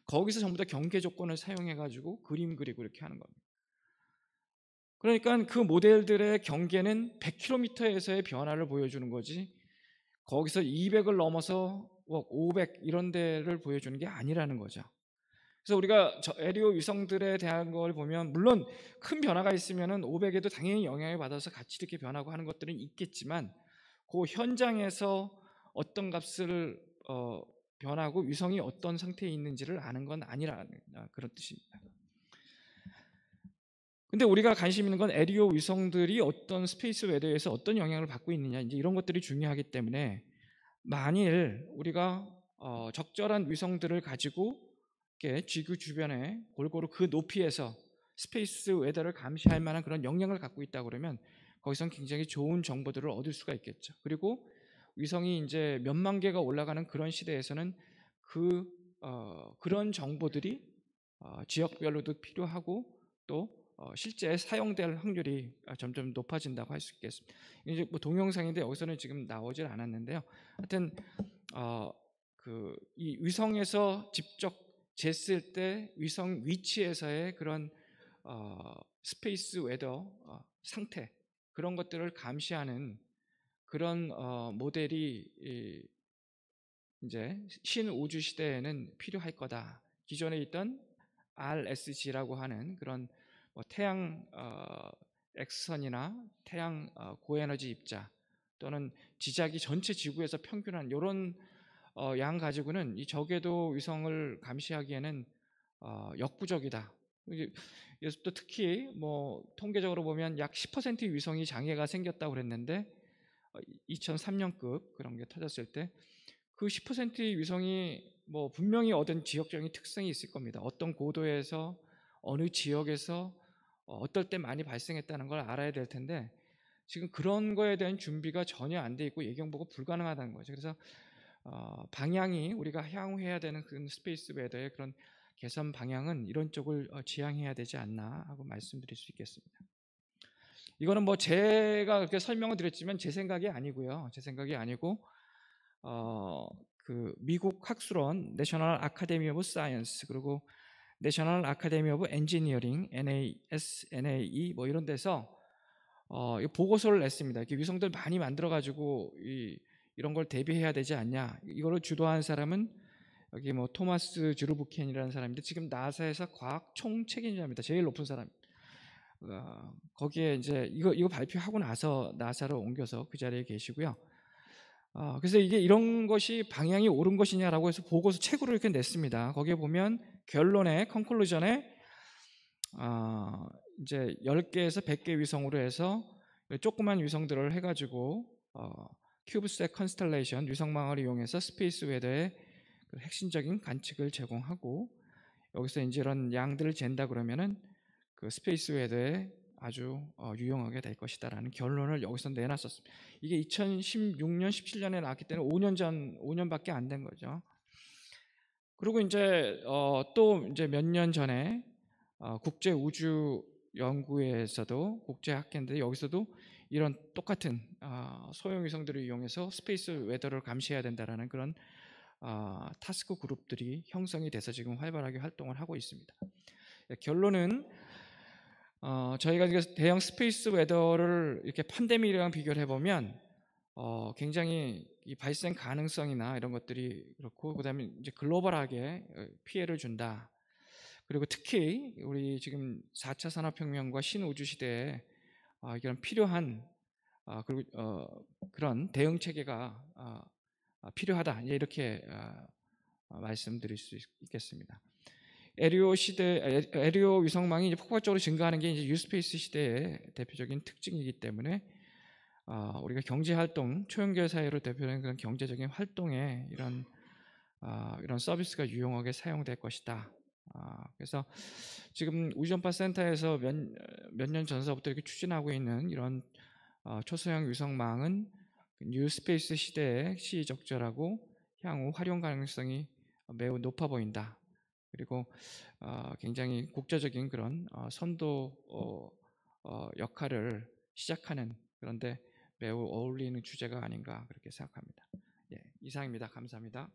Speaker 6: 거기서 전부 다 경계 조건을 사용해 가지고 그림 그리고 이렇게 하는 겁니다. 그러니까 그 모델들의 경계는 100km에서의 변화를 보여주는 거지, 거기서 200을 넘어서 500 이런 데를 보여주는 게 아니라는 거죠. 그래서 우리가 LEO 위성들에 대한 걸 보면, 물론 큰 변화가 있으면은 500에도 당연히 영향을 받아서 같이 이렇게 변하고 하는 것들은 있겠지만, 그 현장에서 어떤 값을 변하고 위성이 어떤 상태에 있는지를 아는 건 아니라는 그런 뜻입니다. 근데 우리가 관심 있는 건 LEO 위성들이 어떤 스페이스 웨더에서 어떤 영향을 받고 있느냐, 이제 이런 것들이 중요하기 때문에, 만일 우리가 적절한 위성들을 가지고 이렇게 지구 주변에 골고루 그 높이에서 스페이스 웨더를 감시할 만한 그런 역량을 갖고 있다 그러면 거기선 굉장히 좋은 정보들을 얻을 수가 있겠죠. 그리고 위성이 이제 몇만 개가 올라가는 그런 시대에서는 그런 정보들이 지역별로도 필요하고 또 실제 사용될 확률이 점점 높아진다고 할 수 있겠습니다. 이제 뭐 동영상인데 여기서는 지금 나오질 않았는데요. 하여튼 이 위성에서 직접 쟀을 때 위성 위치에서의 그런 스페이스 웨더 상태, 그런 것들을 감시하는 그런 모델이 이제 신우주 시대에는 필요할 거다. 기존에 있던 RSG라고 하는 그런 태양 X선이나 태양 고에너지 입자, 또는 지자기 전체 지구에서 평균한 이런 양 가지고는 이 저궤도 위성을 감시하기에는 역부족이다. 그래서 또 특히 뭐 통계적으로 보면 약 10% 위성이 장애가 생겼다고 그랬는데, 2003년급 그런 게 터졌을 때 그 10%의 위성이 뭐 분명히 얻은 지역적인 특성이 있을 겁니다. 어떤 고도에서 어느 지역에서 어떨 때 많이 발생했다는 걸 알아야 될 텐데, 지금 그런 거에 대한 준비가 전혀 안 돼 있고 예경보고 불가능하다는 거죠. 그래서 방향이, 우리가 향후해야 되는 그 스페이스 웨더의 그런 개선 방향은 이런 쪽을 지향해야 되지 않나 하고 말씀드릴 수 있겠습니다. 이거는 뭐 제가 그렇게 설명을 드렸지만 제 생각이 아니고요. 제 생각이 아니고 그 미국 학술원 내셔널 아카데미 오브 사이언스, 그리고 내셔널 아카데미 오브 엔지니어링 NAE 뭐 이런 데서 보고서를 냈습니다. 이렇게 위성들 많이 만들어 가지고 이런 걸 대비해야 되지 않냐. 이거를 주도한 사람은 여기 뭐 토마스 주르부켄이라는 사람인데, 지금 나사에서 과학 총책임자입니다. 제일 높은 사람. 거기에 이제 이거 발표하고 나서 나사로 옮겨서 그 자리에 계시고요. 그래서 이게 이런 것이 방향이 옳은 것이냐라고 해서 보고서 책으로 이렇게 냈습니다. 거기에 보면 결론에, 컨클루전에 이제 10개에서 100개 위성으로 해서 조그만 위성들을 해가지고 큐브셋 컨스텔레이션 위성망을 이용해서 스페이스 웨더의 핵심적인 관측을 제공하고, 여기서 이제 이런 양들을 잰다 그러면은 그 스페이스 웨더의 아주 유용하게 될 것이다라는 결론을 여기서 내놨었습니다. 이게 2016년, 17년에 나왔기 때문에 5년밖에 안 된 거죠. 그리고 이제 또 이제 몇 년 전에 국제 우주 연구회에서도 국제 학회인데 여기서도 이런 똑같은 소형 위성들을 이용해서 스페이스 웨더를 감시해야 된다라는 그런 타스크 그룹들이 형성이 돼서 지금 활발하게 활동을 하고 있습니다. 결론은 저희가 이제 대형 스페이스 웨더를 이렇게 팬데믹이랑 비교를 해보면 굉장히 이 발생 가능성이나 이런 것들이 그렇고, 그다음에 이제 글로벌하게 피해를 준다. 그리고 특히 우리 지금 4차 산업혁명과 신우주 시대에 이런 필요한 그리고 그런 대응 체계가 필요하다. 이렇게 말씀드릴 수 있겠습니다. 에리오 위성망이 이제 폭발적으로 증가하는 게 이제 뉴스페이스 시대의 대표적인 특징이기 때문에 우리가 경제 활동, 초연결 사회로 대표되는 그런 경제적인 활동에 이런 서비스가 유용하게 사용될 것이다. 그래서 지금 우주전파 센터에서 몇 년 전서부터 이렇게 추진하고 있는 이런 초소형 위성망은 뉴스페이스 시대에 시의적절하고 향후 활용 가능성이 매우 높아 보인다. 그리고 굉장히 국제적인 그런 선도 역할을 시작하는, 그런데 매우 어울리는 주제가 아닌가 그렇게 생각합니다. 예, 이상입니다. 감사합니다.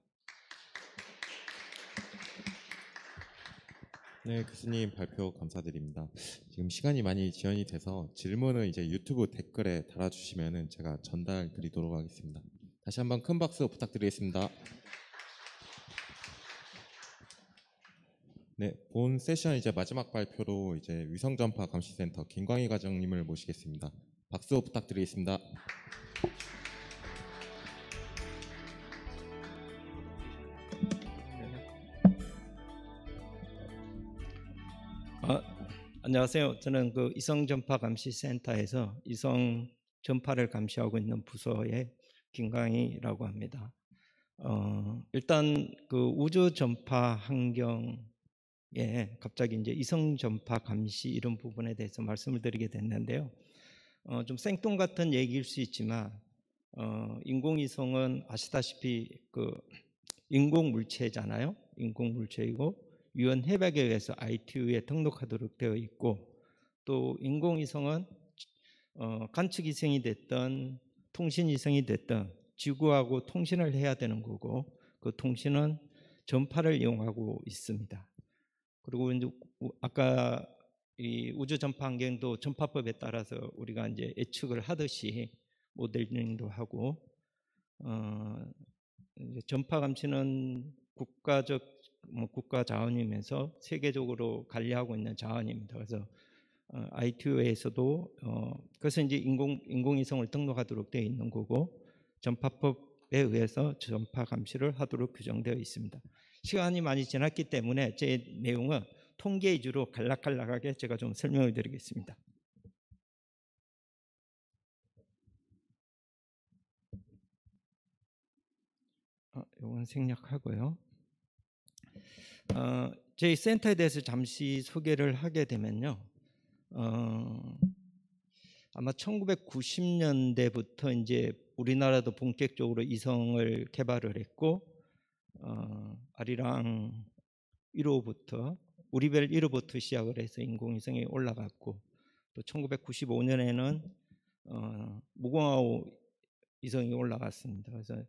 Speaker 2: 네, 교수님 발표 감사드립니다. 지금 시간이 많이 지연이 돼서 질문을 이제 유튜브 댓글에 달아주시면은 제가 전달 드리도록 하겠습니다. 다시 한번 큰 박수 부탁드리겠습니다. 네, 본 세션 이제 마지막 발표로 이제 위성전파 감시센터 김광희 과장님을 모시겠습니다. 박수 부탁드리겠습니다.
Speaker 7: 안녕하세요. 저는 그 위성전파감시센터에서 위성 전파를 감시하고 있는 부서의 김광희라고 합니다. 일단 그 우주 전파 환경에 갑자기 이제 위성 전파 감시 이런 부분에 대해서 말씀을 드리게 됐는데요. 좀 생뚱 같은 얘기일 수 있지만 인공위성은 아시다시피 그 인공물체잖아요. 인공물체이고 유엔 협약에 의해서 ITU에 등록하도록 되어 있고, 또 인공위성은 관측위성이 됐든 통신위성이 됐든 지구하고 통신을 해야 되는 거고, 그 통신은 전파를 이용하고 있습니다. 그리고 이제 아까 이 우주 전파 환경도 전파법에 따라서 우리가 이제 예측을 하듯이 모델링도 하고, 이제 전파 감시는 국가 자원이면서 세계적으로 관리하고 있는 자원입니다. 그래서 ITU에서도 그래서 이제 인공위성을 등록하도록 되어 있는 거고, 전파법에 의해서 전파 감시를 하도록 규정되어 있습니다. 시간이 많이 지났기 때문에 제 내용은 통계 위주로 간략하게 제가 좀 설명을 드리겠습니다. 이건 생략하고요. 저희 센터에 대해서 잠시 소개를 하게 되면요. 아마 1990년대부터 이제 우리나라도 본격적으로 위성을 개발을 했고, 아리랑 1호부터 우리별 1호부터 시작을 해서 인공위성이 올라갔고, 또 1995년에는 무궁화호 위성이 올라갔습니다. 그래서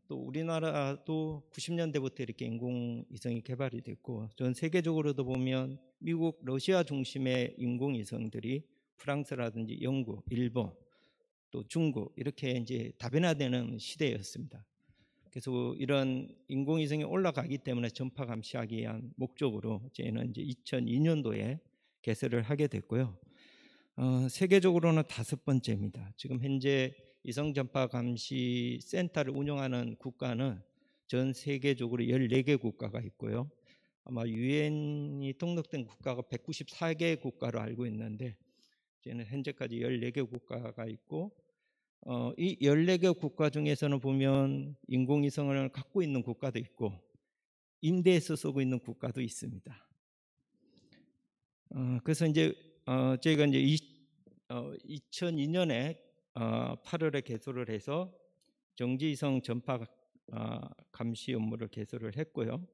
Speaker 7: 또 우리나라도 90년대부터 이렇게 인공위성이 개발이 됐고, 전 세계적으로도 보면 미국, 러시아 중심의 인공위성들이 프랑스라든지 영국, 일본, 또 중국 이렇게 이제 다변화되는 시대였습니다. 그래서 이런 인공위성이 올라가기 때문에 전파 감시하기 위한 목적으로 저희는 이제 2002년도에 개설을 하게 됐고요. 세계적으로는 5번째입니다. 지금 현재 위성 전파 감시 센터를 운영하는 국가는 전 세계적으로 14개 국가가 있고요. 아마 유엔이 등록된 국가가 194개 국가로 알고 있는데, 저는 현재까지 14개 국가가 있고, 이 14개 국가 중에서는 보면 인공위성을 갖고 있는 국가도 있고 임대해서 쓰고 있는 국가도 있습니다. 그래서 이제 저희가 이제 2002년에 8월에 개소를 해서 정지이성 전파 감시 업무를 개소를 했고요.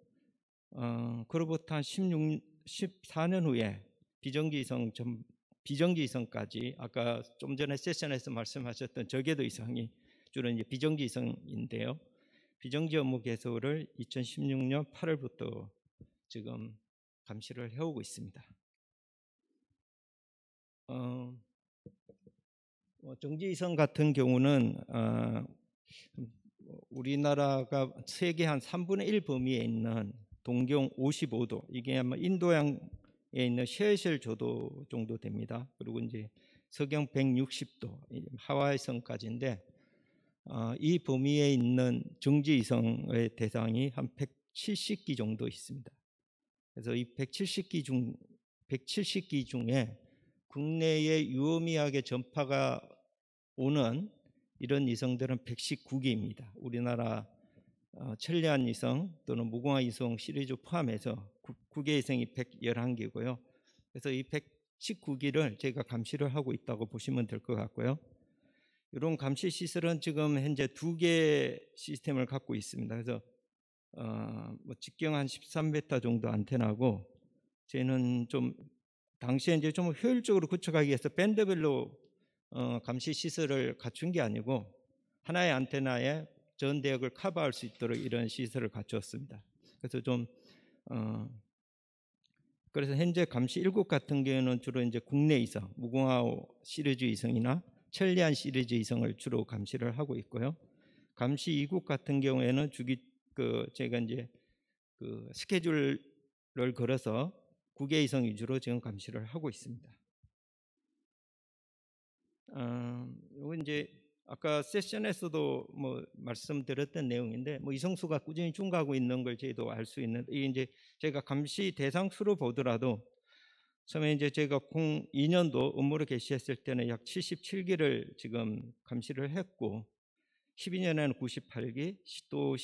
Speaker 7: 그로부터 한 14년 후에 비정지이성까지 아까 좀 전에 세션에서 말씀하셨던 저궤도 이성이 주로 이제 비정지이성인데요. 비정지 업무 개소를 2016년 8월부터 지금 감시를 해오고 있습니다. 정지이성 같은 경우는 우리나라가 세계 한 3분의 1 범위에 있는 동경 55도, 이게 아마 인도양에 있는 셰셀 조도 정도 됩니다. 그리고 이제 서경 160도, 하와이성까지인데 이 범위에 있는 정지이성의 대상이 한 170기 정도 있습니다. 그래서 이 170기 중에 국내에 유의미하게 전파가 오는 이런 이성들은 119기입니다. 우리나라 천리안 이성 또는 무궁화 이성 시리즈 포함해서 9개 이성이 111개고요. 그래서 이 119기를 저희가 감시를 하고 있다고 보시면 될 것 같고요. 이런 감시 시설은 지금 현재 2개 시스템을 갖고 있습니다. 그래서 직경 한 13m 정도 안테나고, 저희는 좀 당시에 이제 좀 효율적으로 구축하기 위해서 밴드별로 감시 시설을 갖춘 게 아니고 하나의 안테나에 전 대역을 커버할 수 있도록 이런 시설을 갖추었습니다. 그래서 그래서 현재 감시 1국 같은 경우는 주로 이제 국내 이성, 무궁화 시리즈 이성이나 천리안 시리즈 이성을 주로 감시를 하고 있고요. 감시 2국 같은 경우에는 제가 이제 스케줄을 걸어서 9개 이성 위주로 지금 감시를 하고 있습니다. 이거 이제 아까 세션에서도 말씀드렸던 내용인데, 이성수가 꾸준히 증가하고 있는 걸 저희도 알 수 있는, 이게 이제 제가 감시 대상 수로 보더라도 처음에 이제 제가 02년도 업무를 개시했을 때는 약 77기를 지금 감시를 했고, 12년에는 98기, 또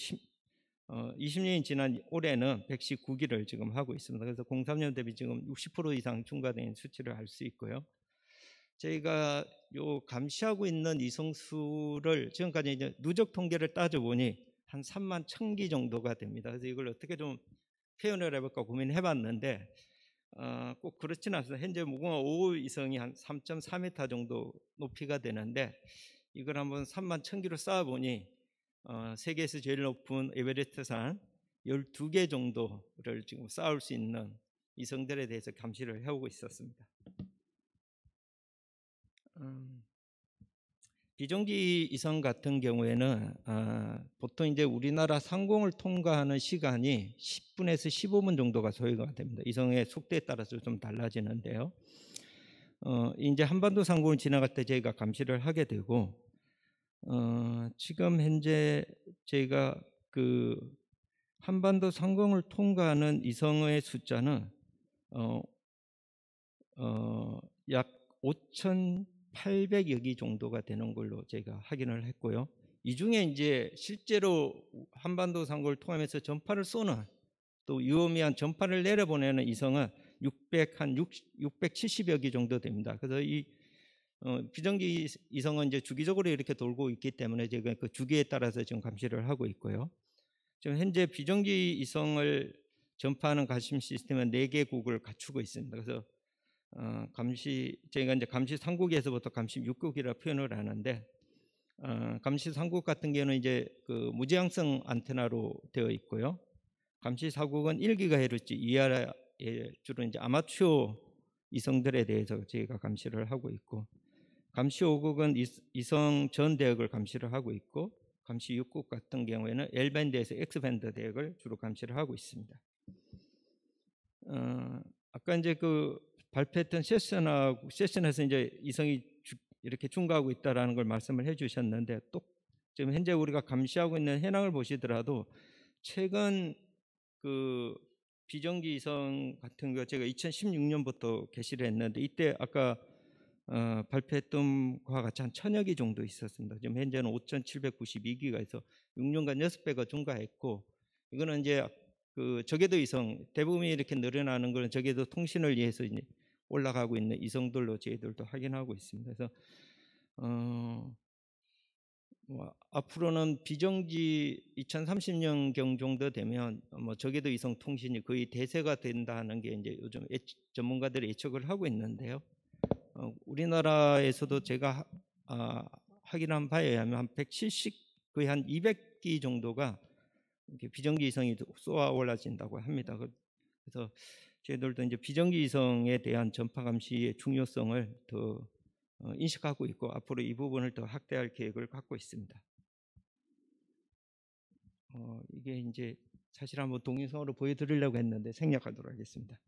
Speaker 7: 20년이 지난 올해는 119기를 지금 하고 있습니다. 그래서 03년 대비 지금 60% 이상 증가된 수치를 알 수 있고요. 저희가 요 감시하고 있는 이성수를 지금까지 이제 누적 통계를 따져보니 한 3만 1000기 정도가 됩니다. 그래서 이걸 어떻게 좀 표현을 해볼까 고민해 봤는데, 꼭 그렇지는 않습니다. 현재 무궁화 5 이성이 한 3.4m 정도 높이가 되는데, 이걸 한번 3만 1000기로 쌓아보니 세계에서 제일 높은 에베레스트산 12개 정도를 지금 쌓을 수 있는 이성들에 대해서 감시를 해오고 있었습니다. 비정지 이성 같은 경우에는 보통 이제 우리나라 상공을 통과하는 시간이 10분에서 15분 정도가 소요가 됩니다. 이성의 속도에 따라서 좀 달라지는데요. 이제 한반도 상공을 지나갈 때 저희가 감시를 하게 되고, 지금 현재 저희가 한반도 상공을 통과하는 이성의 숫자는 약 5,800여 기 정도가 되는 걸로 제가 확인을 했고요. 이 중에 이제 실제로 한반도 상공을 통하면서 전파를 쏘는, 또 유의미한 전파를 내려보내는 이성은 670여 기 정도 됩니다. 그래서 이 비정지 이성은 이제 주기적으로 이렇게 돌고 있기 때문에 제가 그 주기에 따라서 지금 감시를 하고 있고요. 지금 현재 비정지 이성을 전파하는 감시 시스템은 4개국을 갖추고 있습니다. 그래서 저희가 이제 감시 3국에서부터 감시 6국이라 표현을 하는데, 감시 3국 같은 경우는 이제 무지향성 안테나로 되어 있고요. 감시 4국은 1GHz 이하의 주로 이제 아마추어 이성들에 대해서 저희가 감시를 하고 있고, 감시 5국은 이성 전 대역을 감시를 하고 있고, 감시 6국 같은 경우에는 L밴드에서 X밴드 대역을 주로 감시를 하고 있습니다. 아까 이제 발표했던 세션에서 이제 이성이 이렇게 증가하고 있다라는 걸 말씀을 해주셨는데, 또 지금 현재 우리가 감시하고 있는 현황을 보시더라도 최근 비정지 이성 같은 거 제가 2016년부터 개시를 했는데, 이때 아까 발표했던 것과 같이 한 1000여 기 정도 있었습니다. 지금 현재는 5,792기가 있어 6년간 6배가 증가했고, 이거는 이제 저궤도 이성 대부분이 이렇게 늘어나는 것은 저궤도 통신을 위해서 이제 올라가고 있는 이성들로 저희들도 확인하고 있습니다. 그래서 앞으로는 비정지 2030년경 정도 되면 저궤도 이성 통신이 거의 대세가 된다는 게 이제 요즘 전문가들이 예측을 하고 있는데요. 우리나라에서도 제가 확인한 바에 의하면 한 170, 거의 한 200기 정도가 이렇게 비정지 이성이 쏘아 올라진다고 합니다. 그래서 저희들도 이제 비정지 이성에 대한 전파 감시의 중요성을 더 인식하고 있고 앞으로 이 부분을 더 확대할 계획을 갖고 있습니다. 이게 이제 사실 한번 동영상으로 보여드리려고 했는데 생략하도록 하겠습니다.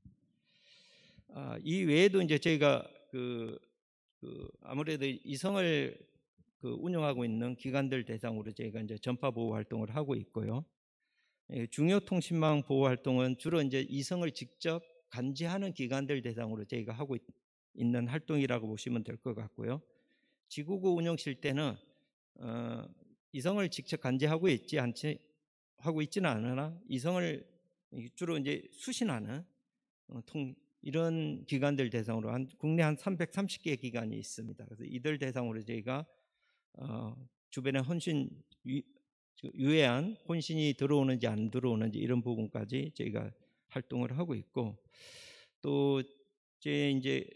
Speaker 7: 이 외에도 이제 저희가 아무래도 이성을 운영하고 있는 기관들 대상으로 저희가 이제 전파 보호 활동을 하고 있고요. 중요 통신망 보호 활동은 주로 이제 이성을 직접 감지하는 기관들 대상으로 저희가 하고 있는 활동이라고 보시면 될 것 같고요. 지구구 운영실 때는 이성을 직접 감지하고 있지는 않으나 이성을 주로 이제 수신하는 이런 기관들 대상으로 국내 한 330개 기관이 있습니다. 그래서 이들 대상으로 저희가 주변에 유해한 혼신이 들어오는지 안 들어오는지 이런 부분까지 저희가 활동을 하고 있고, 또 이제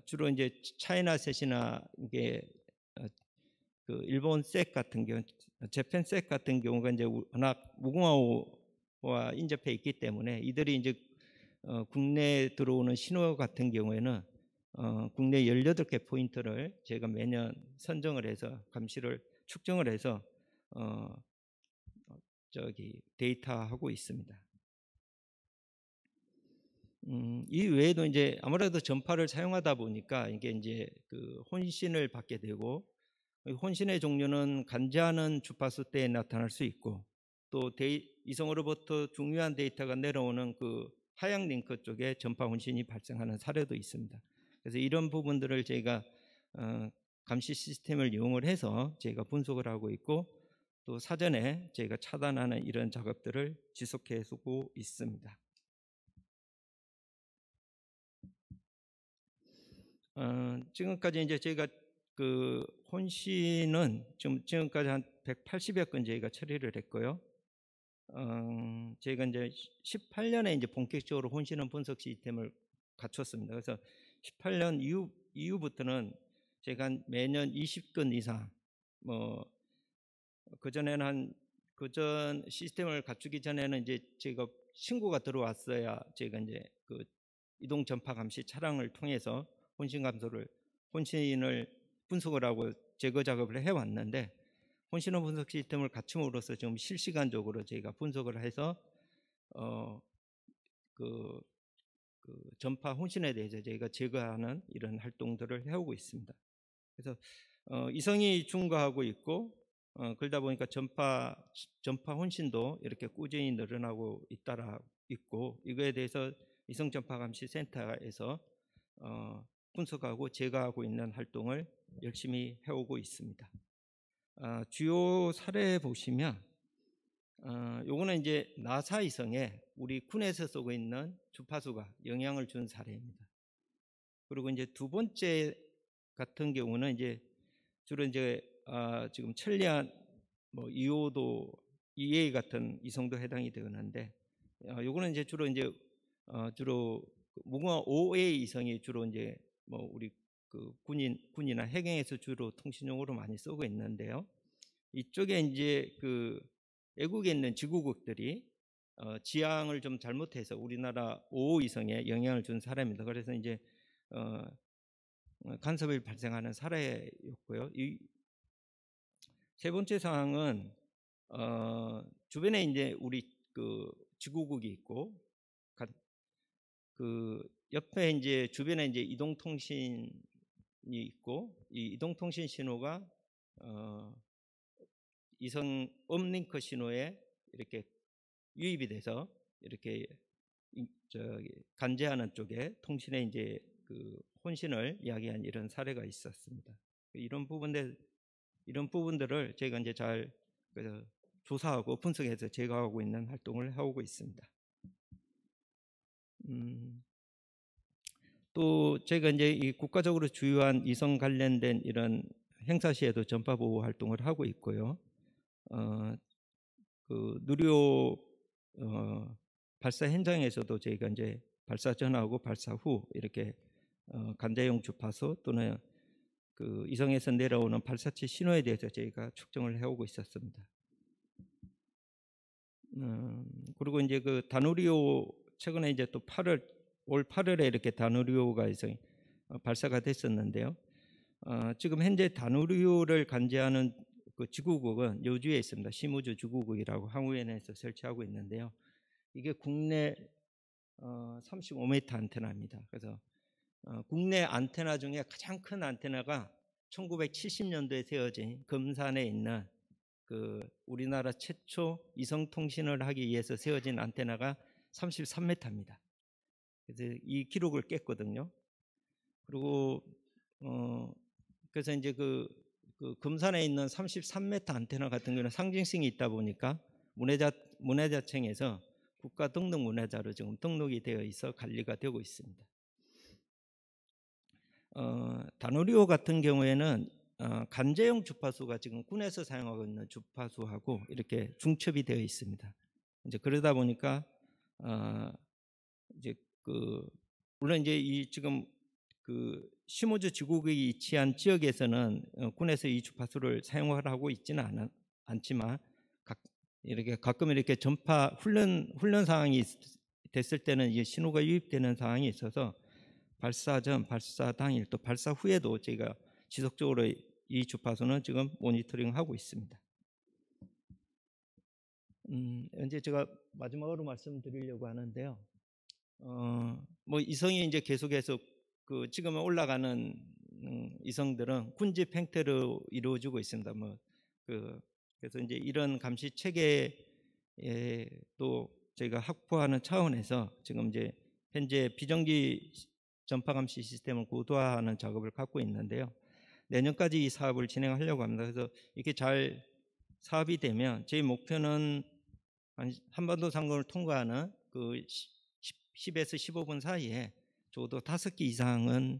Speaker 7: 주로 이제 차이나셋이나 이게 일본 셋 같은 경우, 재팬 셋 같은 경우가 이제 워낙 무궁화호와 인접해 있기 때문에 이들이 이제 국내에 들어오는 신호 같은 경우에는 국내 18개 포인트를 제가 매년 선정을 해서 감시를 측정을 해서 데이터하고 있습니다. 이 외에도 이제 아무래도 전파를 사용하다 보니까 이게 이제 혼신을 받게 되고, 혼신의 종류는 감지하는 주파수 때에 나타날 수 있고, 또 이성으로부터 중요한 데이터가 내려오는 하향 링크 쪽에 전파 혼신이 발생하는 사례도 있습니다. 그래서 이런 부분들을 저희가 감시 시스템을 이용을 해서 저희가 분석을 하고 있고, 또 사전에 저희가 차단하는 이런 작업들을 지속해주고 있습니다. 지금까지 이제 저희가 혼신은 지금까지 한 180여 건 저희가 처리를 했고요. 저희가 이제 18년에 이제 본격적으로 혼신은 분석 시스템을 갖췄습니다. 그래서 18년 이후부터는 제가 매년 20건 이상, 그전 시스템을 갖추기 전에는 이제 제가 신고가 들어왔어야 제가 이제 이동 전파 감시 차량을 통해서 혼신을 분석을 하고 제거 작업을 해왔는데, 혼신호 분석 시스템을 갖춤으로써 지금 실시간적으로 저희가 분석을 해서 전파 혼신에 대해서 저희가 제거하는 이런 활동들을 해오고 있습니다. 그래서 이성이 증가하고 있고, 그러다 보니까 전파 혼신도 이렇게 꾸준히 늘어나고 있고, 이거에 대해서 이성 전파 감시 센터에서 분석하고 제거하고 있는 활동을 열심히 해오고 있습니다. 주요 사례 보시면 요거는 이제 나사 이성에 우리 군에서 쓰고 있는 주파수가 영향을 준 사례입니다. 그리고 이제 두 번째 같은 경우는 이제 주로 이제 지금 천리안 EO도 EA 같은 이성도 해당이 되는데, 요거는 이제 주로 무궁화 OA 이성이 주로 이제 우리 군이나 해경에서 주로 통신용으로 많이 쓰고 있는데요. 이쪽에 이제 외국에 있는 지구국들이 지향을 좀 잘못해서 우리나라 5호 이성에 영향을 준 사례입니다. 그래서 이제 간섭이 발생하는 사례였고요. 이 세 번째 사항은 주변에 이제 우리 지구국이 있고, 옆에 이제 주변에 이제 이동통신이 있고, 이 이동통신 신호가 이성 업링크 신호에 이렇게 유입이 돼서 이렇게 간제하는 쪽에 통신에 이제 혼신을 이야기한 이런 사례가 있었습니다. 이런 부분들을 저희가 이제 잘 조사하고 분석해서 제거하고 있는 활동을 하고 있습니다. 또 저희가 이제 이 국가적으로 주요한 위성 관련된 이런 행사 시에도 전파 보호 활동을 하고 있고요. 그 누리호 발사 현장에서도 저희가 이제 발사 전하고 발사 후 이렇게 간대용 주파수 또는 그 위성에서 내려오는 발사체 신호에 대해서 저희가 측정을 해오고 있었습니다. 그리고 이제 그 다누리호 최근에 이제 또 올 8월에 이렇게 다누리호가 발사가 됐었는데요. 지금 현재 다누리호를 관제하는 그 지구국은 여주에 있습니다. 심우주 지구국이라고 항우연에서 설치하고 있는데요. 이게 국내 35m 안테나입니다. 그래서 국내 안테나 중에 가장 큰 안테나가 1970년도에 세워진 금산에 있는 그 우리나라 최초 위성 통신을 하기 위해서 세워진 안테나가 33m입니다. 그래서 이 기록을 깼거든요. 그리고 그래서 이제 그 금산에 있는 33m 안테나 같은 경우는 상징성이 있다 보니까 문화자청에서 국가 등록 문화자로 지금 등록이 되어 있어 관리가 되고 있습니다. 다누리호 같은 경우에는 간제용 주파수가 지금 군에서 사용하고 있는 주파수하고 이렇게 중첩이 되어 있습니다. 이제 그러다 보니까 이제 물론 이제 이 지금 그 심우주 지구국이 위치한 지역에서는 군에서 이 주파수를 사용하고 있지는 않지만 이렇게 가끔 이렇게 전파 훈련 상황이 됐을 때는 이 신호가 유입되는 상황이 있어서 발사 전, 발사 당일 또 발사 후에도 저희가 지속적으로 이 주파수는 지금 모니터링하고 있습니다. 이제 제가 마지막으로 말씀드리려고 하는데요. 뭐 이성이 이제 계속해서 그 지금 올라가는 이성들은 군집 행태로 이루어지고 있습니다. 그래서 이제 이런 감시 체계에 또 저희가 확보하는 차원에서 지금 이제 현재 비정기 전파 감시 시스템을 고도화하는 작업을 갖고 있는데요. 내년까지 이 사업을 진행하려고 합니다. 그래서 이렇게 잘 사업이 되면 저희 목표는 한반도 상공을 통과하는 그 10에서 15분 사이에 적어도 5개 이상은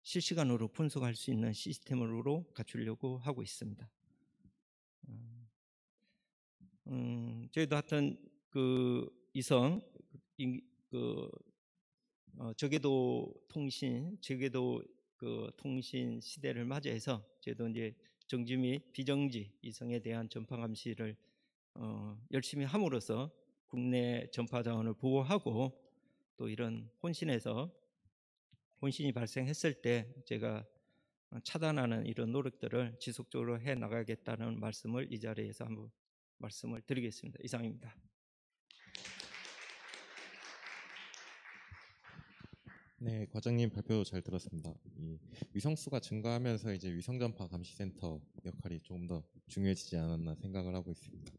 Speaker 7: 실시간으로 분석할 수 있는 시스템으로 갖추려고 하고 있습니다. 저희도 하여튼 그 이성 저궤도 통신 시대를 맞이해서 저희도 이제 정지 및 비정지 이성에 대한 전파 감시를 열심히 함으로써 국내 전파 자원을 보호하고 또 이런 혼신이 발생했을 때 제가 차단하는 이런 노력들을 지속적으로 해 나가겠다는 말씀을 이 자리에서 한번 말씀을 드리겠습니다. 이상입니다.
Speaker 2: 네, 과장님 발표 잘 들었습니다. 이 위성수가 증가하면서 이제 위성전파 감시센터 역할이 조금 더 중요해지지 않았나 생각을 하고 있습니다.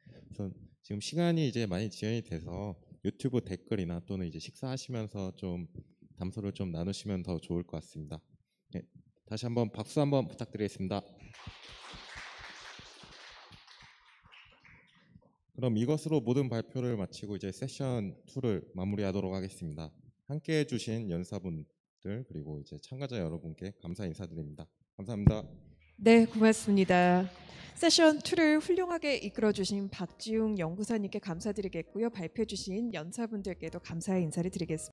Speaker 2: 그래서 지금 시간이 이제 많이 지연이 돼서 유튜브 댓글이나 또는 이제 식사하시면서 좀 담소를 좀 나누시면 더 좋을 것 같습니다. 네, 다시 한번 박수 한번 부탁드리겠습니다. 그럼 이것으로 모든 발표를 마치고 이제 세션 2를 마무리하도록 하겠습니다. 함께해 주신 연사분들 그리고 이제 참가자 여러분께 감사 인사드립니다. 감사합니다.
Speaker 1: 네, 고맙습니다. 세션 2를 훌륭하게 이끌어 주신 박지웅 연구사님께 감사드리겠고요. 발표해 주신 연사분들께도 감사의 인사를 드리겠습니다.